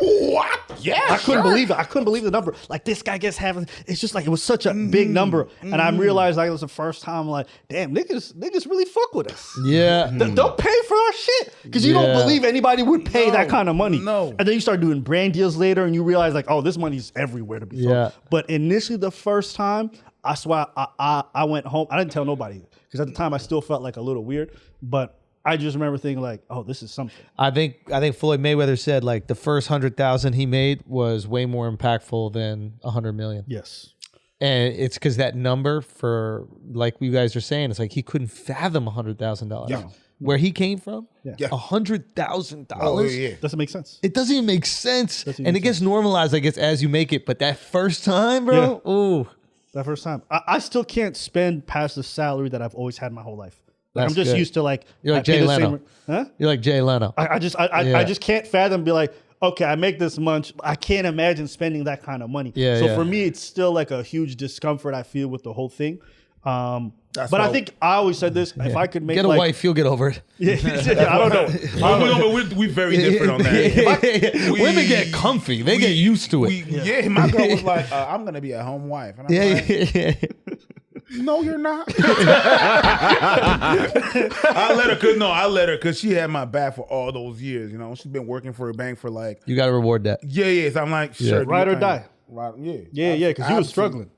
What? Yeah. I couldn't believe it. I couldn't believe the number. Like this guy gets having. It's just like it was such a big number, and I realized like it was the first time. Like, damn, niggas really fuck with us. Yeah. They'll pay for our shit because you don't believe anybody would pay that kind of money. No. And then you start doing brand deals later, and you realize like, oh, this money's everywhere to be found. But initially, the first time, I swear, I went home. I didn't tell nobody because at the time I still felt like a little weird, but I just remember thinking like, oh, this is something. I think Floyd Mayweather said like the first 100,000 he made was way more impactful than 100 million. Yes. And it's because that number for, like you guys are saying, it's like he couldn't fathom $100,000. Yeah. Where he came from, Yeah. $100,000. Oh, yeah. Doesn't make sense. It doesn't even make sense. Doesn't And even it gets normalized, I guess, as you make it. But that first time, bro, ooh. That first time. I still can't spend past the salary that I've always had my whole life. Like, That's I'm just good. used to like You're like I pay Jay the Leno. Huh? You're like Jay Leno. I just can't fathom be like, okay, I make this much. I can't imagine spending that kind of money. Yeah, so yeah. for me, it's still like a huge discomfort I feel with the whole thing. But why- I think I always said this: if I could make Get a like, wife, you'll get over it. I don't know. We're very different on that. Women get comfy. They get used to it. Yeah, my girl was like, I'm going to be a home wife. And I'm like, yeah. no, you're not. I let her because she had my back for all those years. You know, she's been working for a bank for like, You got to reward that. yeah. So I'm like, sure. Ride do or your die. thing. Right, yeah. Yeah, because you was Absolutely. struggling.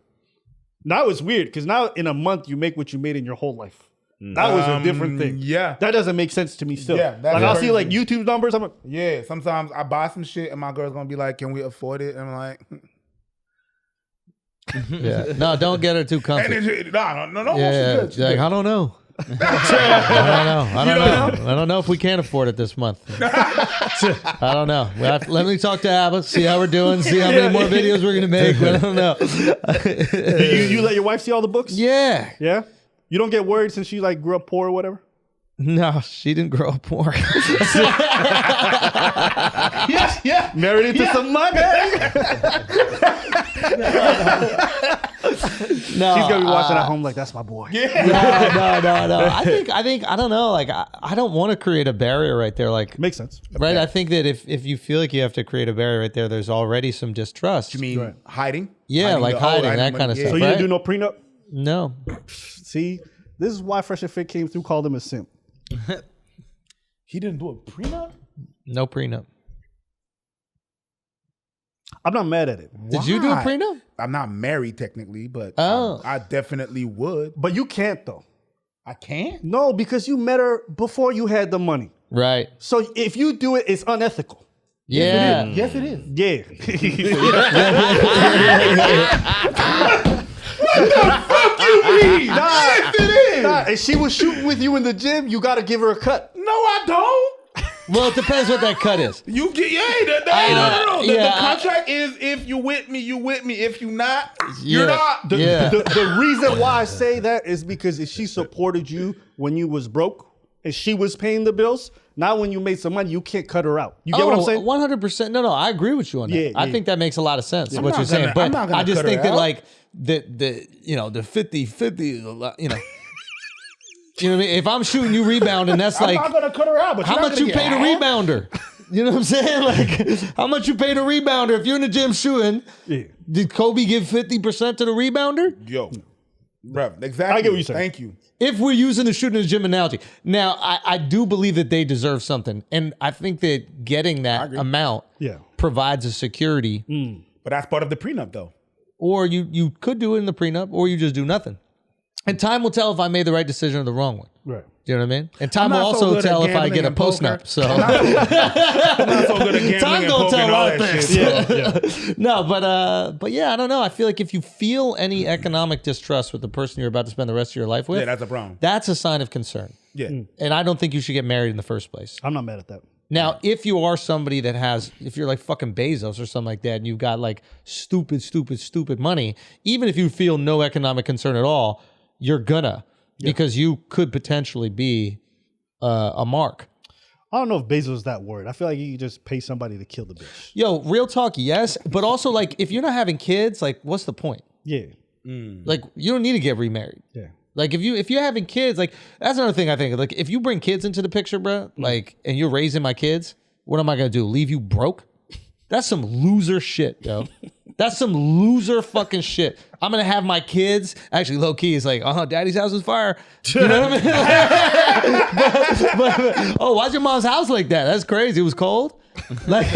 Now it's weird because now in a month you make what you made in your whole life. That was a different thing. Yeah. That doesn't make sense to me still. Yeah, that's like I'll see crazy. like YouTube numbers. I'm like, Yeah, sometimes I buy some shit and my girl's going to be like, can we afford it? And I'm like, Yeah. No, don't get her too comfy. and it's, no, Yeah, she's good. She's like, good. I don't know. I don't know if we can afford it this month. I don't know. Let me talk to Abba, see how we're doing, see how many more videos we're gonna make. I don't know. you let your wife see all the books? Yeah. Yeah? You don't get worried since she like grew up poor or whatever? No, she didn't grow up poor. Yeah. Married into some money. No, She's gonna be watching at home like, that's my boy. No. I think I don't know. Like I don't want to create a barrier right there. Like Makes sense. right. I think that if you feel like you have to create a barrier right there, there's already some distrust. You mean hiding? Yeah, like hiding, that kind of So stuff. you didn't right? do no prenup? No. See, this is why Fresh and Fit came through, called him a simp. He didn't do a prenup? No prenup. I'm not mad at it. Did you do a Why? prenup? I'm not married technically, but Oh. I definitely would. But you can't though. I can't? No, because you met her before you had the money. Right. So if you do it, it's unethical. Yeah. Yes, it is. Yeah. Yes, it is. Nah, and she was shooting with you in the gym, you gotta give her a cut. No, I don't. Well, it depends what that cut is. You get no. The yeah, contract is if you with me, you with me. If you not, you're not. Yeah. The reason why I say that is because if she supported you when you was broke and she was paying the bills, now when you made some money, you can't cut her out. You get what I'm saying? 100%. No, I agree with you on that. Yeah, I yeah. think that makes a lot of sense, what not you're saying. gonna- I'm But not gonna I just cut her think that out. like the 50-50, you know. You know what I mean? If I'm shooting you rebounding, that's I'm like not gonna cut her out. But how you're not much gonna you get pay the half. rebounder. You know what I'm saying? Like how much you pay the rebounder? If you're in the gym shooting, Yeah. did Kobe give 50% to the rebounder? Yo, bro, exactly. I get what you're saying. Thank you. If we're using the shooting in the gym analogy. Now, I do believe that they deserve something. And I think that getting that amount Yeah. provides a security. But that's part of the prenup, though. Or you could do it in the prenup, or you just do nothing. And time will tell if I made the right decision or the wrong one. Right. Do you know what I mean? And time I'm will not so also good at tell if I gambling get a and post poker. nut. So I'm not so good at gambling time and gonna poker tell and all all that things. shit. no, but yeah, I don't know. I feel like if you feel any economic distrust with the person you're about to spend the rest of your life with, Yeah, that's a problem. that's a sign of concern. Yeah. And I don't think you should get married in the first place. I'm not mad at that. Now, if you are somebody that has, if you're like fucking Bezos or something like that, and you've got like stupid money, even if you feel no economic concern at all, you're gonna, because you could potentially be a mark. I don't know if Bezos is that worried. I feel like you could just pay somebody to kill the bitch. Yo, real talk, yes. But also, like, if you're not having kids, like, what's the point? Yeah. Like, you don't need to get remarried. Yeah. Like, if you're having kids, like, that's another thing I think. Like, if you bring kids into the picture, bro, like, and you're raising my kids, what am I gonna do? Leave you broke? That's some loser shit, yo. That's some loser fucking shit. I'm gonna have my kids. Actually, low key, it's like, daddy's house is fire. You know what I mean? but, why's your mom's house like that? That's crazy. It was cold. Like,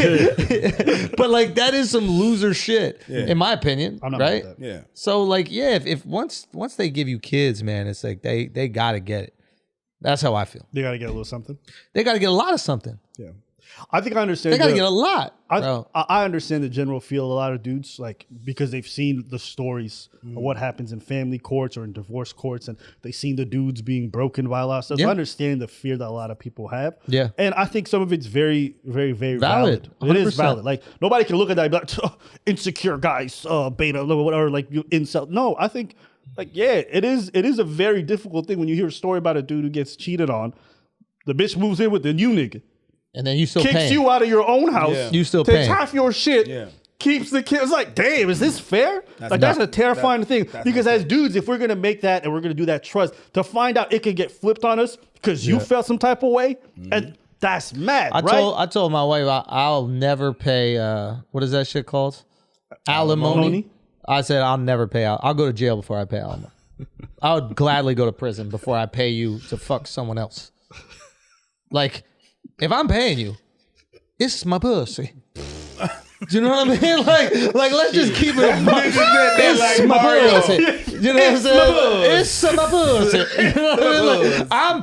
but like that is some loser shit, in my opinion. I'm not right? mad at that. Yeah. So like, yeah, if once they give you kids, man, it's like they gotta get it. That's how I feel. They got to get a little something. They gotta get a lot of something. Yeah. I think I understand. They gotta get a lot. I understand the general feel. A lot of dudes like because they've seen the stories of what happens in family courts or in divorce courts, and they've seen the dudes being broken by a lot of stuff. So I understand the fear that a lot of people have. Yeah, and I think some of it's very, very, very valid. 100%. It is valid. Like nobody can look at that and be like, oh, insecure guys, beta, whatever. Like you incel. No, I think like it is a very difficult thing when you hear a story about a dude who gets cheated on. The bitch moves in with the new nigga. And then you still kicks paying. you out of your own house. Yeah. You still takes paying. half your shit. Keeps the kids. Like, damn, is this fair? That's a terrifying thing. Because as dudes, if we're gonna make that and we're gonna do that trust, to find out it could get flipped on us because you felt some type of way, and that's mad. I told my wife I'll never pay. What is that shit called? Alimony. I said I'll never pay out. I'll go to jail before I pay alimony. I would gladly go to prison before I pay you to fuck someone else. Like. If I'm paying you, it's my pussy. Do you know what I mean? Like let's just keep it. It's my pussy. You know what I'm saying? It's my pussy. You know what I mean? Like, I'm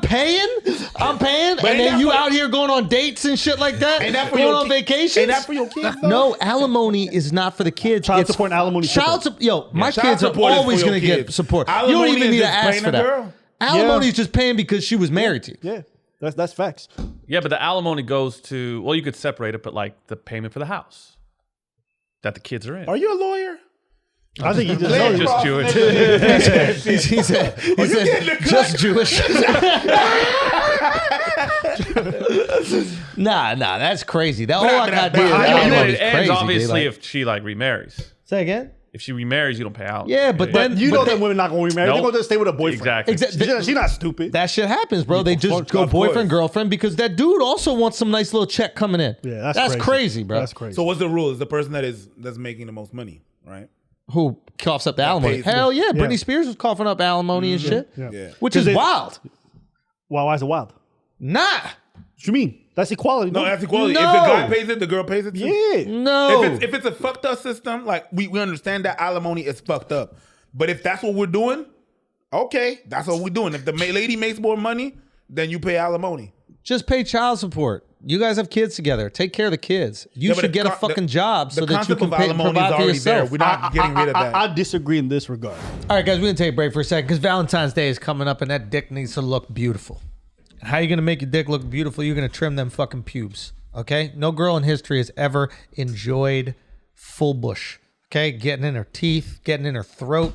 paying, and then you out here going on dates and shit like that. Ain't that for going on vacations? Ain't that for your kids? Though? No, alimony is not for the kids. Child support and alimony. My kids are always going to get support. You don't even need to ask for that. Alimony is just paying because she was married to you. Yeah. That's facts. Yeah, but the alimony goes to, well, you could separate it, but like the payment for the house that the kids are in. Are you a lawyer? I think he just Jewish. He said just Jewish. Nah, that's crazy. That whole idea it ends crazy, obviously if she like remarries. Say again? If she remarries, you don't pay out. Yeah, but then you know that women not going to remarry. They're going to stay with a boyfriend. Exactly. She's not stupid. That shit happens, bro. They just go boyfriend, girlfriend because that dude also wants some nice little check coming in. Yeah, that's crazy, bro. That's crazy. So what's the rule? Is the person that's making the most money, right? Who coughs up the alimony? Hell yeah. Britney Spears was coughing up alimony and shit. Yeah. Which is wild. Why is it wild? Nah. What you mean? That's equality. No, that's equality. No. If the guy pays it, the girl pays it too. Yeah. No. If it's a fucked up system, like we understand that alimony is fucked up. But if that's what we're doing, okay, that's what we're doing. If the lady makes more money, then you pay alimony. Just pay child support. You guys have kids together. Take care of the kids. You should get a fucking job so that you can provide for yourself. We're not getting rid of that. I disagree in this regard. All right, guys, we're going to take a break for a second because Valentine's Day is coming up and that dick needs to look beautiful. How are you going to make your dick look beautiful? You're going to trim them fucking pubes, okay? No girl in history has ever enjoyed full bush, okay? Getting in her teeth, getting in her throat,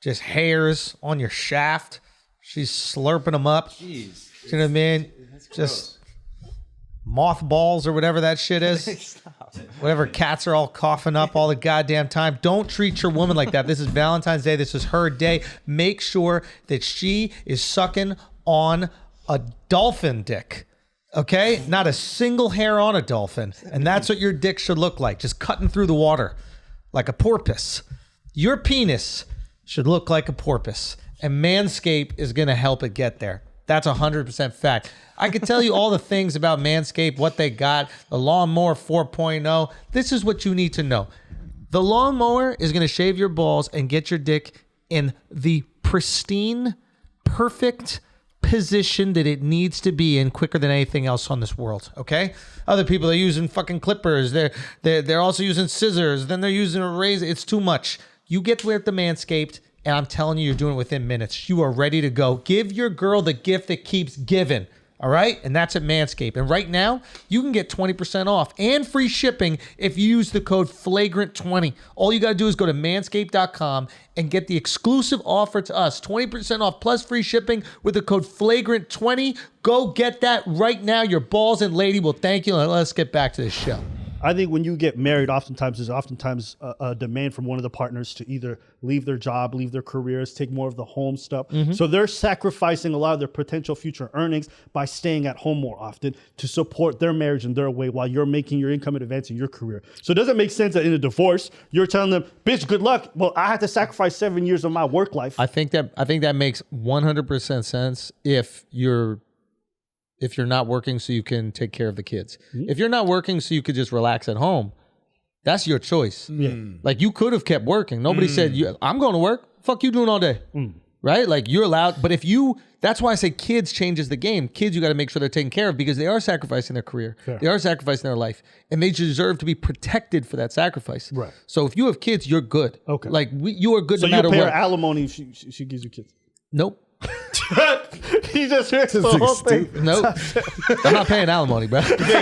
just hairs on your shaft. She's slurping them up. Jeez. You know what I mean? Just mothballs or whatever that shit is. Whatever cats are all coughing up all the goddamn time. Don't treat your woman like that. This is Valentine's Day. This is her day. Make sure that she is sucking on a dolphin dick, okay? Not a single hair on a dolphin. And that's what your dick should look like, just cutting through the water like a porpoise. Your penis should look like a porpoise, and Manscaped is going to help it get there. That's 100% fact. I could tell you all the things about Manscaped, what they got, the Lawnmower 4.0. This is what you need to know. The lawnmower is going to shave your balls and get your dick in the pristine, perfect position that it needs to be in quicker than anything else on this world, okay? Other people are using fucking clippers. They're also using scissors. Then they're using a razor. It's too much. You get with the Manscaped, and I'm telling you, you're doing it within minutes. You are ready to go. Give your girl the gift that keeps giving, all right? And that's at Manscaped. And right now, you can get 20% off and free shipping if you use the code FLAGRANT20. All you got to do is go to manscaped.com and get the exclusive offer to us, 20% off plus free shipping with the code FLAGRANT20. Go get that right now. Your balls and lady will thank you. And let's get back to the show. I think when you get married, there's oftentimes a demand from one of the partners to either leave their job, leave their careers, take more of the home stuff. Mm-hmm. So they're sacrificing a lot of their potential future earnings by staying at home more often to support their marriage in their way while you're making your income and advancing your career. So it doesn't make sense that in a divorce, you're telling them, bitch, good luck. Well, I had to sacrifice 7 years of my work life. I think that makes 100% sense if you're not working so you can take care of the kids. Mm-hmm. If you're not working so you could just relax at home, that's your choice. Yeah. Like you could have kept working. Nobody said, I'm going to work. Fuck you doing all day. right? Like you're allowed, but that's why I say kids changes the game. Kids, you got to make sure they're taken care of because they are sacrificing their career. Fair. They are sacrificing their life and they deserve to be protected for that sacrifice. Right. So if you have kids, you're good. Okay. Like you are good so no matter what. So you what. pay her alimony if she gives you kids? Nope. He just hears the whole thing. Nope. I'm not paying alimony, bro. He's giving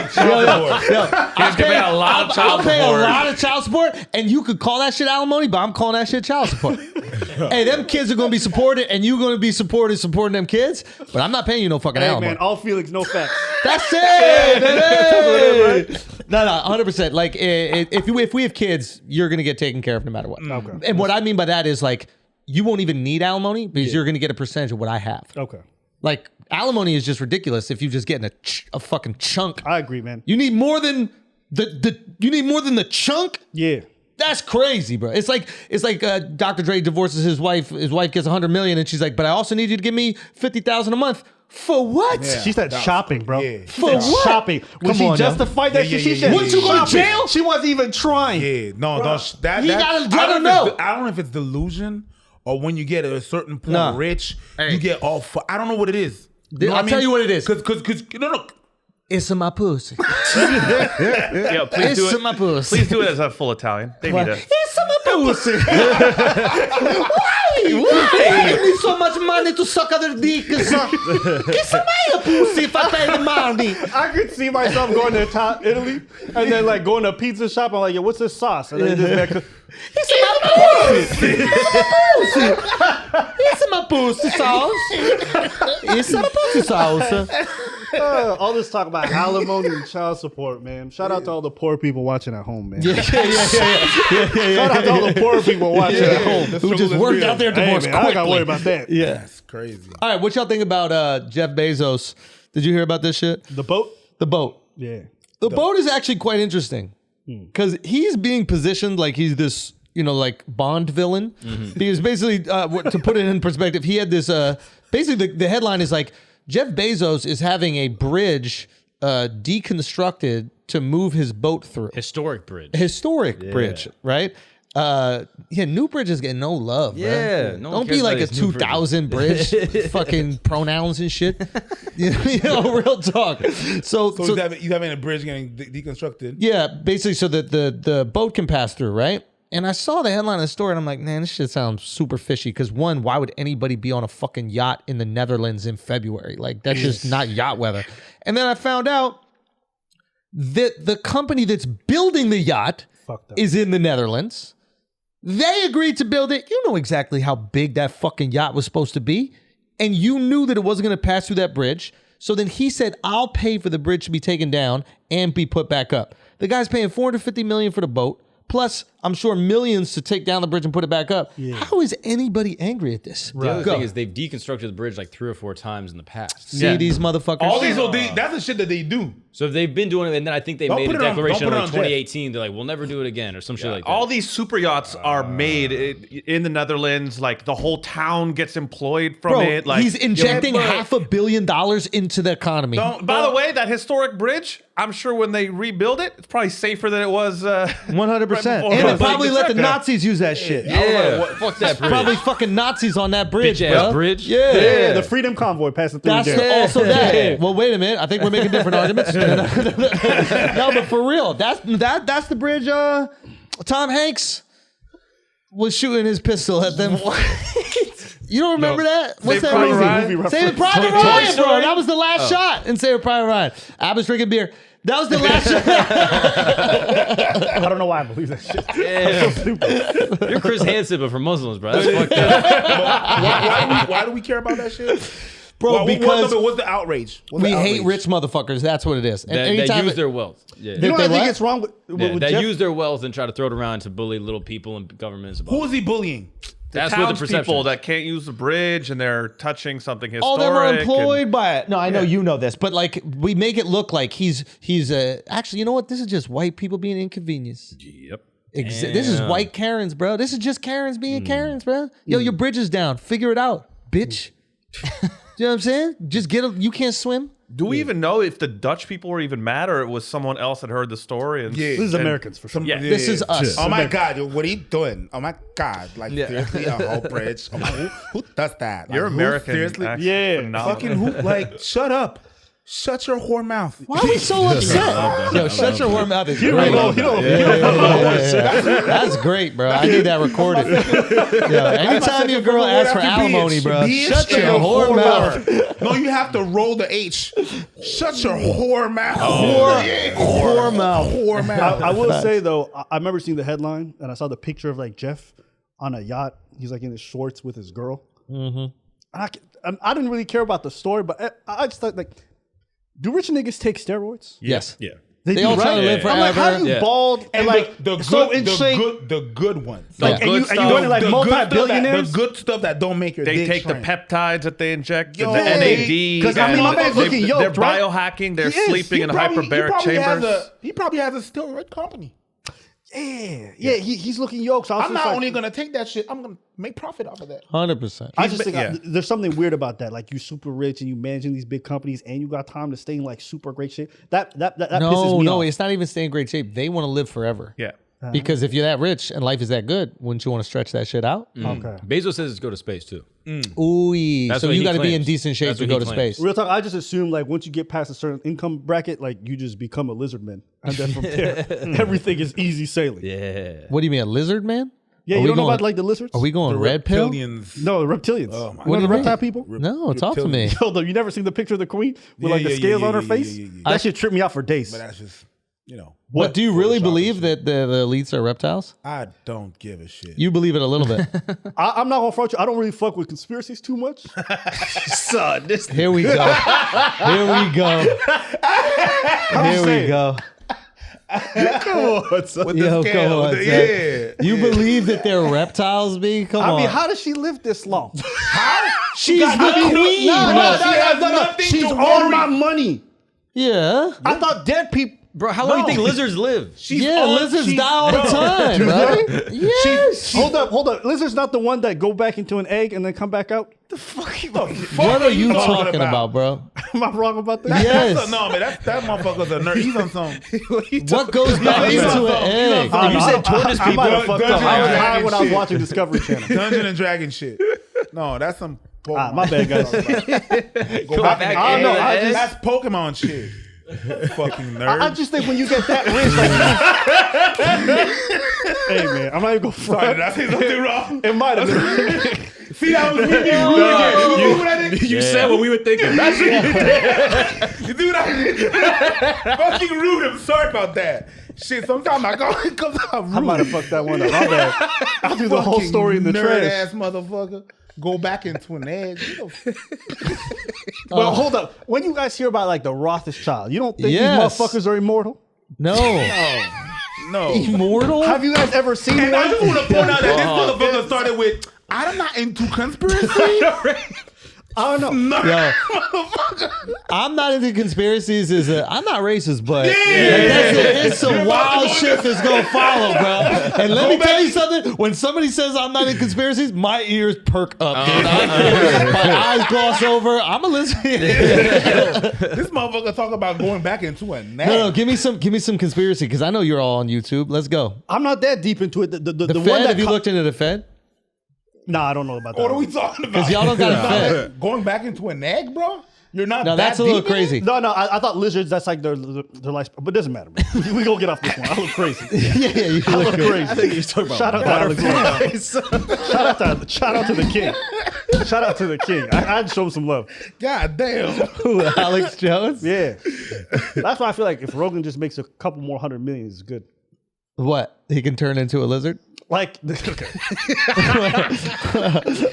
a lot of child I'll pay a support. lot of child support, and you could call that shit alimony, but I'm calling that shit child support. Hey, them kids are gonna be supported, and you're gonna be supporting them kids, but I'm not paying you no fucking Hey alimony. man, all feelings, no facts. That's it, baby. No, 100%. Like if we have kids, you're gonna get taken care of no matter what. Okay. And what I mean by that is like you won't even need alimony because you're gonna get a percentage of what I have. Okay. Like alimony is just ridiculous if you're just getting a fucking chunk. I agree, man. You need more than the chunk. Yeah. That's crazy, bro. It's like Dr. Dre divorces his wife. His wife gets $100 million, and she's like, "But I also need you to give me $50,000 a month for what? Yeah. She said shopping, bro. Yeah. For what? Shopping. When Come she on, justified that shit, she said, Once you go to jail, she wasn't even trying. Yeah, no, that You gotta let I her don't know. I don't know if it's delusion or when you get at a certain point Nah. rich, Hey. you get all. I don't know what it is. I'll tell you what it is. Because no. It's in my pussy. Yeah, please It's do in it. my pussy. Please do it as a full Italian. They need it. It's in my pussy. Why? I need so much money to suck other dicks. It's my pussy if I pay the money. I could see myself going to Italy and then like going to a pizza shop. I'm like, yo, what's this sauce? And then just It's in my pussy. It's in my pussy sauce. It's in my pussy sauce. all this talk about alimony and child support, man. Shout out to all the poor people watching at home, man. Yeah. Shout out to all the poor people watching at home. Who just worked out their Hey, divorce man, I don't gotta quickly. worry about that. Yeah. That's crazy. All right, what y'all think about Jeff Bezos? Did you hear about this shit? The boat? The boat. Yeah. The boat is actually quite interesting because he's being positioned like he's this, like Bond villain. Because basically, to put it in perspective, he had this. Basically, the headline is like Jeff Bezos is having a bridge deconstructed to move his boat through. Historic bridge. Bridge, right? New bridges get no love. Yeah, bro. no one Don't cares be like a about these new 2000 bridge, fucking pronouns and shit. Real talk. So So he's having a bridge getting deconstructed. yeah, basically, so that the boat can pass through, right? And I saw the headline of the story, and I'm like, man, this shit sounds super fishy. Because one, why would anybody be on a fucking yacht in the Netherlands in February? Like, that's just not yacht weather. And then I found out that the company that's building the yacht is in the Netherlands. They agreed to build it. You know exactly how big that fucking yacht was supposed to be. And you knew that it wasn't going to pass through that bridge. So then he said, I'll pay for the bridge to be taken down and be put back up. The guy's paying $450 million for the boat. Plus, I'm sure millions to take down the bridge and put it back up. Yeah. How is anybody angry at this? The other thing is they've deconstructed the bridge like 3 or 4 times in the past. See these motherfuckers? All these that's the shit that they do. So if they've been doing it, and then I think they made a put it on- declaration don't in put like it on 2018. They're like, we'll never do it again, or some shit like that. All these super yachts are made in the Netherlands. Like the whole town gets employed from it. Like he's injecting $500 million into the economy. By the way, that historic bridge, I'm sure when they rebuild it, it's probably safer than it was. 100%. right And they before. probably let the Nazis use that shit. Yeah, fuck that bridge. Probably fucking Nazis on that bridge, Bitch ass bro. bridge. Yeah. The Freedom Convoy passing through That's there. also that. Well, wait a minute. I think we're making different arguments. No, but for real, that's the bridge. Tom Hanks was shooting his pistol at them. You don't remember that? What's that Private movie? Ryan? Saving Private Ryan, bro. That was the last shot in Saving Private Ryan. I was drinking beer. That was the last shot. I don't know why I believe that shit. Yeah. You're Chris Hansen, but for Muslims, bro. That's fucked up. Why do we care about that shit? Bro, because what's the outrage? What's we the hate outrage? rich motherfuckers. That's what it is. And That anytime use their wealth. Yeah. You know what I They think what? it's wrong with Yeah, that Jeff? use their wealth and try to throw it around to bully little people and governments. About Who is he bullying? That's what the perception Townspeople is. that can't use the bridge and they're touching something historic. all them are employed and- by it. No, I know you know this, but like we make it look like he's actually, you know what? This is just white people being inconvenienced. Yep. This is white Karens, bro. This is just Karens being Karens, bro. Yo, your bridge is down. Figure it out, bitch. You know what I'm saying? Just you can't swim. Do we even know if the Dutch people were even mad or it was someone else that heard the story? And, This is Americans for sure. Yeah. This is us. Oh my God, what are you doing? Oh my God, like seriously, a whole bridge. Who does that? You're Like, who American. seriously, Actually, phenomenal. fucking who? Like, shut up. Shut your whore mouth. Why are we so upset? Yo, shut your whore mouth is great. That's great, bro. I need that recorded. Yo, anytime your girl asks for alimony, bro, shut your whore mouth. No, you have to roll the H. Shut your whore mouth. Whore mouth. Whore mouth. I will say though, I remember seeing the headline and I saw the picture of like Jeff on a yacht. He's like in his shorts with his girl. Mm-hmm. I didn't really care about the story, but I just thought like, do rich niggas take steroids? Yes. Yeah. They do, all try to live forever. I'm like, how do you bald and like so in shape? the good ones. Like, The and good you stuff. running like The good stuff multi-billionaires? the good stuff that don't make your They dick take the shrink. peptides that they inject, Yo, the NAD. 'cause, I mean, my man's looking They're yoked, right? biohacking. They're He is. sleeping in hyperbaric chambers. He probably has a steroid company. Yeah, he's looking yoked. So I was I'm just not like, only gonna take that shit. I'm gonna make profit off of that. 100%. I just think yeah. there's something weird about that. Like you super rich and you managing these big companies and you got time to stay in like super great shape. That pisses me off. It's not even staying in great shape. They want to live forever. Yeah. Because if you're that rich and life is that good, wouldn't you want to stretch that shit out? Okay. Bezos says go to space too. Ooh, That's so what you he got to be in claims. decent shape That's to what go he to claims. space. Real talk, I just assume like once you get past a certain income bracket, like you just become a lizard man. And then from there, everything is easy sailing. Yeah. What do you mean, a lizard man? Yeah, Are you we don't know going- about like the lizards? Are we going red pill? Reptilians. No, the reptilians. Oh, my You know God. the reptile people? No, talk to me. Hold up, you never seen the picture of the queen with Yeah, like the yeah, scales yeah, on her yeah, face? yeah, yeah. That shit tripped me out for days. But that's just, you know. But do you really Photoshop believe and that the elites are reptiles? I don't give a shit. You believe it a little bit. I'm not gonna front you. I don't really fuck with conspiracies too much. Son, this Here we go. Here we go. Here we go. Come on, son. With Yo, the come scale. on, son. Yeah. You believe that they're reptiles, B? Come I on. mean, how does she live this long? She's the queen. No. She's on my money. Yeah. I thought dead people. Bro, how long do you think lizards live? Yeah, lizards die all the time, bro. Yes. Hold up. Lizard's not the one that go back into an egg and then come back out. What are you talking about, bro? Am I wrong about that? Yes. No, man, that motherfucker's a nerd. He's on some. What goes back He's into on an egg? I don't You know. said tortoise I might have people. fucked up. I was Dungeons and high when I was Dragons watching Discovery Channel. Dungeon and Dragon shit. No, that's some Pokemon. My bad, guys. Go back back I don't know. I just, That's Pokemon shit. Fucking nerd. I just think when you get that rich, like, hey man, I'm not even gonna Sorry, front. did I say something wrong? It might have been. See, that was me. You said what we were thinking. That's You do that. Fucking rude. I'm sorry about that. Shit, sometimes I go it comes out rude. I might have fucked that one up. My bad. I threw the whole Fucking story in the nerd trash. ass motherfucker. Go back into an egg. But hold up. When you guys hear about like the Rothschild, you don't think Yes. these motherfuckers are immortal? No. No. Immortal? Have you guys ever seen And I one? just want to point out that this motherfucker started with, I'm not into conspiracy. I don't know. Yo, I'm not into conspiracies. I'm not racist, but like, it's some wild shit that's gonna follow, bro. And let me tell you something. When somebody says I'm not in conspiracies, my ears perk up, dude. My eyes gloss over. I'm a listen. This motherfucker talk about going back into a nap. No, give me some conspiracy because I know you're all on YouTube. Let's go. I'm not that deep into it. The The one Fed. that Have you looked into the Fed? Nah, I don't know about that. What are we talking about? Because y'all don't got a Fed. Going back into an egg, bro? You're not No, that that's a little deep in it? crazy. No, I thought lizards. That's like their life, but it doesn't matter. Man. We gonna get off this one. I look crazy. Yeah, you I look look good. crazy. I think he was talking about Shout out to Alex. Shout out to the king. Shout out to the king. I'd show him some love. God damn. Who, Alex Jones? Yeah, that's why I feel like if Rogan just makes a couple more 100 million, it's good. What? He can turn into a lizard? Like, okay.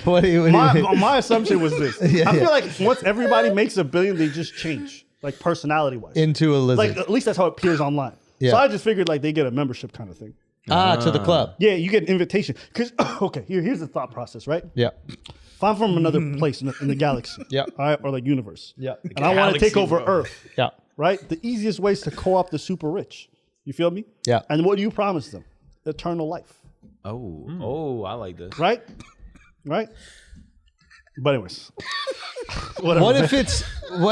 What do you mean? My assumption was this. Yeah, I yeah. feel like once everybody makes $1 billion, they just change, like personality wise. Into a lizard. Like at least that's how it appears online. Yeah. So I just figured like they get a membership kind of thing. to the club. Yeah, you get an invitation. Cause okay, here's the thought process, right? Yeah. If I'm from another place in the galaxy, Yeah. all right, or like universe, Yeah. and I want to take Galaxy, over bro. Earth, Yeah. right? The easiest way is to co-opt the super rich. You feel me? Yeah. And what do you promise them? Eternal life, Oh, I like this. right? Right? But anyways. What if it's No.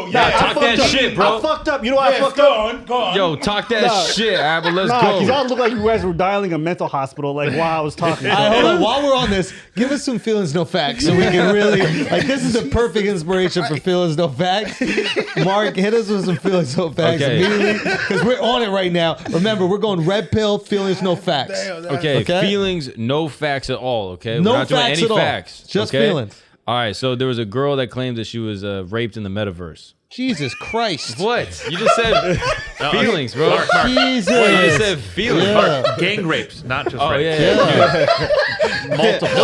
No. Talk that shit, bro. I fucked up. You know what I fucked up? Go on. Yo, talk that shit, all right, but let's Nah, because go. y'all look like you guys were dialing a mental hospital like while I was talking. All right, hold on. While we're on this, give us some feelings, no facts, so we can really this is the perfect inspiration for feelings, no facts. Mark, hit us with some feelings, no facts Okay. immediately because we're on it right now. Remember, we're going red pill, feelings, no facts. Okay, feelings, no facts at all, okay? No We're not doing facts any at all. facts. Just okay? feelings. All right, so there was a girl that claimed that she was raped in the metaverse. Jesus Christ! What? You just said feelings, bro. Jesus! Wait, you just said feelings. Yeah. Gang rapes, not just Oh, rapes. yeah. Multiple.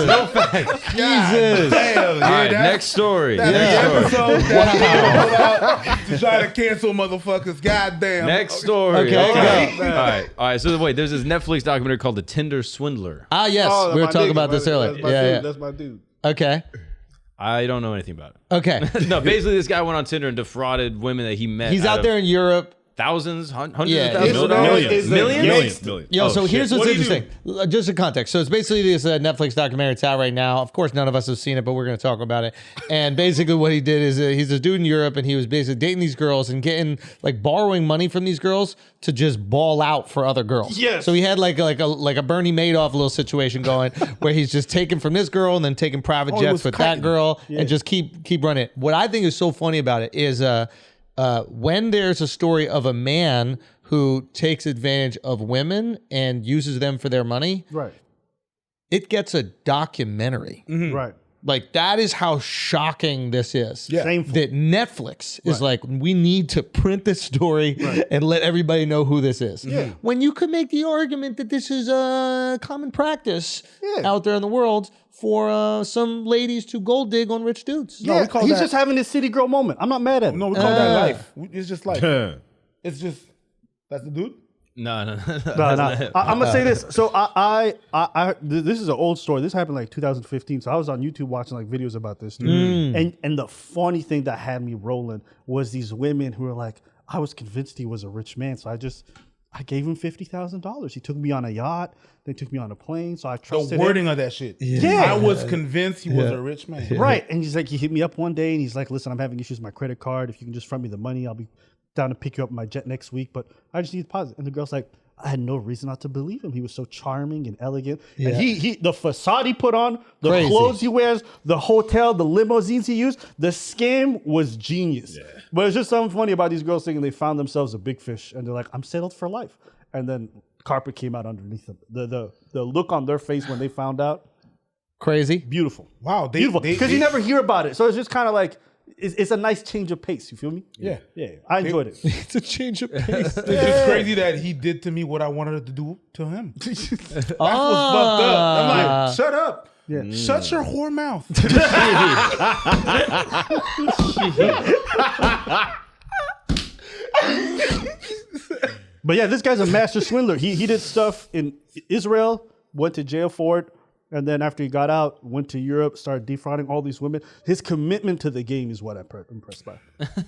No facts. Jesus! Damn, All right, next story. That's Next story. the episode that wow. To try to cancel motherfuckers. Goddamn. Next story. Okay, go. All right. So wait, there's this Netflix documentary called The Tinder Swindler. Ah, yes, we were talking about this earlier. Yeah. That's my dude. Okay. I don't know anything about it. Okay. No, basically, this guy went on Tinder and defrauded women that he met. He's out of there in Europe. Hundreds of Yeah, thousands of it's- dollars. Millions. Yo, so here's what's What do you interesting. Just a context. So it's basically this Netflix documentary. It's out right now. Of course, none of us have seen it, but we're going to talk about it. And basically, what he did is he's a dude in Europe, and he was basically dating these girls and getting borrowing money from these girls to just ball out for other girls. Yes. So he had like a Bernie Madoff little situation going where he's just taking from this girl and then taking private he jets was with that cutting. girl and just keep running it. What I think is so funny about it is when there's a story of a man who takes advantage of women and uses them for their money, Right. it gets a documentary. Right. Like, that is how shocking this is. Yeah. Shameful. That Netflix is like, we need to print this story and let everybody know who this is. Yeah. When you could make the argument that this is a common practice out there in the world for some ladies to gold dig on rich dudes. No, we call He's that. just having this city girl moment. I'm not mad at him. No, we call that life. It's just life. It's just. That's the dude. No. No. I'm gonna say this. So this is an old story. This happened like 2015. So I was on YouTube watching like videos about this, dude. And the funny thing that had me rolling was these women who were like, I was convinced he was a rich man, so I gave him $50,000. He took me on a yacht. They took me on a plane. So I The trusted wording him. of that shit. Yeah. I was convinced he was a rich man. Right. And he's like, he hit me up one day and he's like, listen, I'm having issues with my credit card. If you can just front me the money, I'll be down to pick you up in my jet next week. But I just need a deposit. And the girl's like, I had no reason not to believe him. He was so charming and elegant. And he the facade he put on, the Crazy. clothes he wears, the hotel, the limousines he used, the scam was genius. But it's just something funny about these girls thinking they found themselves a big fish and they're like, I'm settled for life. And then carpet came out underneath them. The look on their face when they found out, Crazy. beautiful. Wow. Beautiful. Because you never hear about it. So it's just kind of like, it's a nice change of pace. You feel me? Yeah. Yeah. I enjoyed it. It's a change of pace. It's just crazy that he did to me what I wanted to do to him. That's what's fucked up. I'm like, shut up. Yeah. Shut your whore mouth. But yeah, this guy's a master swindler. He did stuff in Israel, went to jail for it, and then after he got out, went to Europe, started defrauding all these women. His commitment to the game is what I'm impressed by.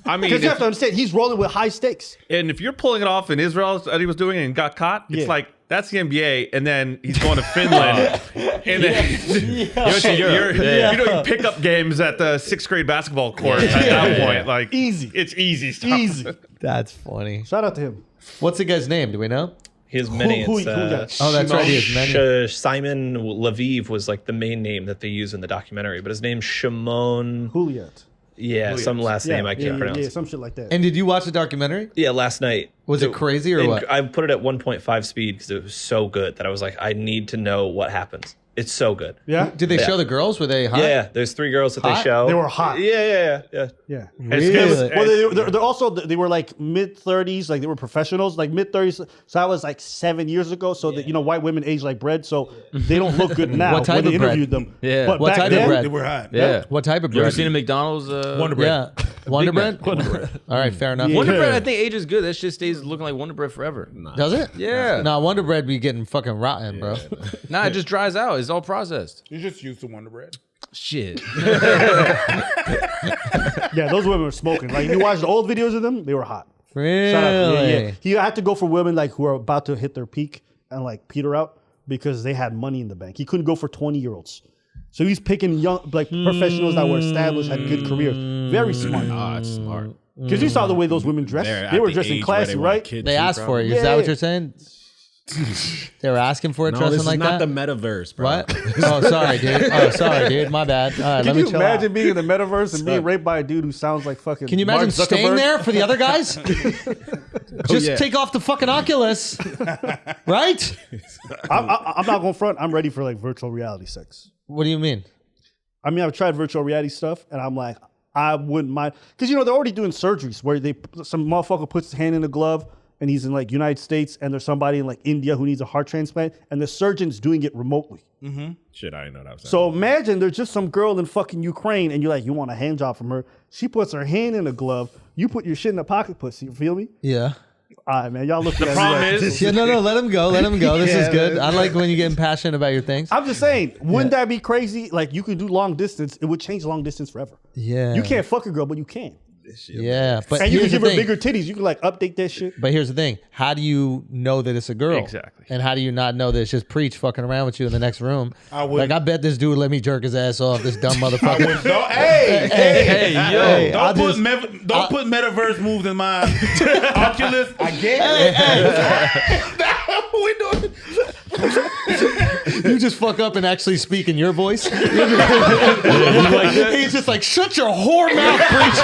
I mean, Because you have to understand, he's rolling with high stakes. and if you're pulling it off in Israel that he was doing it and got caught, it's Yeah. like that's the NBA, and then he's going to Finland, and then you're doing pickup games at the 6th grade basketball court at that point. Like Easy. it's easy stuff. Easy. That's funny. Shout out to him. What's the guy's name? Do we know? His many. Who It's, you got? Oh, that's right. He is many. Simon Lviv was like the main name that they use in the documentary, but his name's Shimon. Juliet. Yeah, some last name I can't pronounce. Yeah, some shit like that. And did you watch the documentary? Yeah, last night. Was it crazy or what? I put it at 1.5 speed because it was so good that I was like, I need to know what happens. It's so good. yeah? Did they show the girls? Were they hot? Yeah, there's 3 girls that Hot? they show. They were hot. Yeah. Yeah. Really? Well, they're also, they were like mid-30s, like they were professionals, like mid-30s. So that was like 7 years ago. So that, white women age like bread. So they don't look good now What type when they of bread? interviewed them. Yeah. But What back type of then, bread? They were hot. Yeah. What type of You ever bread? seen a McDonald's? Wonder Bread. Yeah. Wonder Bread? All right, fair enough. Wonder Bread, I think ages good. That shit stays looking like Wonder Bread forever. Does it? Yeah. No, Wonder Bread be getting fucking rotten, bro. Nah, it just dries out. It's all processed. You're just used to Wonder Bread. Shit. Yeah, those women were smoking. Like, you watch the old videos of them, they were hot. Really? Shout out. Yeah. He had to go for women like who are about to hit their peak and like peter out. because they had money in the bank. He couldn't go for 20-year-olds. So he's picking young, like professionals that were established, had good careers. Very smart. That's smart. Because you saw the way those women dressed. They're They at were the dressing age where classy, they want a right? kid They too, asked for probably. it. Is that Yeah. what you're saying? They were asking for it, No, dressing this like is not that? the metaverse, bro. What? Oh, sorry, dude. My bad. All right, Can let me you chill imagine out. being in the metaverse and being raped by a dude who sounds like fucking Can you Mark imagine staying Zuckerberg? there for the other guys? Just yeah. take off the fucking Oculus, right? I'm not going front. I'm ready for like virtual reality sex. What do you mean? I mean, I've tried virtual reality stuff, and I'm like, I wouldn't mind. Because, you know, they're already doing surgeries where some motherfucker puts his hand in a glove, and he's in like United States, and there's somebody in like India who needs a heart transplant, and the surgeon's doing it remotely. Shit, I didn't know that was So imagine there's just some girl in fucking Ukraine, and you're like, you want a hand job from her. She puts her hand in a glove. You put your shit in a pocket pussy. You feel me? Yeah. All right, man. Y'all looking at me Problem like, is, Yeah, no, let him go. Let him go. This is good. man. I like when you get passionate about your things. I'm just saying, wouldn't that be crazy? Like, you could do long distance. It would change long distance forever. Yeah. You can't fuck a girl, but you can. Yeah, but And you can here's the give her thing. bigger titties. You can like update that shit. But here's the thing: how do you know that it's a girl? Exactly. And how do you not know that it's just preach fucking around with you in the next room? I would- Like, I bet this dude would let me jerk his ass off. This dumb motherfucker. Hey, yo, don't put metaverse moves in my Oculus. I guess. That's what we doing. You just fuck up and actually speak in your voice. He's just like, shut your whore mouth, preach.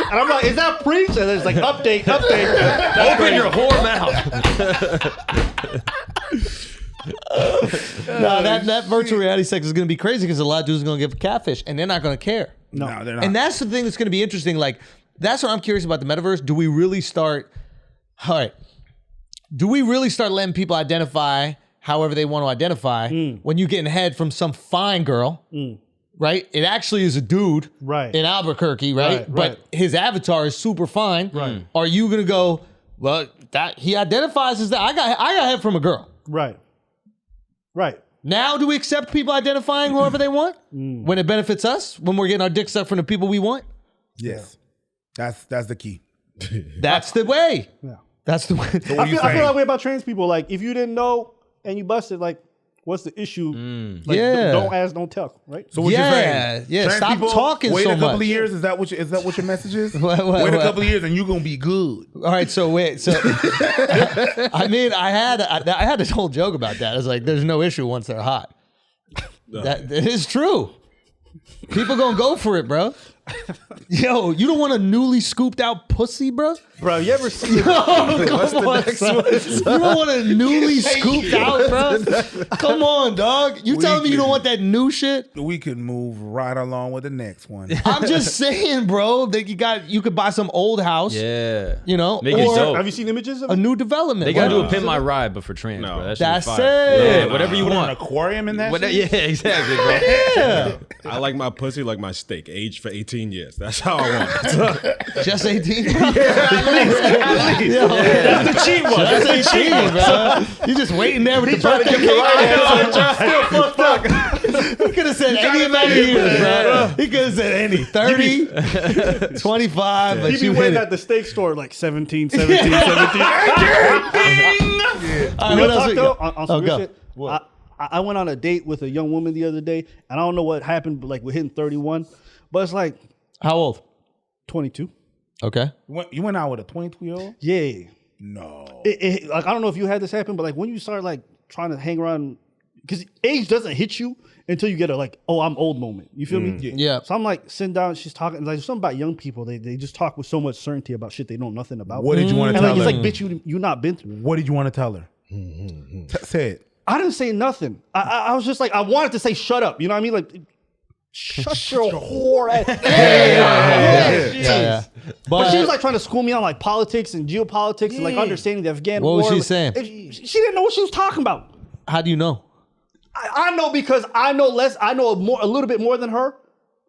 And I'm like, is that preach? And there's like, update. Open your whore mouth. No, that virtual reality sex is going to be crazy because a lot of dudes are going to get catfish and they're not going to care. No, they're not. And that's the thing that's going to be interesting. Like, that's what I'm curious about the metaverse. Do we really start? All right. Do we really start letting people identify however they want to identify when you get in head from some fine girl, right? It actually is a dude Right. in Albuquerque, right? Right, But right. his avatar is super fine. Right. Are you going to go, well, that he identifies as that? I got head from a girl. Right. Now, do we accept people identifying whoever they want when it benefits us? When we're getting our dick sucked from the people we want? Yes, that's the key. That's the way. Yeah. That's the way. What are I you feel saying? that way about trans people. Like, if you didn't know and you busted, like, what's the issue? Like, Yeah. don't ask, don't tell, right? So what Yeah, you're saying? yeah, Trans stop people, talking wait so a couple much. of years. Is that what your message is? What? Wait a couple of years and you're gonna be good. All right, so wait, so I mean, I had this whole joke about that. I was like, "There's no issue once they're hot." That it is true. People gonna go for it, bro. Yo, you don't want a newly scooped out pussy, bro? Bro, you ever see Come on, son. You don't want a newly scooped out, bro? Come on, dog. You telling me you don't want that new shit? We could move right along with the next one. I'm just saying, bro, that you could buy some old house, Yeah. you know, Make it or dope. Have you seen images of a it? new development. They gotta do bro. a Pimp My Ride, but for trans, No. bro. That shit That's is fire. it. Yeah, whatever you Put an want. aquarium in that. What- shit? yeah, exactly, bro. Yeah, I like my pussy like my steak, aged for 18 years. That's how I want it. just 18. That's the cheat one. That's 18, bro. You just waiting there with the birthday cake. Still fucked up. He could have said any amount of years, bro. He could have said any 30, 25, but He be you hit waiting it. at the steak store like 17, 17, 17. All right, Real what else talk we though, got? on some go. real shit. I went on a date with a young woman the other day, and I don't know what happened, but like we're hitting 31, but it's like How old? 22. Okay. You went out with a 22-year-old? Yeah. No. Like, I don't know if you had this happen, but like when you start like trying to hang around, because age doesn't hit you until you get a like, oh, I'm old moment. You feel me? Yeah. So I'm like sitting down, she's talking, like something about young people. They just talk with so much certainty about shit they know nothing about. What did you want to And tell like, her? it's like, bitch, you not been through. What did you want to tell her? Say it. I didn't say nothing. I was just like, I wanted to say shut up. You know what I mean? Like, shut your whore ass. Yeah. But she was like trying to school me on like politics and geopolitics and like understanding the Afghan war. What was she Like, saying? She didn't know what she was talking about. How do you know? I know because I know less. I know a little bit more than her,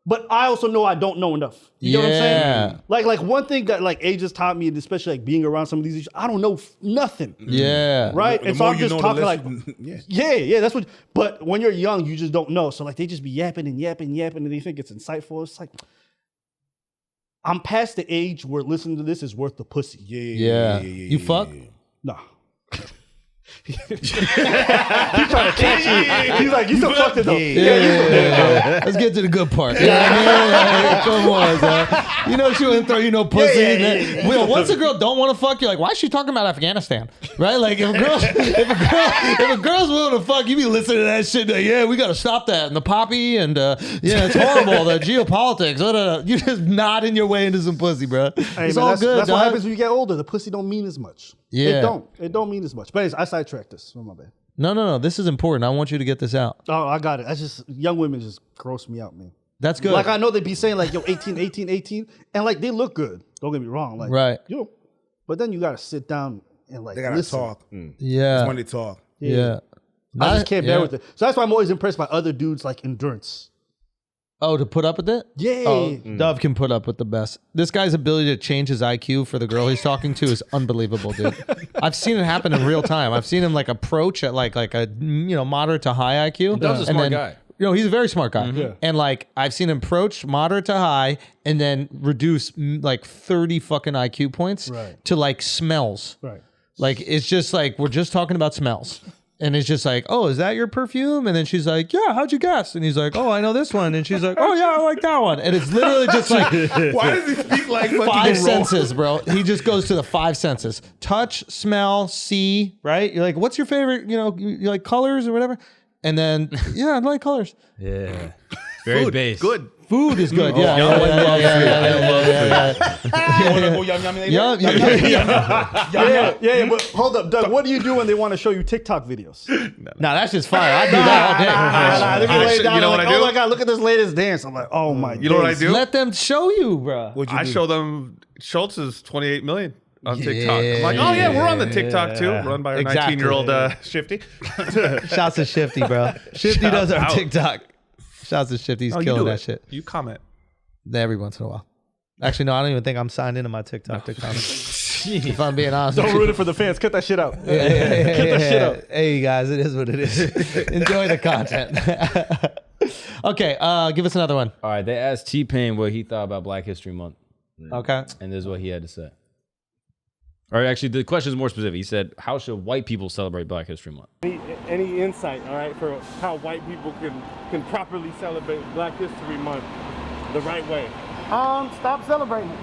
but I also know I don't know enough. You know what I'm Yeah. saying? Like one thing that like age has taught me, and especially like being around some of these issues, I don't know nothing. Yeah. Right? The And so more I'm you just know, talking the like, less you- yeah, that's what. But when you're young, you just don't know. So like they just be yapping, and they think it's insightful. It's like I'm past the age where listening to this is worth the pussy. Yeah. You fuck? No. He's trying to catch you. He's like, you still fucked it though. Yeah. Let's get to the good part. You know what I mean? Like, come on, son. You know she wouldn't throw you no pussy. Well, once a girl don't want to fuck you, like, why is she talking about Afghanistan? Right? Like, if a girl's willing to fuck, you be listening to that shit. Like, yeah, we got to stop that. And the poppy and yeah, it's horrible. The geopolitics. You just nodding your way into some pussy, bro. Hey, it's man, all that's, good. That's what happens when you get older. The pussy don't mean as much. Yeah. It don't mean as much. But anyways, I sidetracked this. Oh, my bad. No. This is important. I want you to get this out. Oh, I got it. That's just young women just gross me out, man. That's good. Like I know they be saying like, yo, 18, and like they look good. Don't get me wrong. Like, right. Yo, but then you gotta sit down and like They gotta listen. talk. Yeah. That's when they talk. Yeah. I just can't bear Yeah. with it. So that's why I'm always impressed by other dudes like endurance. Oh, to put up with it? Yeah. Oh, Dove can put up with the best. This guy's ability to change his IQ for the girl he's talking to is unbelievable, dude. I've seen it happen in real time. I've seen him like approach at like a moderate to high IQ. Dove's a smart guy. He's a very smart guy. Yeah. And like I've seen him approach moderate to high and then reduce like 30 fucking IQ points Right. to like smells. Right. Like it's just like we're just talking about smells. And it's just like, oh, is that your perfume? And then she's like, yeah, how'd you guess? And he's like, oh, I know this one. And she's like, oh, yeah, I like that one. And it's literally just like Why does he speak like fucking five the senses, bro. He just goes to the five senses. Touch, smell, see, right? You're like, what's your favorite, you like colors or whatever? And then, yeah, I like colors. Yeah. Very base. Good. Food is good. I love Yeah, but hold up, Doug. What do you do when they want to show you TikTok videos? No, that's just fire. I do that all day. They lay down, you know like, what I do? oh my god, look at this latest dance. I'm like, oh my. You know what I do? Let them show you, bro. I show them Schultz's 28 million on TikTok. I'm like, oh yeah, we're on the TikTok too, run by our Exactly. 19-year-old Shifty. Shouts to Shifty, bro. Shifty does our out. TikTok. Shouts to Shifty. He's Oh, you killing do that it. shit. You comment. Every once in a while. Actually, no, I don't even think I'm signed into my TikTok to comment. If I'm being honest. Don't ruin it for the fans. Cut that shit out. Cut that shit out. Hey guys, it is what it is. Enjoy the content. Okay, give us another one. All right, they asked T-Pain what he thought about Black History Month. Okay. And this is what he had to say. Or actually, the question is more specific. He said, how should white people celebrate Black History Month? Any insight, all right, for how white people can properly celebrate Black History Month the right way? Stop celebrating it.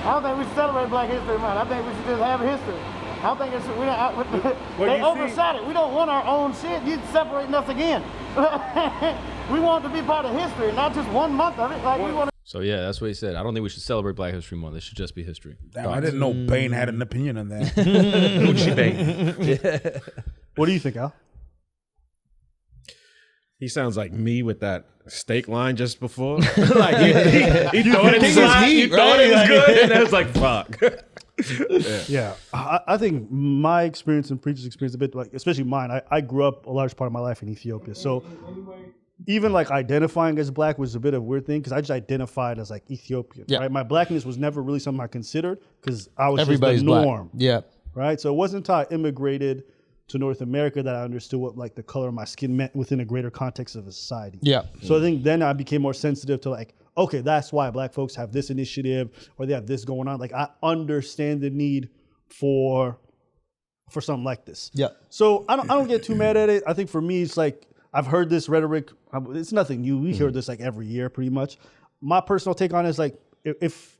I don't think we should celebrate Black History Month. I think we should just have history. I don't think it's they overshot it. We don't want our own shit. You're separating us again. We want to be part of history, not just 1 month of it. Like we want to. So yeah, that's what he said. I don't think we should celebrate Black History Month. It should just be history. Damn, I didn't know Bane had an opinion on that. Gucci Bane. What do you think, Al? He sounds like me with that steak line just before. Like he thought it was good, and I was like, fuck. Yeah, I think my experience and preacher's experience a bit like, especially mine. I grew up a large part of my life in Ethiopia, so even like identifying as black was a bit of a weird thing because I just identified as like Ethiopian. Yeah. Right, my blackness was never really something I considered because I was Everybody's just the norm. black. Yeah. Right, so it wasn't until I immigrated to North America that I understood what like the color of my skin meant within a greater context of a society. Yeah. So I think then I became more sensitive to like, okay, that's why black folks have this initiative or they have this going on. Like I understand the need for something like this. Yeah. So I don't get too mad at it. I think for me, it's like I've heard this rhetoric. It's nothing new. We hear this like every year, pretty much. My personal take on it is like if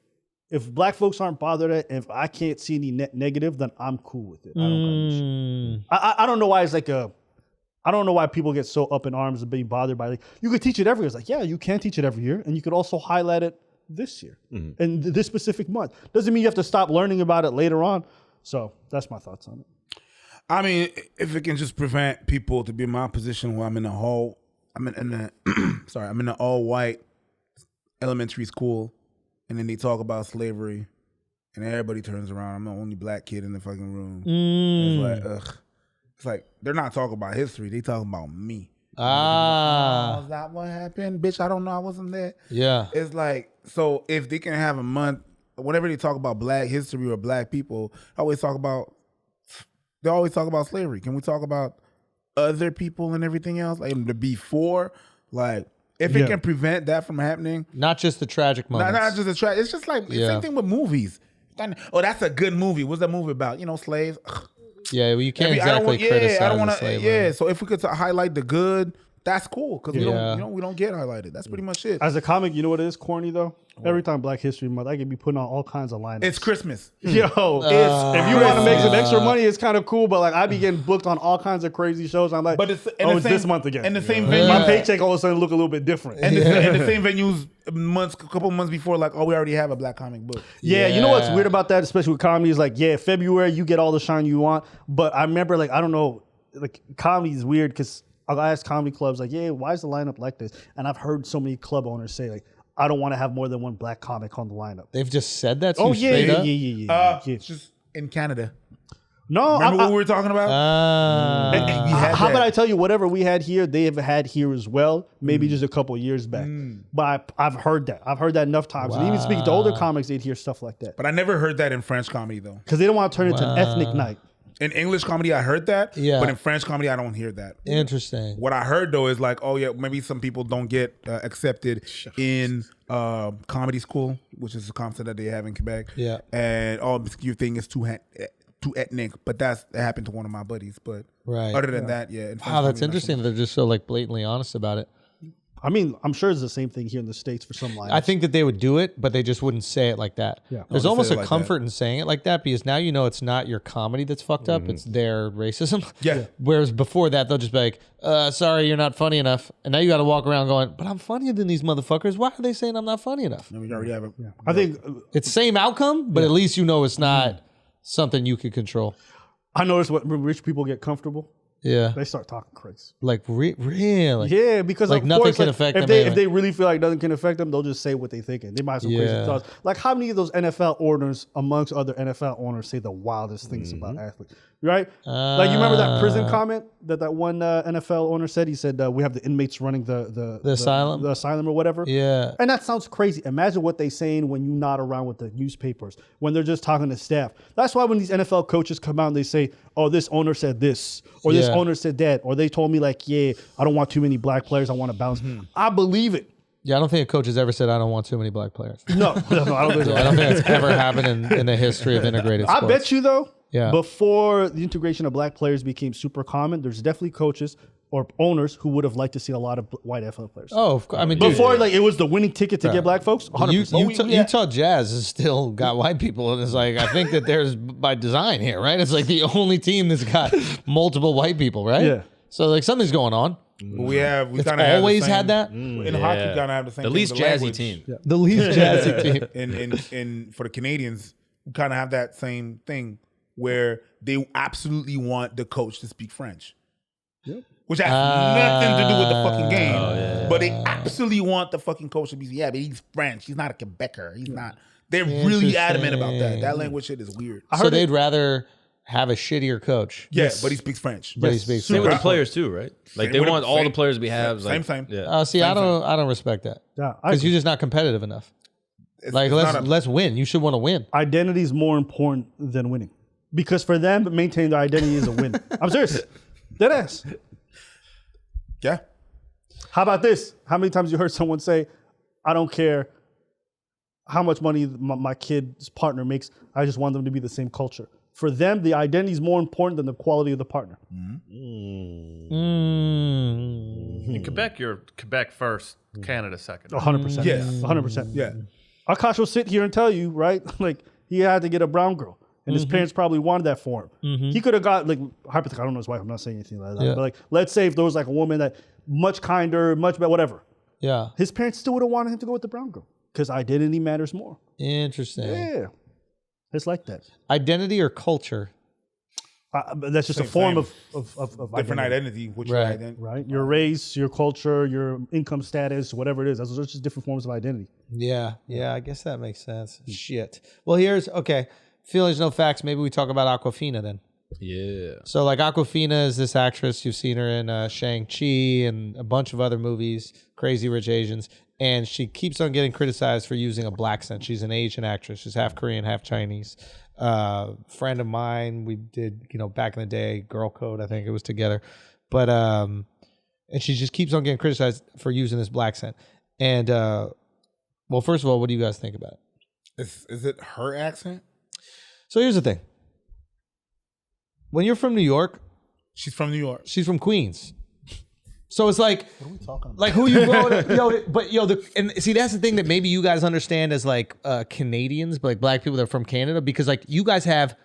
black folks aren't bothered at, if I can't see any net negative, then I'm cool with it. I don't I don't know why it's like I don't know why people get so up in arms and being bothered by like, you could teach it every year. It's like, yeah, you can teach it every year. And you could also highlight it this year and this specific month. Doesn't mean you have to stop learning about it later on. So that's my thoughts on it. I mean, if it can just prevent people to be in my position where I'm in the all white elementary school, and then they talk about slavery, and everybody turns around. I'm the only black kid in the fucking room. It's like, ugh. It's like they're not talking about history; they talking about me. Oh, is that what happened, bitch? I don't know. I wasn't there. Yeah. It's like, so if they can have a month, whenever they talk about black history or black people, they always talk about slavery. Can we talk about other people and everything else, like the before? Like, if it can prevent that from happening, Not just the tragic moments. not just the trash. It's just like the same thing with movies. Oh, that's a good movie. What's that movie about? Slaves. Ugh. Yeah, well, you can't exactly criticize I don't want the to. slave Yeah, labor. so if we could highlight the good, that's cool because we Yeah. don't, we don't get highlighted. That's pretty much it. As a comic, you know what is corny though? Every time Black History Month, I could be putting on all kinds of lineups. It's Christmas. Yo, if you want to make some extra money, it's kind of cool. But like, I be getting booked on all kinds of crazy shows. I'm like, But it's this month again. And the same venue. My paycheck all of a sudden look a little bit different. And the same venues a couple months before, like, we already have a Black comic book. Yeah, you know what's weird about that, especially with comedy, is like, February you get all the shine you want. But I remember, like, I don't know, like comedy is weird because I ask comedy clubs, like, why is the lineup like this? And I've heard so many club owners say, like, I don't want to have more than one Black comic on the lineup. They've just said that to Oh you straight up? yeah. It's just in Canada. No, Remember what we were talking about? how about I tell you, whatever we had here, they have had here as well, maybe just a couple years back. But I've heard that. I've heard that enough times. And even speaking to older comics, they'd hear stuff like that. But I never heard that in French comedy, though. Because they don't want to turn it into an ethnic night. In English comedy, I heard that. Yeah. But in French comedy, I don't hear that. Interesting. What I heard, though, is like, maybe some people don't get accepted in comedy school, which is a concept that they have in Quebec. Yeah. And your thing is too ethnic, but that happened to one of my buddies. But other than that, in French Wow, that's comedy, interesting that they're just so like blatantly honest about it. I mean, I'm sure it's the same thing here in the States for some lineups. I think that they would do it, but they just wouldn't say it like that. Yeah. There's they almost say a it like comfort in saying it like that because now you know it's not your comedy that's fucked up, it's their racism. Yeah. Whereas before that, they'll just be like, sorry, you're not funny enough. And now you got to walk around going, but I'm funnier than these motherfuckers. Why are they saying I'm not funny enough? we already have it. I think It's same outcome, but at least you know it's not something you could control. I noticed when rich people get comfortable, Yeah. they start talking crazy. Like, really? Yeah, because Like of nothing course, can like, affect if them they anyway. if they really feel like nothing can affect them, they'll just say what they think, and they might have some crazy Yeah. thoughts. Like how many of those NFL owners, amongst other NFL owners, say the wildest things about athletes, right? Like you remember that prison comment that one NFL owner said. He said we have the inmates running the asylum? the asylum or whatever. Yeah. And that sounds crazy. Imagine what they saying when you're not around with the newspapers, when they're just talking to staff. That's why when these NFL coaches come out and they say, oh, this owner said this, or this Yeah. owner said that, or they told me like, I don't want too many Black players. I want to bounce. I believe it. Yeah, I don't think a coach has ever said, I don't want too many black players. No, I don't think so. I don't think that's ever happened in the history of integrated sports. I bet you though, Yeah. before the integration of Black players became super common, there's definitely coaches or owners who would have liked to see a lot of white NFL players. Oh, of course. I mean, dude, Before, like, it was the winning ticket to get Black folks. 100%. Utah Jazz has still got white people, and it's like I think that there's by design here, right? It's like the only team that's got multiple white people, right? Yeah. So like something's going on. We It's kind of always had that. In hockey, kind of have the same. The thing least with jazzy language. team. The least jazzy team. And for the Canadians, we kind of have that same thing where they absolutely want the coach to speak French. Yep. Which has nothing to do with the fucking game. But they absolutely want the fucking coach to be, but he's French. He's not a Quebecer. He's not. They're really adamant about that. That language shit is weird. So they'd rather have a shittier coach. Yeah, but he speaks French. But he speaks Same with the French. players too, right? Like Same they with want the- all the same- players we have. same, like, same. Yeah. See, I don't respect that Yeah, because you're just not competitive enough. Like let's win. You should want to win. identity is more important than winning. Because for them, maintaining their identity is a win. I'm serious. Dead ass. Yeah. How about this? How many times you heard someone say, I don't care how much money my kid's partner makes. I just want them to be the same culture. For them, the identity is more important than the quality of the partner. In Quebec, you're Quebec first, Canada second. 100%. Yes. 100%. Yeah. Akaash will sit here and tell you, right? Like, he had to get a brown girl. And his parents probably wanted that for him. He could have got, like, hypothetically, I don't know his wife. I'm not saying anything like that. Yeah. But, like, let's say if there was, like, a woman that much kinder, much better, whatever. Yeah. His parents still would have wanted him to go with the brown girl. Because identity matters more. Interesting. Yeah. It's like that. Identity or culture? But that's just a Same, form same. of Different identity. Which Right. identity. Right? Your race, your culture, your income status, whatever it is. Those are just different forms of identity. Yeah. Yeah. I guess that makes sense. Shit. Well, okay. Feelings, no facts. Maybe we talk about Awkwafina then. Yeah. So like Awkwafina is this actress. You've seen her in Shang-Chi and a bunch of other movies, Crazy Rich Asians. And she keeps on getting criticized for using a black accent. She's an Asian actress. She's half Korean, half Chinese. Friend of mine, we did, back in the day, Girl Code, I think it was together. But, and she just keeps on getting criticized for using this black accent. And, well, first of all, what do you guys think about it? Is it her accent? So here's the thing. When you're from New York, She's from New York. she's from Queens. So it's like, What are we talking about? like who you growing up, and see, that's the thing that maybe you guys understand as like Canadians, but like black people that are from Canada, because like you guys have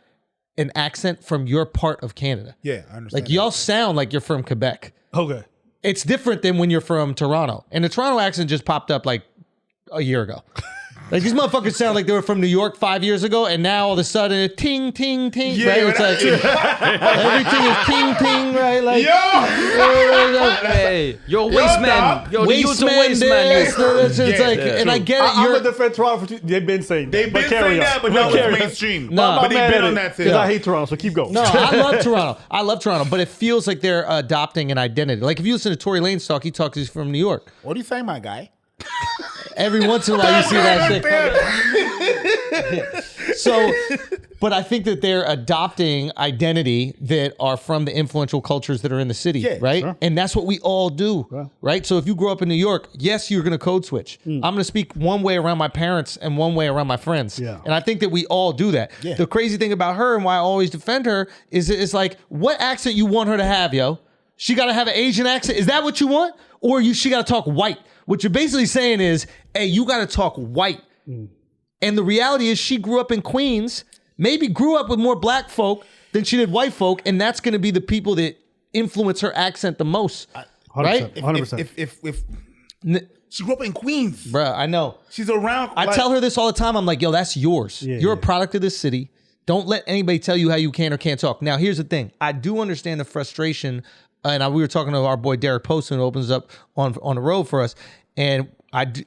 an accent from your part of Canada. Yeah, I understand. Like y'all sound like you're from Quebec. Okay. It's different than when you're from Toronto. And the Toronto accent just popped up like a year ago. Like these motherfuckers sound like they were from New York 5 years ago, and now all of a sudden it's ting ting ting. Yeah, right? It's like everything is ting ting, right? Like Hey, yo, waste man. Yo, the youth's a waste man. It's like, and I get it. I'm You're gonna defend Toronto for they've been saying that. They've been saying that, but now it's mainstream. No, but they've been on that because too. I hate Toronto, so keep going. no, I love Toronto. I love Toronto, but it feels like they're adopting an identity. Like if you listen to Tory Lanez talk, he talks he's from New York. What do you say, my guy? Every once in a while, you see that shit. So, but I think that they're adopting identity that are from the influential cultures that are in the city, Yeah, right? sure. And that's what we all do, right? So if you grow up in New York, yes, you're going to code switch. I'm going to speak one way around my parents and one way around my friends. Yeah. And I think that we all do that. Yeah. The crazy thing about her and why I always defend her is it's like, what accent you want her to have, yo? She got to have an Asian accent? Is that what you want? Or she got to talk white? What you're basically saying is, hey, you got to talk white. And the reality is she grew up in Queens, maybe grew up with more black folk than she did white folk, and that's going to be the people that influence her accent the most. 100%, right? 100%. If she grew up in Queens, Bruh, I know. she's around. I tell her this all the time. I'm like, yo, that's yours. You're a yeah. product of this city. Don't let anybody tell you how you can or can't talk. Now, here's the thing. I do understand the frustration, and we were talking to our boy Derek Poston, who opens up on the road for us, and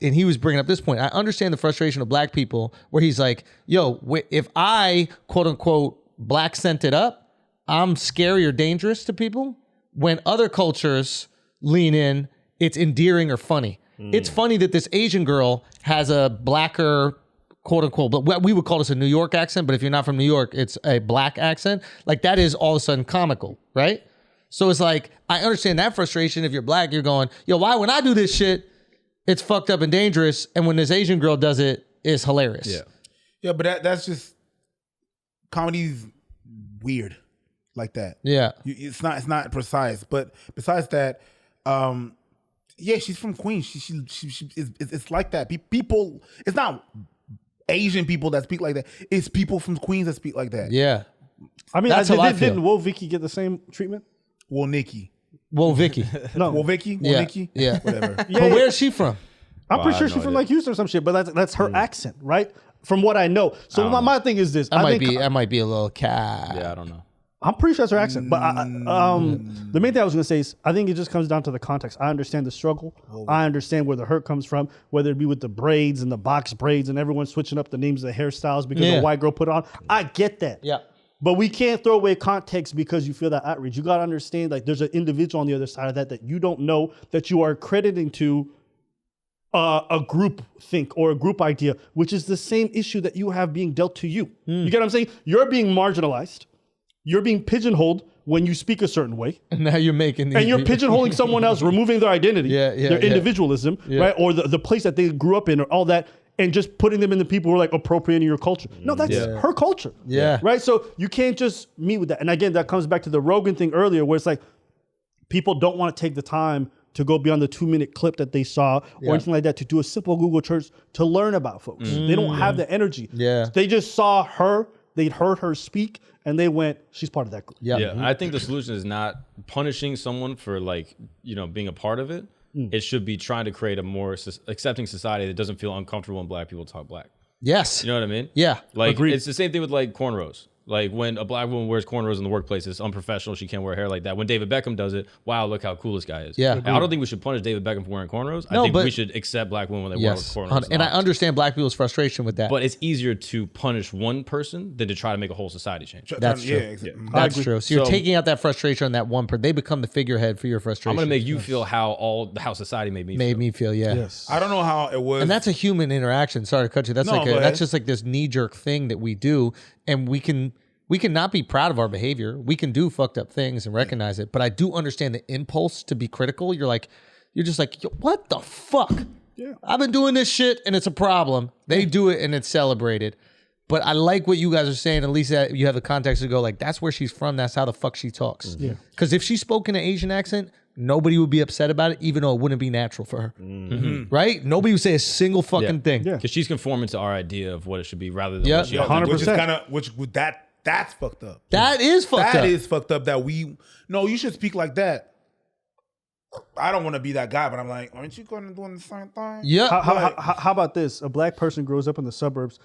he was bringing up this point. I understand the frustration of black people where he's like, yo, if I, quote unquote, black scent it up, I'm scary or dangerous to people. When other cultures lean in, it's endearing or funny. It's funny that this Asian girl has a blacker, quote unquote, but we would call this a New York accent, but if you're not from New York, it's a black accent. Like that is all of a sudden comical, right? So it's like, I understand that frustration. If you're black, you're going, yo, why when I do this shit, it's fucked up and dangerous, and when this Asian girl does it, it's hilarious. Yeah, but that's just comedy's weird like that. Yeah. It's not precise. But besides that, yeah, she's from Queens. She it's like that. People, it's not Asian people that speak like that. It's people from Queens that speak like that. Yeah. I mean, That's how I feel. didn't Will Vicky get the same treatment? Well, Nikki. Well, Vicky. No. Well, Vicky. Well, Yeah. Nikki. Yeah. Whatever. But where is she from? I'm pretty I sure have she's no from idea. like Houston or some shit, but that's her accent, right? From what I know. So my thing is this. That might be a little cat. Yeah, I don't know. I'm pretty sure that's her accent. But the main thing I was going to say is I think it just comes down to the context. I understand the struggle. I understand where the hurt comes from, whether it be with the braids and the box braids and everyone switching up the names of the hairstyles because a white girl put it on. I get that. Yeah. But we can't throw away context because you feel that outrage. You got to understand, like, there's an individual on the other side of that you don't know, that you are crediting to a group think or a group idea, which is the same issue that you have being dealt to you. You get what I'm saying? You're being marginalized. You're being pigeonholed when you speak a certain way. And now you're making these And you're people- pigeonholing someone else, removing their identity, their individualism, right? Or the place that they grew up in or all that, and just putting them in the people who are like appropriating your culture. No, that's her culture. Yeah. Right? So you can't just meet with that. And again, that comes back to the Rogan thing earlier where it's like people don't want to take the time to go beyond the 2-minute clip that they saw or anything like that to do a simple Google search to learn about folks. They don't have the energy. Yeah. They just saw her, they'd heard her speak, and they went, she's part of that group. Yeah, I think the solution is not punishing someone for being a part of it. It should be trying to create a more accepting society that doesn't feel uncomfortable when black people talk black. Yes. You know what I mean? Yeah. Like Agreed. it's the same thing with like cornrows. Like when a black woman wears cornrows in the workplace, it's unprofessional. She can't wear hair like that. When David Beckham does it, wow, look how cool this guy is. Yeah. And I don't think we should punish David Beckham for wearing cornrows. No, I think but- we should accept black women when they wear Yes. cornrows. And I understand black people's frustration with that. But it's easier to punish one person than to try to make a whole society change. That's true. Exactly. That's true. So you're So- taking out that frustration on that one person. They become the figurehead for your frustration. I'm gonna make you feel how society made me Made feel. me feel, yeah. Yes. I don't know how it was. And that's a human interaction. Sorry to cut you. That's No, go that's ahead. just like this knee-jerk thing that we do, and we can not be proud of our behavior. We can do fucked up things and recognize it. But I do understand the impulse to be critical. You're just like, yo, what the fuck? Yeah. I've been doing this shit and it's a problem. They do it and it's celebrated. But I like what you guys are saying. At least that you have the context to go like, that's where she's from. That's how the fuck she talks. Yeah. Because if she spoke in an Asian accent, nobody would be upset about it, even though it wouldn't be natural for her. Right? Nobody would say a single fucking thing. Yeah. Because she's conforming to our idea of what it should be rather than what she 100%. Which is kind of that's fucked up. That is fucked up. That is fucked up. That you should speak like that. I don't want to be that guy, but I'm like, aren't you going to doing the same thing? Yeah. How about this? A black person grows up in the suburbs,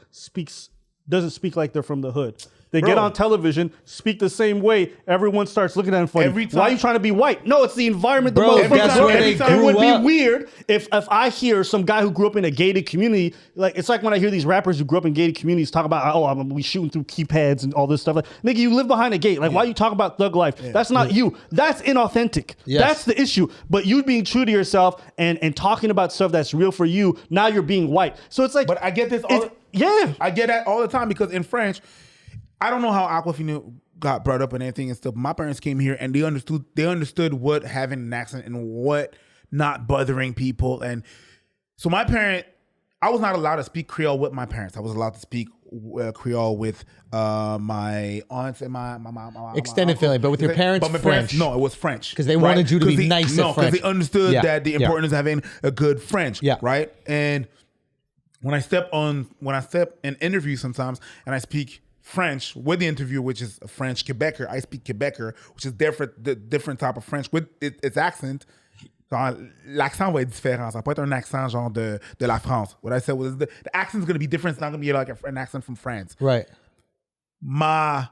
doesn't speak like they're from the hood. They get on television, speak the same way. Everyone starts looking at them funny. Every time. Why are you trying to be white? No, it's the environment. Bro, the that's where they It grew would up. be weird if I hear some guy who grew up in a gated community, like it's like when I hear these rappers who grew up in gated communities talk about, we shooting through keypads and all this stuff. Like, nigga, you live behind a gate. Like, why you talk about thug life? That's not you. That's inauthentic. Yes. That's the issue. But you being true to yourself and talking about stuff that's real for you, now you're being white. So it's like, But I get this I get that all the time because in French, I don't know how Awkwafina got brought up and anything and stuff. My parents came here and they understood what having an accent and what not bothering people. And so I was not allowed to speak Creole with my parents. I was allowed to speak Creole with my aunts and my Extended family, but with your parents, but my French. parents, no, it was French. Because they wanted you to be nice at No, because French. they understood Yeah. that the importance of having a good French. Yeah. Right? And when I step in interviews sometimes and I speak French with the interviewer, which is a French Quebecer, I speak Quebecer, which is different type of French with its accent. L'accent va être différent. Ça peut être un accent genre de la France. What I said was the accent's going to be different. It's not going to be like an accent from France. Right. My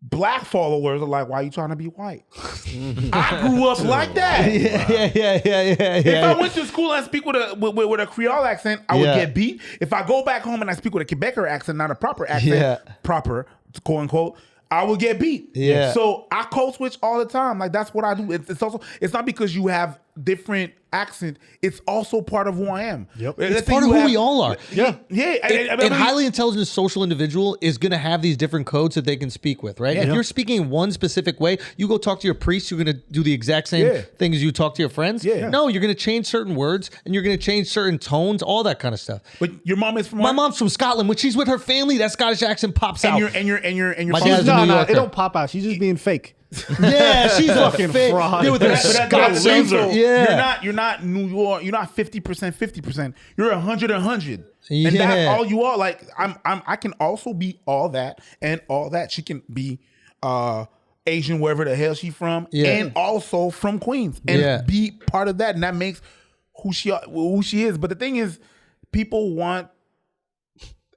black followers are like, why are you trying to be white? I grew up like that. Yeah. If I went to school and I speak with a Creole accent, I would get beat. If I go back home and I speak with a Quebecer accent, not a proper accent, proper, quote unquote, I will get beat. Yeah. So I code switch all the time. Like that's what I do. It's not because you have different accent. It's also part of who I am. Yep. It's part of who we all are. Yeah. And highly intelligent social individual is going to have these different codes that they can speak with, right? If you're speaking one specific way, you go talk to your priest, you're going to do the exact same thing as you talk to your friends. Yeah. No, you're going to change certain words and you're going to change certain tones, all that kind of stuff. But your mom is from My mom's from Scotland. When she's with her family, that Scottish accent pops out. and your My father- dad's a New no, Yorker. it don't pop out. She's just being fake. Yeah, she's fucking fake. fraud. Yeah, with her But Scotland. so Yeah. you're not New York. You're not 50%. You're 100 and 100. Yeah. And that's all you are. Like I can also be all that and all that. She can be Asian wherever the hell she's from, and also from Queens, and be part of that. And that makes who she is. But the thing is, people want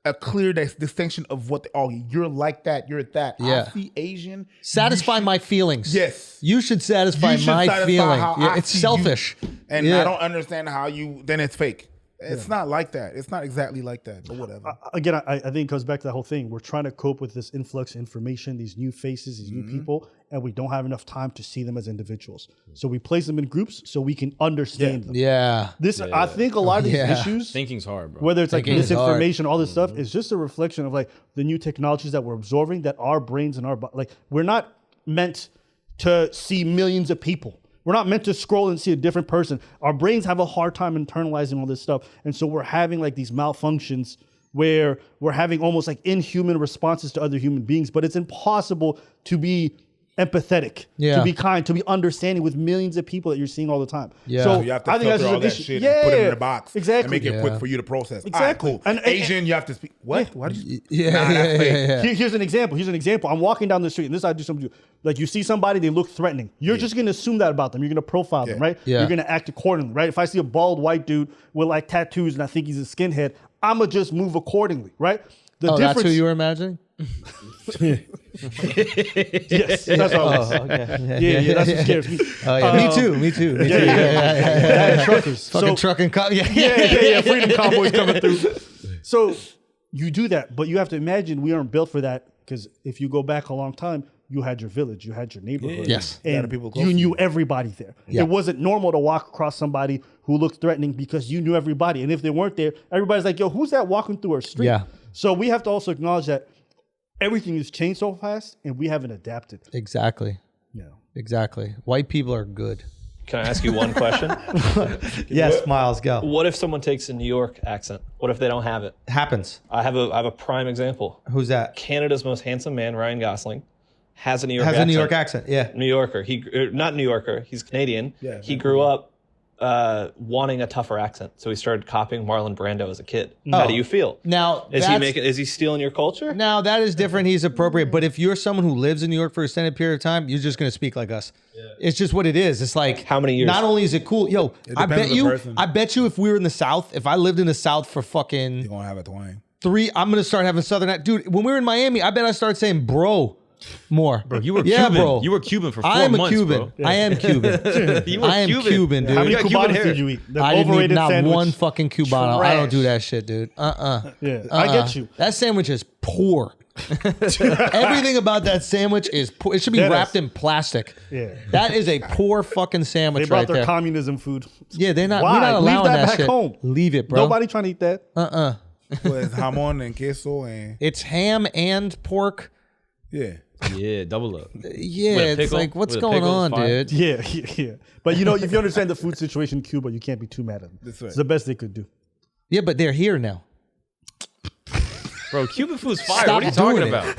a clear distinction of what you're like that, you're that. Yeah. I see Asian. Satisfy my feelings. Yes. You should satisfy my feeling. how Yeah, I it's see selfish. you. And I don't understand how then it's fake. It's not like that. It's not exactly like that, but whatever. Again, I think it goes back to that whole thing. We're trying to cope with this influx of information, these new faces, these new people, and we don't have enough time to see them as individuals. So we place them in groups so we can understand them. Yeah. I think a lot of these issues, Thinking's hard, bro. whether it's like Thinking is misinformation, all this stuff, is just a reflection of like the new technologies that we're absorbing, that our brains and we're not meant to see millions of people. We're not meant to scroll and see a different person. Our brains have a hard time internalizing all this stuff. And so we're having like these malfunctions where we're having almost like inhuman responses to other human beings, but it's impossible to be empathetic, to be kind, to be understanding with millions of people that you're seeing all the time. Yeah. So You have to I think that's filter all just that an shit issue. and put it in a box. Exactly. And make it quick for you to process. Exactly. All right, cool. And Asian, you have to speak. What? Why did you? Yeah. Here's an example. I'm walking down the street, and this I do something. Like you see somebody, they look threatening. You're just gonna assume that about them. You're gonna profile them, right? Yeah. You're gonna act accordingly, right? If I see a bald white dude with like tattoos and I think he's a skinhead, I'ma just move accordingly, right? That's who you were imagining? Yes, that's all. Yeah, that's what scares me. Oh, yeah. Me too. Yeah, truckers. Fucking So- trucking. yeah, freedom convoys coming through. So you do that, but you have to imagine we aren't built for that, because if you go back a long time, you had your village, you had your neighborhood. Yes. And people close you to knew everybody there. Yeah. It wasn't normal to walk across somebody who looked threatening because you knew everybody. And if they weren't there, everybody's like, yo, who's that walking through our street? Yeah. So we have to also acknowledge that everything has changed so fast and we haven't adapted. Exactly. Yeah. Exactly. White people are good. Can I ask you one question? Yes, Miles, go. What if someone takes a New York accent? What if they don't have it? Happens. I have a prime example. Who's that? Canada's most handsome man, Ryan Gosling, has a New York accent. Has a New York accent, yeah. New Yorker. Not New Yorker. He's Canadian. Yeah, he grew up wanting a tougher accent, so he started copying Marlon Brando as a kid. How do you feel? Now, Is he stealing your culture? Now, that is different. He's appropriate. But if you're someone who lives in New York for an extended period of time, you're just going to speak like us. Yeah. It's just what it is. It's like, how many years? Not only is it cool, yo, I bet you if we were in the South, if I lived in the South for fucking You're going to have a twang. 3, I'm going to start having Southern. Dude, when we were in Miami, I bet I started saying bro more. Bro, you were Cuban. Bro. You were Cuban for 4 I am months, a Cuban. bro. I am Cuban. I am Cuban, dude. How many Cuban Cubanos hair. did you eat? The I didn't eat overrated not sandwich. one fucking Cubano. I don't do that shit, dude. Yeah, I get you. That sandwich is poor. Everything about that sandwich is poor. It should be wrapped in plastic. Yeah. That is a poor fucking sandwich They brought right their there. communism food. Yeah, they're not. Why? We're not allowing Leave that back shit. home. Leave it, bro. Nobody trying to eat that. Pues jamón and queso and It's ham and pork. yeah. Yeah, double up. Yeah, With a it's pickle? like, what's With a going pickle, on, it's fine. dude? Yeah. But if you understand the food situation in Cuba, you can't be too mad at them. That's right. It's the best they could do. Yeah, but they're here now. Bro, Cuban food's fire. Stop What are you talking doing about?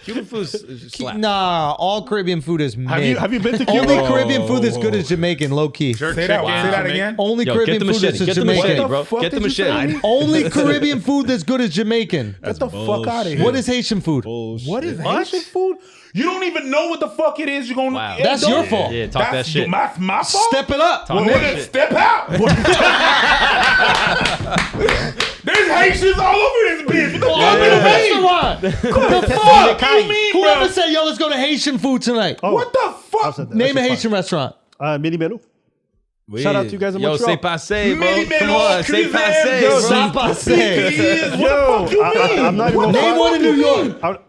Cuban food's slap. Nah, all Caribbean food is made. Have you been to Cuba? Only Caribbean food that's good is Jamaican, low key. Say that again. Only Yo, Caribbean get the food machete. that's Get the Jamaican. machete, bro. fuck Get the did you say machete. to me? Only Caribbean food that's good is Jamaican. Get the fuck out of here. What is Haitian food? What is Haitian food? You don't even know what the fuck it is. You're gonna. Wow. That's your fault. Yeah, talk that shit. My fault. Step it up. Talk that shit. Step out. There's Haitians all over this bitch. What the fuck? The fuck? you mean, Whoever bro? said, yo, let's go to Haitian food tonight? What the fuck? said that. Name a That shit's Haitian restaurant. Mini Menu. Shout out to you guys in Yo, Montreal. say passe, bro. Mini Come Melo, on, say Crisel, passe, yo, bro. Stop passe. What the fuck you mean? I'm not even gonna Name one in New York.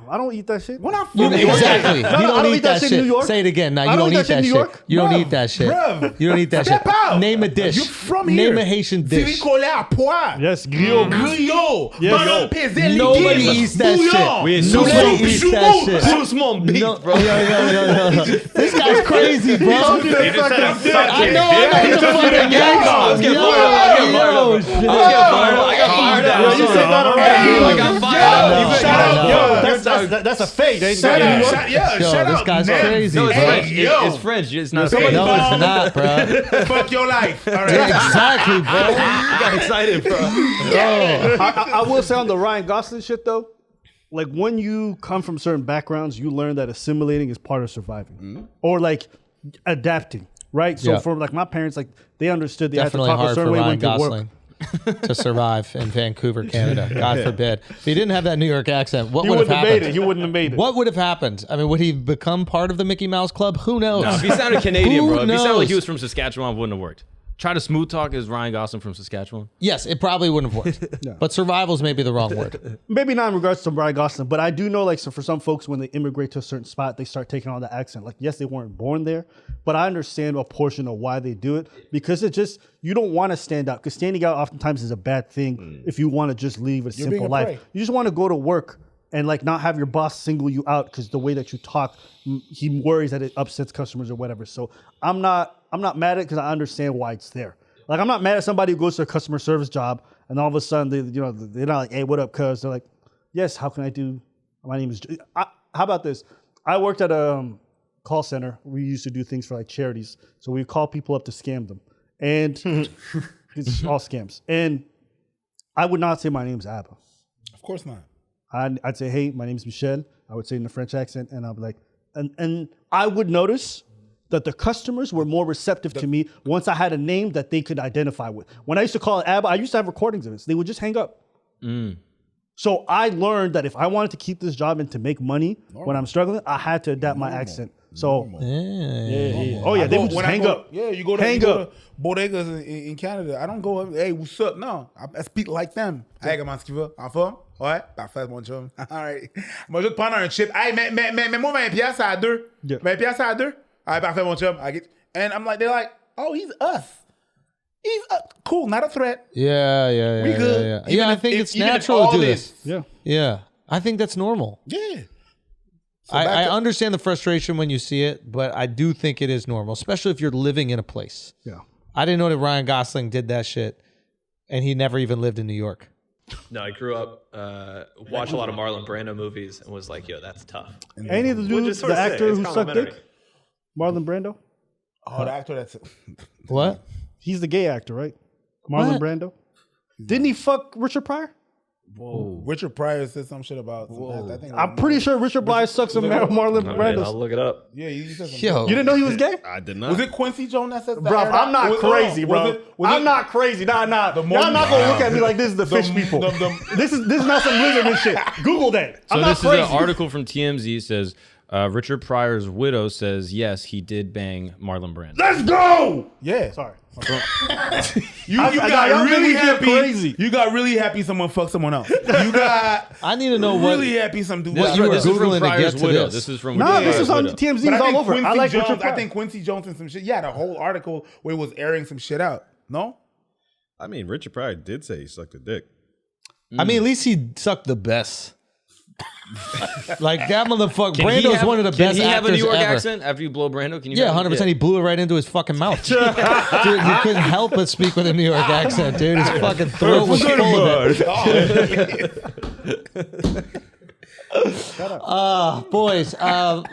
I don't eat that shit. When I Exactly. No, You I don't don't eat that in shit. New York. Say it again. Now I you don't don't eat eat that shit that in New shit. York. You don't Bruv, eat that shit. bruv. You don't eat that Step shit. out. Name a dish. You from here? Name a Haitian dish. Collé à poire. Yes, griot. Griot. Yes, Ballon pesé Nobody liquide. eats that Bouillon. shit. We ain't Nobody Soup, eats that shit. Soup mon beef, No, bro. yo. This guy's crazy, bro. He just said a fuck I it. know the fucking gang. I was getting fired. I got fired. Yo, you said that already. I got fired. Shut up, yo. That's a fake. They ain't Shut New York. up. Yo, Shut this up. guy's man. crazy. No, it's bro. French. yo. It's French. It's not Somebody No, French. it's not, bro. Fuck your life. All right. Exactly, bro. I got excited, bro. I will say on the Ryan Gosling shit though, like when you come from certain backgrounds, you learn that assimilating is part of surviving, or like adapting, right? So Yeah. for like my parents, like they understood they Definitely had to talk a hard for certain way Ryan when to work. Gosling to survive in Vancouver, Canada. God forbid. If he didn't have that New York accent, what He would have wouldn't have made happened? it. He wouldn't have made it. What would have happened? I mean, would he become part of the Mickey Mouse Club? Who knows? No, if he sounded Canadian, Who bro. If he sounded like knows? he was from Saskatchewan, it wouldn't have worked. Try to smooth talk as Ryan Gosling from Saskatchewan. Yes, it probably wouldn't have worked. But survival's maybe the wrong word. Maybe not in regards to Ryan Gosling, but I do know, like, so for some folks, when they immigrate to a certain spot, they start taking on the accent. Like, yes, they weren't born there, but I understand a portion of why they do it because it just, you don't want to stand out because standing out oftentimes is a bad thing if you want to just live a being simple a life. prey. You just want to go to work and like not have your boss single you out because the way that you talk, he worries that it upsets customers or whatever. So I'm not mad at it because I understand why it's there. Like, I'm not mad at somebody who goes to a customer service job and all of a sudden they're not like, hey, what up, cuz? They're like, yes, how can I do? My name is. How about this? I worked at a call center. We used to do things for like charities. So we call people up to scam them. And it's all scams. And I would not say my name's Abba. Of course not. I'd say, hey, my name's Michel. I would say in the French accent. And I'd be like, and I would notice that the customers were more receptive to me once I had a name that they could identify with. When I used to call it Abba, I used to have recordings of it. So they would just hang up. So I learned that if I wanted to keep this job and to make money when I'm struggling, I had to adapt my accent. So, yeah. Oh, yeah, they would just hang up. Yeah, you go to bodegas in Canada. I don't go up, hey, what's up? No, I speak like them. Hey, comment tu vas? En forme? Ouais, parfait, mon chum. All right. Moi, je vais te prendre un chip. Hey, mais moi, 20 piastres à deux. Yeah. 20 piastres à deux? All right, parfait, mon chum. And I'm like, they're like, oh, he's us. He's cool, not a threat. Yeah. We good. Yeah, I think it's natural to do this. Yeah. Yeah. I think that's normal. Yeah. I understand the frustration when you see it, but I do think it is normal, especially if you're living in a place. Yeah. I didn't know that Ryan Gosling did that shit, and he never even lived in New York. No, I grew up, watched a lot of Marlon Brando movies and was like, yo, that's tough. Any of the dudes, the actor who sucked dick? Marlon Brando? Oh, the actor that's... What? He's the gay actor, right? Marlon Brando? Didn't he fuck Richard Pryor? Whoa. Richard Pryor said some shit about... I think I'm pretty sure Richard Pryor sucks some Marlon Brando. I'll look it up. Yeah, he said something. Yo. You didn't know he was gay? I did not. Was it Quincy Jones that said that? Bro, I'm not crazy, bro. I'm not crazy. Nah. Y'all not gonna look at me like this is the fish people. This is not some lizardman shit. Google that. So I'm not this crazy. is an article from TMZ. Says Richard Pryor's widow says yes, he did bang Marlon Brando. Let's go. Yeah. Sorry. You y'all got make really me feel happy. crazy. You got really happy someone fucked someone else. You got I need to know what... really happy some dude. What you were This is from Googling to Pryor's get to widow. this. This is from Nah, this Pryor's is on widow. TMZ But I all think over. Quincy I like Jones. Richard Pryor. I think Quincy Jones and some shit. Yeah, the whole article where he was airing some shit out. No. I mean, Richard Pryor did say he sucked a dick. I mean, at least he sucked the best. Like that motherfucker. Can he Brando's have- one of the can best he have a New actors York ever. accent after you blow Brando? Can you? Yeah, have- 100%. He blew it right into his fucking mouth. Dude, you couldn't help but speak with a New York accent, dude. His fucking throat was full of it. Boys,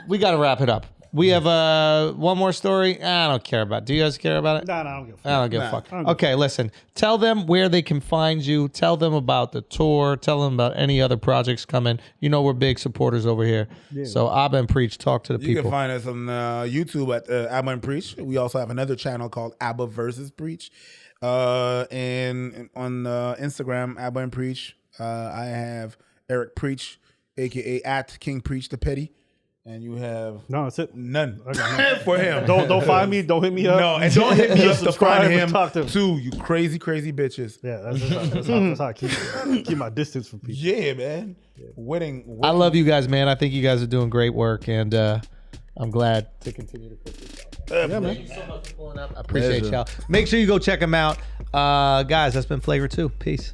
we got to wrap it up. We have one more story. I don't care about it. Do you guys care about it? Nah, I don't give a fuck. I don't give a fuck. Okay, listen. Tell them where they can find you. Tell them about the tour. Tell them about any other projects coming. You know we're big supporters over here. Yeah. So Abba and Preach, talk to the You people. can find us on YouTube at Abba and Preach. We also have another channel called Abba versus Preach. And on Instagram, Abba and Preach, I have Eric Preach, a.k.a. at King Preach the Petty. And you have No, that's it. none for him. Don't find me. Don't hit me up. No, and don't hit me up to Subscribe find and him talk to him. too, you crazy bitches. Yeah, that's how I keep my distance from people. Yeah, man. Wedding. I love you guys, man. I think you guys are doing great work, and I'm glad to continue to put this out. Yeah, man. Thank you so much for pulling up. I appreciate y'all. Make sure you go check them out. Guys, that's been Flagrant 2. Peace.